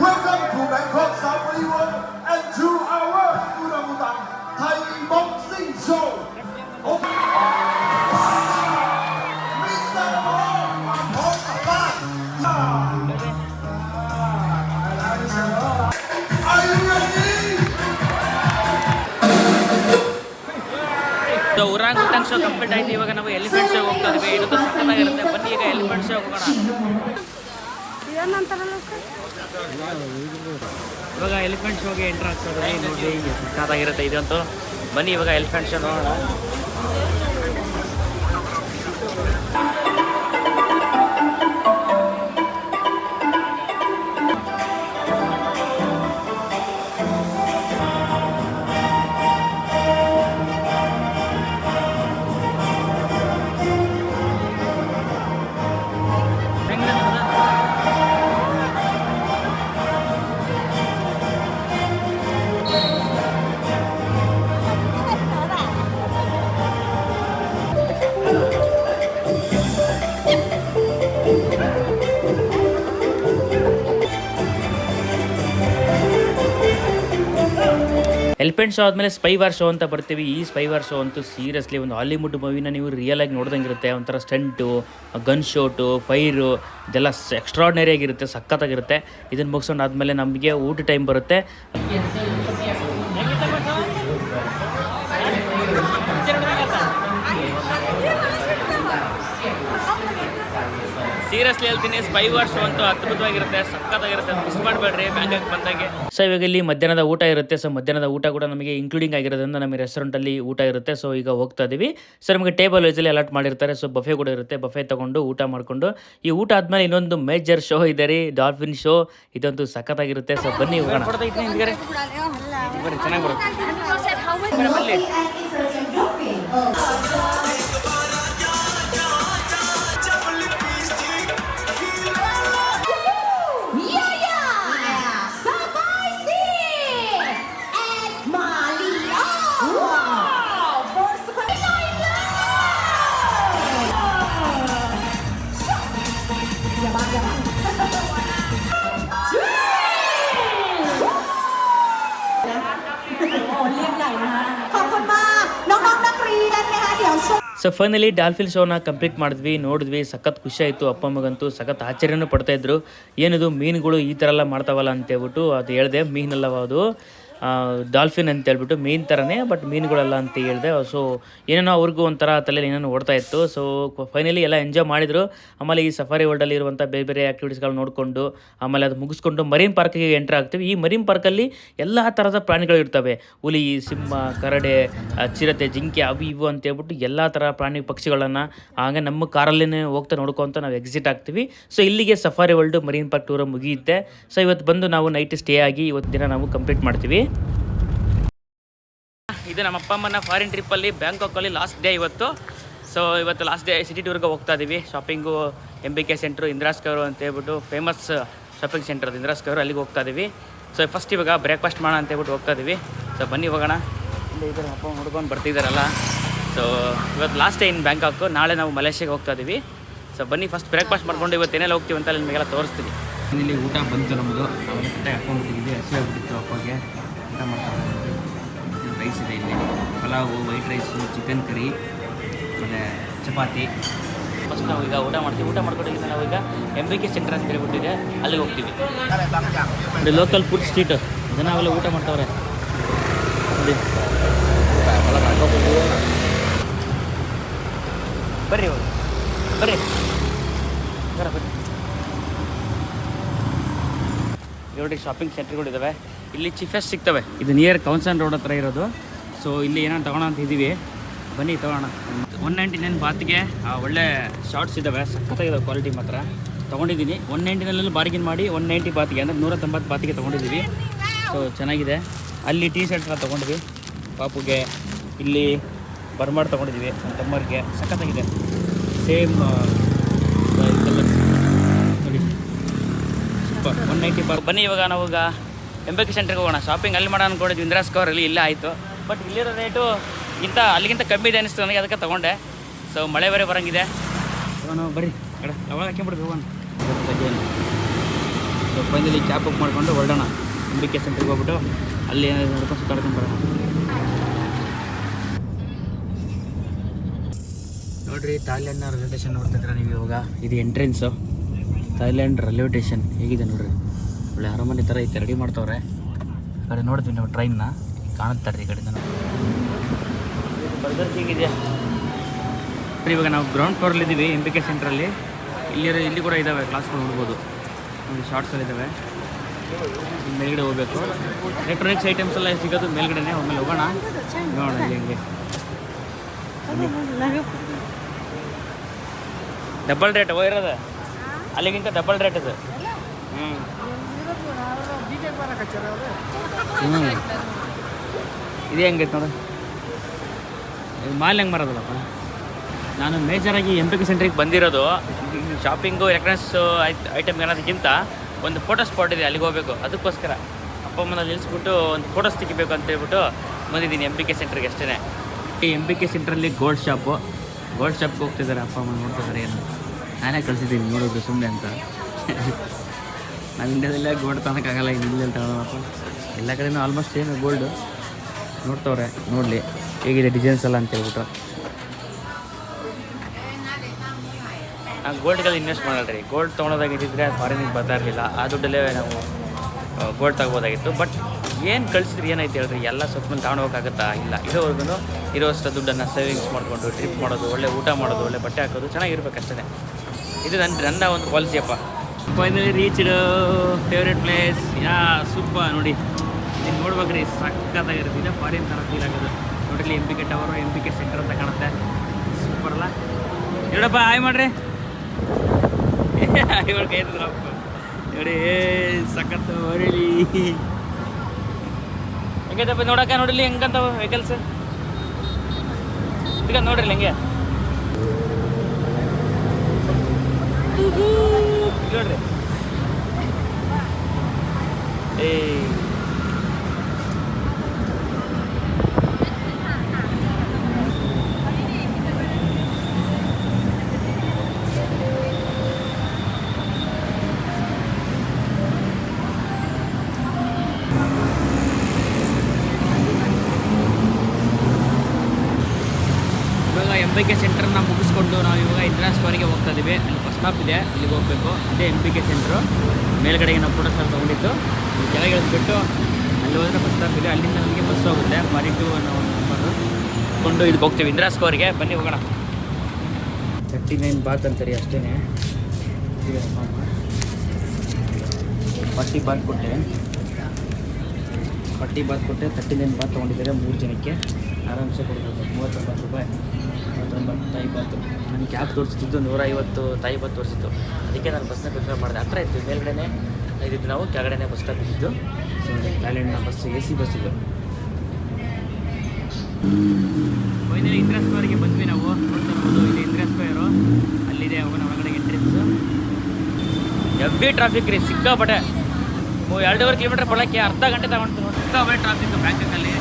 Welcome to Bangkok Safari World and to our Urangutang Thai Boxing Show. Okay. Mr. Are you ready? So orangutan show complete ಆಯ್ತು. ಇವಾಗ ನಾವು ಎಲಿಫೆಂಟ್ ಶೋ ಹೋಗ್ತಾ ಇದ್ವಿ. ಇದು ಸಖತ್ತಾಗಿರುತ್ತೆ. ಬನ್ನಿ ಈಗ ಎಲಿಫೆಂಟ್ ಶೋ ಹೋಗೋಣ. ಇವಾಗ ಎಲಿಫೆಂಟ್ ಶೋಗೆ ಎಂಟ್ರ್ ಆಗ್ತದೆ. ನೋಡಿ ಸಖತ್ತಾಗಿರುತ್ತೆ ಇದಂತೂ. ಬನ್ನಿ ಇವಾಗ ಎಲಿಫೆಂಟ್ ಶೋ ನೋಡೋಣ. ಎಲಿಫೆಂಟ್ ಶೋ ಆದಮೇಲೆ ಸ್ಪೈ ವಾರ್ ಶೋ ಅಂತ ಬರ್ತೀವಿ. ಈ ಸ್ಪೈ ವಾರ್ ಶೋ ಅಂತೂ ಸೀರಿಯಸ್ಲಿ ಒಂದು ಹಾಲಿವುಡ್ ಮೂವಿನ ನೀವು ರಿಯಲ್ ಆಗಿ ನೋಡ್ದಂಗಿರುತ್ತೆ. ಒಂಥರ ಸ್ಟಂಟು, ಗನ್ ಶೋಟು, ಫೈರು ಇದೆಲ್ಲ ಎಕ್ಸ್ಟ್ರಾರ್ಡಿನರಿ ಆಗಿರುತ್ತೆ, ಸಖತ್ತಾಗಿರುತ್ತೆ. ಇದನ್ನು ಮುಗಿಸ್ಕೊಂಡು ಆದಮೇಲೆ ನಮಗೆ ಊಟ ಟೈಮ್ ಬರುತ್ತೆ. ಸೀರಿಯಸ್ಲಿ ಹೇಳ್ತೀನಿ, ಸ್ಪೈ ವಾರ್ ಶೋ ಅಂತೂ ಅದ್ಭುತವಾಗಿರುತ್ತೆ, ಸಖತ್ತಾಗಿರುತ್ತೆ, ಮಿಸ್ ಮಾಡಬೇಡ್ರಿ ಬ್ಯಾಂಕಾಕ್ ಬಂದಾಗೆ. ಸೊ ಇವಾಗ ಇಲ್ಲಿ ಮಧ್ಯಾಹ್ನದ ಊಟ ಇರುತ್ತೆ. ಸೊ ಮಧ್ಯಾಹ್ನದ ಊಟ ಕೂಡ ನಮಗೆ ಇನ್ಕ್ಲೂಡಿಂಗ್ ಆಗಿರೋದ್ರಿಂದ ನಮಗೆ ರೆಸ್ಟೋರೆಂಟಲ್ಲಿ ಊಟ ಇರುತ್ತೆ. ಸೊ ಈಗ ಹೋಗ್ತಾ ಇದೀವಿ. ಸೊ ನಮಗೆ ಟೇಬಲ್ ವೈಸಲ್ಲಿ ಅಲಾಟ್ ಮಾಡಿರ್ತಾರೆ. ಸೊ ಬಫೆ ಕೂಡ ಇರುತ್ತೆ. ಬಫೆ ತಗೊಂಡು ಊಟ ಮಾಡಿಕೊಂಡು, ಈ ಊಟ ಆದಮೇಲೆ ಇನ್ನೊಂದು ಮೇಜರ್ ಶೋ ಇದೆ ರೀ, ಡಾಲ್ಫಿನ್ ಶೋ. ಇದಂತೂ ಸಖತ್ತಾಗಿರುತ್ತೆ. ಸೊ ಬನ್ನಿ ಹೋಗೋಣ. ಚೆನ್ನಾಗಿ ಬರುತ್ತೆ. ಸೊ ಫೈನಲಿ ಡಾಲ್ಫಿನ್ ಶೋನ ಕಂಪ್ಲೀಟ್ ಮಾಡಿದ್ವಿ, ನೋಡಿದ್ವಿ, ಸಖತ್ ಖುಷಿ ಆಯಿತು. ಅಪ್ಪ ಅಮ್ಮಗಂತೂ ಸಖತ್ ಆಶ್ಚರ್ಯನೂ ಪಡ್ತಾಯಿದ್ರು. ಏನಿದು ಮೀನುಗಳು ಈ ಥರ ಎಲ್ಲ ಮಾಡ್ತಾವಲ್ಲ ಅಂತೇಳ್ಬಿಟ್ಟು. ಅದು ಹೇಳಿದೆ, ಮೀನಲ್ಲವ ಅದು ಡಾಲ್ಫಿನ್ ಅಂತ ಹೇಳ್ಬಿಟ್ಟು, ಮೀನು ಥರನೇ ಬಟ್ ಮೀನುಗಳೆಲ್ಲ ಅಂತ ಹೇಳಿದೆ. ಸೊ ಏನೇನೋ ಅವ್ರಿಗೂ ಒಂಥರ ತಲೆಯಲ್ಲಿ ಏನೇನೋ ಓಡ್ತಾ ಇತ್ತು. ಸೊ ಫೈನಲಿ ಎಲ್ಲ ಎಂಜಾಯ್ ಮಾಡಿದರು. ಆಮೇಲೆ ಈ ಸಫಾರಿ ವರ್ಲ್ಡಲ್ಲಿ ಇರುವಂಥ ಬೇರೆ ಬೇರೆ ಆ್ಯಕ್ಟಿವಿಟೀಸ್ಗಳು ನೋಡಿಕೊಂಡು ಆಮೇಲೆ ಅದು ಮುಗಿಸ್ಕೊಂಡು ಮರೀನ್ ಪಾರ್ಕಿಗೆ ಎಂಟ್ರ್ ಆಗ್ತೀವಿ. ಈ ಮರೀನ್ ಪಾರ್ಕಲ್ಲಿ ಎಲ್ಲ ಥರದ ಪ್ರಾಣಿಗಳು ಇರ್ತವೆ. ಹುಲಿ, ಸಿಂಹ, ಕರಡೆ, ಚಿರತೆ, ಜಿಂಕೆ, ಅವು ಇವು ಅಂತೇಳ್ಬಿಟ್ಟು ಎಲ್ಲ ಥರ ಪ್ರಾಣಿ ಪಕ್ಷಿಗಳನ್ನು ಹಾಗೆ ನಮ್ಮ ಕಾರಲ್ಲೇ ಹೋಗ್ತಾ ನೋಡ್ಕೊತ ನಾವು ಎಕ್ಸಿಟ್ ಆಗ್ತೀವಿ. ಸೊ ಇಲ್ಲಿಗೆ safari world marine park tour ಮುಗಿಯುತ್ತೆ. ಸೊ ಇವತ್ತು ಬಂದು ನಾವು ನೈಟ್ ಸ್ಟೇ ಆಗಿ ಇವತ್ತು ದಿನ ನಾವು ಕಂಪ್ಲೀಟ್ ಮಾಡ್ತೀವಿ. ಇದು ನಮ್ಮ ಅಪ್ಪ ಅಮ್ಮನ ಫಾರಿನ್ ಟ್ರಿಪ್ಪಲ್ಲಿ ಬ್ಯಾಂಕಾಕಲ್ಲಿ ಲಾಸ್ಟ್ ಡೇ ಇವತ್ತು. ಸೊ ಇವತ್ತು ಲಾಸ್ಟ್ ಡೇ ಸಿಟಿ ಟೂರ್ಗೆ ಹೋಗ್ತಾ ಇದ್ದೀವಿ. Shopping MBK centre, Indira square ಅಂತ ಹೇಳ್ಬಿಟ್ಟು ಫೇಮಸ್ ಶಾಪಿಂಗ್ ಸೆಂಟರ್ ಅದು ಇಂದಿರಾ ಸ್ಕ್ವೇರ್, ಅಲ್ಲಿಗೆ ಹೋಗ್ತಾ ಇದ್ದೀವಿ. ಸೊ ಫಸ್ಟ್ ಇವಾಗ ಬ್ರೇಕ್ಫಾಸ್ಟ್ ಮಾಡೋಣ ಅಂತ ಹೇಳ್ಬಿಟ್ಟು ಹೋಗ್ತಾ ಇದ್ದೀವಿ. ಸೊ ಬನ್ನಿ ಹೋಗೋಣ. ಇಲ್ಲಿ ಇದ್ದಾರೆ ಅಪ್ಪ ನೋಡ್ಕೊಂಡು ಬರ್ತಿದ್ದಾರಲ್ಲ. ಸೊ ಇವತ್ತು ಲಾಸ್ಟ್ ಡೇ ಇನ್ ಬ್ಯಾಂಕಾಕು, ನಾಳೆ ನಾವು ಮಲೇಷ್ಯಾಗೆ ಹೋಗ್ತಾ ಇದ್ದೀವಿ. ಸೊ ಬನ್ನಿ ಫಸ್ಟ್ ಬ್ರೇಕ್ಫಾಸ್ಟ್ ಮಾಡ್ಕೊಂಡು ಇವತ್ತು ಏನೆಲ್ಲ ಹೋಗ್ತೀವಿ ಅಂತ ನಿಮಗೆಲ್ಲ ತೋರಿಸ್ತೀನಿ. ಇಲ್ಲಿ ಊಟ ಬಂತು ನಮ್ಮದು, ನಾವು ಕಟ್ಟೆ ಹಾಕ್ಕೊಂಡ್ಬಿಟ್ಟಿದ್ವಿ, ಹಸಿ ಆಗ್ಬಿಟ್ಟಿತ್ತು ಅಪ್ಪಗೆ. ಊಟ ಮಾಡ್ತಾ ರೈಸ್ ಇದೆ ಇಲ್ಲಿ, pulao, white rice, chicken curry, ಆಮೇಲೆ ಚಪಾತಿ. ಫಸ್ಟ್ ನಾವು ಈಗ ಊಟ ಮಾಡ್ತೀವಿ. ಊಟ ಮಾಡ್ಕೊಂಡಿದ್ದೀವಿ ನಾವು ಈಗ MBK ಸೆಂಟರ್ ಅಂತ ಹೇಳ್ಬಿಟ್ಟಿದೆ, ಅಲ್ಲಿಗೆ ಹೋಗ್ತೀವಿ. ಇದು ಲೋಕಲ್ ಫುಡ್ ಸ್ಟ್ರೀಟ್, ಜನ ಅವೆಲ್ಲ ಊಟ ಮಾಡ್ತಾವ್ರೆ. ಬರ್ರಿ ಬರ್ರಿ ಬರ್ರಿ. ನೋಡಿ ಶಾಪಿಂಗ್ ಸೆಂಟರ್ಗಳಿದ್ದಾವೆ. ಇಲ್ಲಿ ಚೀಫೆಸ್ಟ್ ಸಿಗ್ತವೆ. ಇದು ನಿಯರ್ ಕೌನ್ಸನ್ ರೋಡ್ ಹತ್ರ ಇರೋದು. ಸೊ ಇಲ್ಲಿ ಏನಾರು ತೊಗೊಳೋ ಅಂತ ಇದ್ದೀವಿ, ಬನ್ನಿ ತೊಗೊಳ್ಳೋಣ. 199 ಬಾತಿಗೆ ಒಳ್ಳೆ ಶಾರ್ಟ್ಸ್ ಇದ್ದಾವೆ, ಸಖತ್ತಾಗಿದ್ದಾವೆ, ಕ್ವಾಲಿಟಿ ಮಾತ್ರ ತೊಗೊಂಡಿದ್ದೀನಿ. 199 ಬಾರ್ಗಿನ್ ಮಾಡಿ 190 ಬಾತಿಗೆ ಅಂದರೆ 190 ಬಾತಿಗೆ ತೊಗೊಂಡಿದ್ದೀವಿ. ಸೊ ಚೆನ್ನಾಗಿದೆ. ಅಲ್ಲಿ ಟೀ ಶರ್ಟ್ ಎಲ್ಲ ತೊಗೊಂಡಿದ್ವಿ ಪಾಪುಗೆ. ಇಲ್ಲಿ ಬರ್ಮಾಡ್ ತೊಗೊಂಡಿದ್ದೀವಿ ನಮ್ಮ ತಮ್ಮರಿಗೆ, ಸಖತ್ತಾಗಿದೆ. ಸೇಮ್ ಕಲರ್ ನೋಡಿ, ಸೂಪರ್. 190 ಬಾರ್. ಬನ್ನಿ ಇವಾಗ ನಾವು ಈಗ MBK ಸೆಂಟ್ರಿಗೆ ಹೋಗೋಣ. ಶಾಪಿಂಗ್ ಅಲ್ಲಿ ಮಾಡೋಣ ಅಂದ್ಕೊಂಡಿದ್ವಿ, ಇಂದಿರಾ ಸ್ಕ್ವೇರಲ್ಲಿ. ಇಲ್ಲೇ ಆಯಿತು, ಬಟ್ ಇಲ್ಲಿರೋ ರೇಟು ಅಲ್ಲಿಗಿಂತ ಕಮ್ಮಿ ಇದೆ ಅನಿಸ್ತು ನನಗೆ, ಅದಕ್ಕೆ ತೊಗೊಂಡೆ. ಸೊ ಮಳೆ ಬೇರೆ ಬರೋಂಗಿದೆ. ನಾವು ಬರ್ರಿ ಕಡೆ ಅವಾಗ ಹಾಕ್ಕೊಂಬಿಡ್ಬೇಕು ಹೋಗೋಣ. ಸೊ ಫೈನಲಿ ಕ್ಯಾಬ್ ಬುಕ್ ಮಾಡಿಕೊಂಡು ಹೊರಡೋಣ. MBK ಸೆಂಟ್ರಿಗೆ ಹೋಗ್ಬಿಟ್ಟು ಅಲ್ಲಿ ನೋಡ್ಕೊಂಡು ಸುತ್ತಾಡ್ಕೊಂಡು ಬರೋಣ. ನೋಡಿರಿ, ಥಾಯ್ಲ್ಯಾಂಡ್ನ ರೈಲ್ವೆ ಸ್ಟೇಷನ್ ನೋಡ್ತಿದ್ರೆ ನೀವು ಇವಾಗ. ಇದು ಎಂಟ್ರೆನ್ಸು ಥಾಯ್ಲ್ಯಾಂಡ್ ರೈಲ್ವೆ ಸ್ಟೇಷನ್. ಹೇಗಿದೆ ನೋಡ್ರಿ, ಒಳ್ಳೆ ಅರಮನೆ ಥರ ಐತೆ, ರೆಡಿ ಮಾಡ್ತವ್ರೆ. ಈ ಕಡೆ ನೋಡಿದ್ವಿ ನಾವು ಟ್ರೈನ್ನ, ಕಾಣುತ್ತಾರೆ ಈ ಕಡೆಯಿಂದ. ಬರ್ಗರ್ ಹೀಗಿದೆ. ಇವಾಗ ನಾವು ಗ್ರೌಂಡ್ ಫ್ಲೋರಲ್ಲಿದ್ದೀವಿ MBK ಸೆಂಟ್ರಲ್ಲಿ. ಇಲ್ಲಿ ಕೂಡ ಇದ್ದಾವೆ ಕ್ಲಾಸ್ಗಳು ನೋಡ್ಬೋದು. ಒಂದು ಶಾರ್ಟ್ಸಲ್ಲಿದ್ದಾವೆ. ಮೇಲ್ಗಡೆ ಹೋಗಬೇಕು. ಎಲೆಕ್ಟ್ರಾನಿಕ್ಸ್ ಐಟಮ್ಸ್ ಎಲ್ಲ ಸಿಗೋದು ಮೇಲ್ಗಡೆನೆ. ಆಮೇಲೆ ಹೋಗೋಣ, ನೋಡೋಣ ಇಲ್ಲಿ ಹೆಂಗೆ. ಡಬಲ್ ರೇಟ್ ಇರೋದು, ಅಲ್ಲಿಗಿಂತ ಡಬಲ್ ರೇಟ್ ಅದು. ಇದು ಹೆಂಗೈತೆ ನೋಡು, ಮಾಲ್ ಹೆಂಗೆ ಮಾರೋದಲ್ಲಪ್ಪ. ನಾನು ಮೇಜರಾಗಿ MBK ಸೆಂಟ್ರಿಗೆ ಬಂದಿರೋದು ಶಾಪಿಂಗು, ಎಲೆಕ್ಟ್ರಾನಿಕ್ಸ್ ಐಟಮ್ ಅನ್ನೋದಕ್ಕಿಂತ ಒಂದು ಫೋಟೋ ಸ್ಪಾಟ್ ಇದೆ, ಅಲ್ಲಿಗೆ ಹೋಗಬೇಕು. ಅದಕ್ಕೋಸ್ಕರ ಅಪ್ಪ ಅಮ್ಮನ ನಿಲ್ಲಿಸ್ಬಿಟ್ಟು ಒಂದು ಫೋಟೋಸ್ ತೆಗಿಬೇಕು ಅಂತ ಹೇಳ್ಬಿಟ್ಟು ಬಂದಿದ್ದೀನಿ MBK ಸೆಂಟ್ರಿಗೆ ಅಷ್ಟೇ. ಈ MBK ಸೆಂಟ್ರಲ್ಲಿ ಗೋಲ್ಡ್ ಶಾಪ್ಗೆ ಹೋಗ್ತಿದ್ದಾರೆ ಅಪ್ಪ ಅಮ್ಮ, ನೋಡ್ತಿದ್ದಾರೆ. ಏನು ನಾನೇ ಕಳಿಸಿದ್ದೀನಿ ನೋಡೋದು ಸುಮ್ಮನೆ ಅಂತ. ನಾವು ಇಂಡಿಯಾದಲ್ಲೇ ಗೋಲ್ಡ್ ತಗೋಕ್ಕಾಗಲ್ಲ, ಇನ್ನು ಇಲ್ಲೆಲ್ಲ ತಗೊಳ್ಳೋಣಪ್ಪ. ಎಲ್ಲ ಕಡೆಯೂ ಆಲ್ಮೋಸ್ಟ್ ಏನು ಗೋಲ್ಡು. ನೋಡ್ತವ್ರೆ, ನೋಡಲಿ ಹೇಗಿದೆ ಡಿಸೈನ್ಸ್ ಎಲ್ಲ ಅಂತ ಹೇಳ್ಬಿಟ್ಟು. ಗೋಲ್ಡ್ಗೆಲ್ಲ ಇನ್ವೆಸ್ಟ್ ಮಾಡಲ್ರಿ. ಗೋಲ್ಡ್ ತೊಗೊಳೋದಾಗಿದ್ದರೆ ಫಾರಿನಿಗೆ ಬರ್ತಾ ಇರಲಿಲ್ಲ. ಆ ದುಡ್ಡಲ್ಲೇ ನಾವು ಗೋಲ್ಡ್ ತಗೋಬೋದಾಗಿತ್ತು. ಬಟ್ ಏನು ಕಳಿಸಿದ್ರಿ ಏನಾಯ್ತು ಹೇಳ್ರಿ, ಎಲ್ಲ ಸ್ವಲ್ಪ ಮೇಲೆ ತಗೊಂಡು ಹೋಗೋಕ್ಕಾಗುತ್ತಾ? ಇಲ್ಲ. ಇರೋವರೆಗೂ ಇರೋಷ್ಟು ದುಡ್ಡನ್ನು ಸೇವಿಂಗ್ಸ್ ಮಾಡಿಕೊಂಡು ಟ್ರಿಪ್ ಮಾಡೋದು, ಒಳ್ಳೆ ಊಟ ಮಾಡೋದು, ಒಳ್ಳೆ ಬಟ್ಟೆ ಹಾಕೋದು, ಚೆನ್ನಾಗಿರ್ಬೇಕು ಅಷ್ಟೇ. ಇದು ನನ್ನ ಒಂದು ಪಾಲಿಸಿಯಪ್ಪ. Finally reached favourite place. Super ನೋಡಿ, ನೀವು ನೋಡ್ಬೇಕ್ರಿ, ಸಕ್ಕತ್ತಾಗಿರುತ್ತೆ. ಇದೆ ಫಾರಿನ್ ಥರ ಫೀಲ್ ಆಗೋದು. ನೋಡ್ರಿ MPK ಟವರು, MPK ಸೆಂಟರ್ ಅಂತ ಕಾಣುತ್ತೆ. ಸೂಪರ್ ಅಲ್ಲ? ನೋಡಪ್ಪ, ಹಾಯ್ ಮಾಡ್ರಿ. ಇವಾಗ ಕೈ ಎತ್ತಿದ್ರಪ್ಪ ನೋಡಿ, ಸಖತ್ತು ಹೊರೀಲಿ. ಹೆಂಗೈತಪ್ಪ ನೋಡಕ್ಕ? ನೋಡಿಲಿ ಹೆಂಗಂತ ವೆಹಿಕಲ್ಸ್ ಈಗ ನೋಡ್ರಿ ಹೆಂಗೆ ನೋಡ್ರಿ. ಇವಾಗ MPK ಸೆಂಟರ್ನ ಮುಗಿಸ್ಕೊಂಡು ನಾವು ಇವಾಗ ಇಂದಿರಾ ಸ್ಕ್ವೇರಿಗೆ ಹೋಗ್ತಾ ಇದ್ದೀವಿ. ಅಲ್ಲಿ ಬಸ್ ಸ್ಟಾಪ್ ಇದೆ, ಅಲ್ಲಿಗೆ ಹೋಗಬೇಕು. ಅದೇ MPK ಸೆಂಟ್ರು. ಮೇಲ್ಗಡೆಗೆ ನಾವು ಫೋಟೋ ಸ್ಟಾಪ್ ತೊಗೊಂಡಿದ್ದು ಕೆಳಗೆ ಬಿಟ್ಟು ಅಲ್ಲಿ ಹೋದರೆ ಬಸ್ ಸ್ಟಾಪ್ ಇದೆ. ಅಲ್ಲಿಂದ ನಮಗೆ ಬಸ್ ಹೋಗುತ್ತೆ 42 ಅನ್ನೋ ಒಂದು ನಂಬರು ಕೊಂಡು ಇದಕ್ಕೆ ಹೋಗ್ತೀವಿ ಇಂದಿರಾ ಸ್ಕ್ವೇರಿಗೆ. ಬನ್ನಿ ಹೋಗೋಣ. 39 ಬಾತ್ ಅಂತಾರೆ ಅಷ್ಟೇ. 40 ಬಾತ್ ಕೊಟ್ಟೆ 39 ಬಾತ್ ತೊಗೊಂಡಿದ್ದಾರೆ 3 ಜನಕ್ಕೆ. ಆರಾಮ್ಸೆ ಕೊಡ್ಬೋದು. 39 ರೂಪಾಯಿ. 39 ತಾಯಿ ಬಾತು. ನನಗೆ ಕ್ಯಾಬ್ ತೋರಿಸ್ತಿದ್ದು 150 ತಾಯಿ ಬಾತ್ ತೋರಿಸಿತ್ತು. ಅದಕ್ಕೆ ನಾನು ಬಸ್ನ ಪ್ರಿಫರ್ ಮಾಡಿದೆ. ಹತ್ರ ಇತ್ತು, ಮೇಲ್ಗಡೆ ಇದ್ದಿದ್ದು, ನಾವು ಕೆಳಗಡೆ ಬಸ್ ಸ್ಟಾಪ್ ಇದ್ದಿದ್ದು. ಸೊ ಥೈಲ್ಯಾಂಡ್ನ ಬಸ್ AC ಬಸ್ ಇದು. ಫೈನಲಿ ಇಂದಿರಾ ಸ್ಕ್ವೇರಿಗೆ ಬಂದ್ವಿ ನಾವು. ನೋಡ್ತಾ ಇರ್ಬೋದು, ಇಲ್ಲಿ ಇಂದಿರಾ ಸ್ಕ್ವೇರು ಅಲ್ಲಿದೆ. ಹೋಗೋಣ ಒಳಗಡೆ ಎಂಟ್ರೆನ್ಸು. ಹೆವಿ ಟ್ರಾಫಿಕ್ ರೀ, ಸಿಕ್ಕಾಪಟ್ಟೆ. 2.5 ಕಿಲೋಮೀಟರ್ ಬಳಕೆ ಅರ್ಧ ಗಂಟೆ ತಗೊಂಡು ನೋಡಿ. ಸಿಕ್ಕಾಪಟ್ಟೆ ಟ್ರಾಫಿಕ್ ಬ್ಯಾಂಕಾಕಲ್ಲಿ.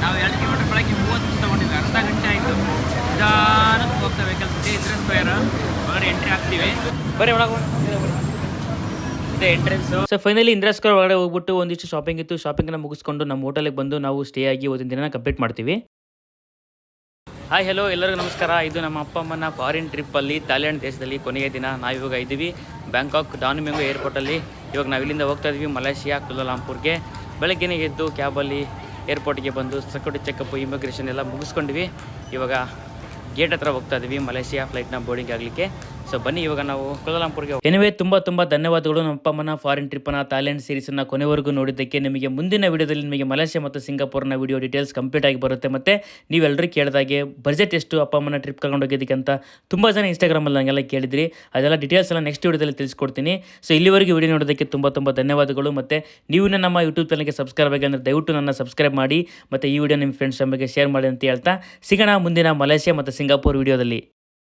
ನಾವು 2 ಕಿಲೋಮೀಟರ್ ಬಳಕೆ 30 ನಿಮಿಷ ತೊಗೊಂಡಿದ್ವಿ. ಅರ್ಧ ಗಂಟೆ ಆಯಿತು. ನಿಧಾನಕ್ಕೆ ಹೋಗ್ತಾ ವೆಹಿಕಲ್ಸ್ ಇದೆ. ಇಂದಿರಾ ಸ್ಕ್ವೇರ್ ಒಳಗಡೆ ಎಂಟ್ರಿ ಆಗ್ತೀವಿ. ಬರೀ ಒಳಗೆ ಇದೆ entrance. So finally Indira square ಒಳಗಡೆ ಹೋಗ್ಬಿಟ್ಟು ಒಂದಿಷ್ಟು ಶಾಪಿಂಗ್ ಇತ್ತು. ಶಾಪಿಂಗ್ನ ಮುಗಿಸ್ಕೊಂಡು ನಮ್ಮ ಹೋಟೆಲಿಗೆ ಬಂದು ನಾವು ಸ್ಟೇ ಆಗಿ ಓದಿನ ದಿನ ಕಂಪ್ಲೀಟ್ ಮಾಡ್ತೀವಿ. ಹಾಯ್ ಹೆಲೋ ಎಲ್ಲರಿಗೂ ನಮಸ್ಕಾರ. ಇದು ನಮ್ಮ ಅಪ್ಪ ಅಮ್ಮನ ಫಾರಿನ್ ಟ್ರಿಪ್ಪಲ್ಲಿ ಥೈಲ್ಯಾಂಡ್ ದೇಶದಲ್ಲಿ ಕೊನೆಯ ದಿನ. ನಾವಿವಾಗ ಇದ್ದೀವಿ ಬ್ಯಾಂಕಾಕ್ ಡಾನ್ಮೆಂಗು ಏರ್ಪೋರ್ಟಲ್ಲಿ. ಇವಾಗ ನಾವು ಇಲ್ಲಿಂದ ಹೋಗ್ತಾ ಇದ್ವಿ ಮಲೇಷಿಯಾ ಕುಲಾಲಂಪುರ್ಗೆ. ಬೆಳಗ್ಗೆನೇ ಎದ್ದು ಕ್ಯಾಬಲ್ಲಿ ಏರ್ಪೋರ್ಟ್ಗೆ ಬಂದು ಸೆಕ್ಯೂರಿಟಿ ಚೆಕಪ್, ಇಮಿಗ್ರೇಷನ್ ಎಲ್ಲ ಮುಗಿಸ್ಕೊಂಡಿವಿ. ಇವಾಗ ಗೇಟ್ ಹತ್ರ ಹೋಗ್ತಾ ಇದ್ದೀವಿ ಮಲೇಷಿಯಾ ಫ್ಲೈಟ್ನ ಬೋರ್ಡಿಂಗ್ ಆಗಲಿಕ್ಕೆ. ಸೊ ಬನ್ನಿ ಇವಾಗ ನಾವು ಕುಲಾಲಂಪುರ್ಗೆ. ಎನಿವೇ ತುಂಬ ಧನ್ಯವಾದಗಳು ನಮ್ಮ ಅಪ್ಪ ಅಮ್ಮನ ಫಾರಿನ್ ಟ್ರಿಪ್ಪನ್ನ ಥೈಲ್ಯಾಂಡ್ ಸೀರೀಸನ್ನು ಕೊನೆವರೆಗೂ ನೋಡಿದ್ದಕ್ಕೆ. ನಿಮಗೆ ಮುಂದಿನ ವಿಡಿಯೋದಲ್ಲಿ ನಿಮಗೆ ಮಲೇಷಿಯಾ ಮತ್ತು ಸಿಂಗಾಪುರ್ನ ವಿಡಿಯೋ ಡೀಟೇಲ್ಸ್ ಕಂಪ್ಲೀಟ್ ಆಗಿ ಬರುತ್ತೆ. ಮತ್ತು ನೀವೆಲ್ಲರೂ ಕೇಳಿದಾಗೆ ಬಜೆಟ್ ಎಷ್ಟು ಅಪ್ಪ ಅಮ್ಮನ ಟ್ರಿಪ್ ಕರ್ಕೊಂಡು ಹೋಗಿದ್ದಕ್ಕೆ ಅಂತ ತುಂಬ ಜನ ಇನ್ಸ್ಟಾಗ್ರಾಮಲ್ಲಿ ನನಗೆಲ್ಲ ಕೇಳಿದ್ರಿ. ಅದೆಲ್ಲ ಡೀಟೇಲ್ಸ್ ಎಲ್ಲ ನೆಕ್ಸ್ಟ್ ವಿಡಿಯೋದಲ್ಲಿ ತಿಳಿಸ್ಕೊಡ್ತೀನಿ. ಸೊ ಇಲ್ಲಿವರೆಗೂ ವಿಡಿಯೋ ನೋಡೋದಕ್ಕೆ ತುಂಬ ಧನ್ಯವಾದಗಳು. ಮತ್ತು ನೀವು ನಮ್ಮ ಯೂಟ್ಯೂಬ್ ಚಾನಲ್ಗೆ ಸಬ್ಸ್ಕ್ರೈಬ್ ಆಗಿ ಅಂದರೆ ದಯವಿಟ್ಟು ನನ್ನ ಸಬ್ಸ್ಕ್ರೈಬ್ ಮಾಡಿ. ಮತ್ತು ಈ ವಿಡಿಯೋ ನಿಮ್ಮ ಫ್ರೆಂಡ್ಸ್ ನಮಗೆ ಶೇರ್ ಮಾಡಿ ಅಂತ ಹೇಳ್ತಾ ಸಿಗೋಣ ಮುಂದಿನ ಮಲೇಷಿಯಾ ಮತ್ತು ಸಿಂಗಾಪುರ್ ವಿಡಿಯೋದಲ್ಲಿ.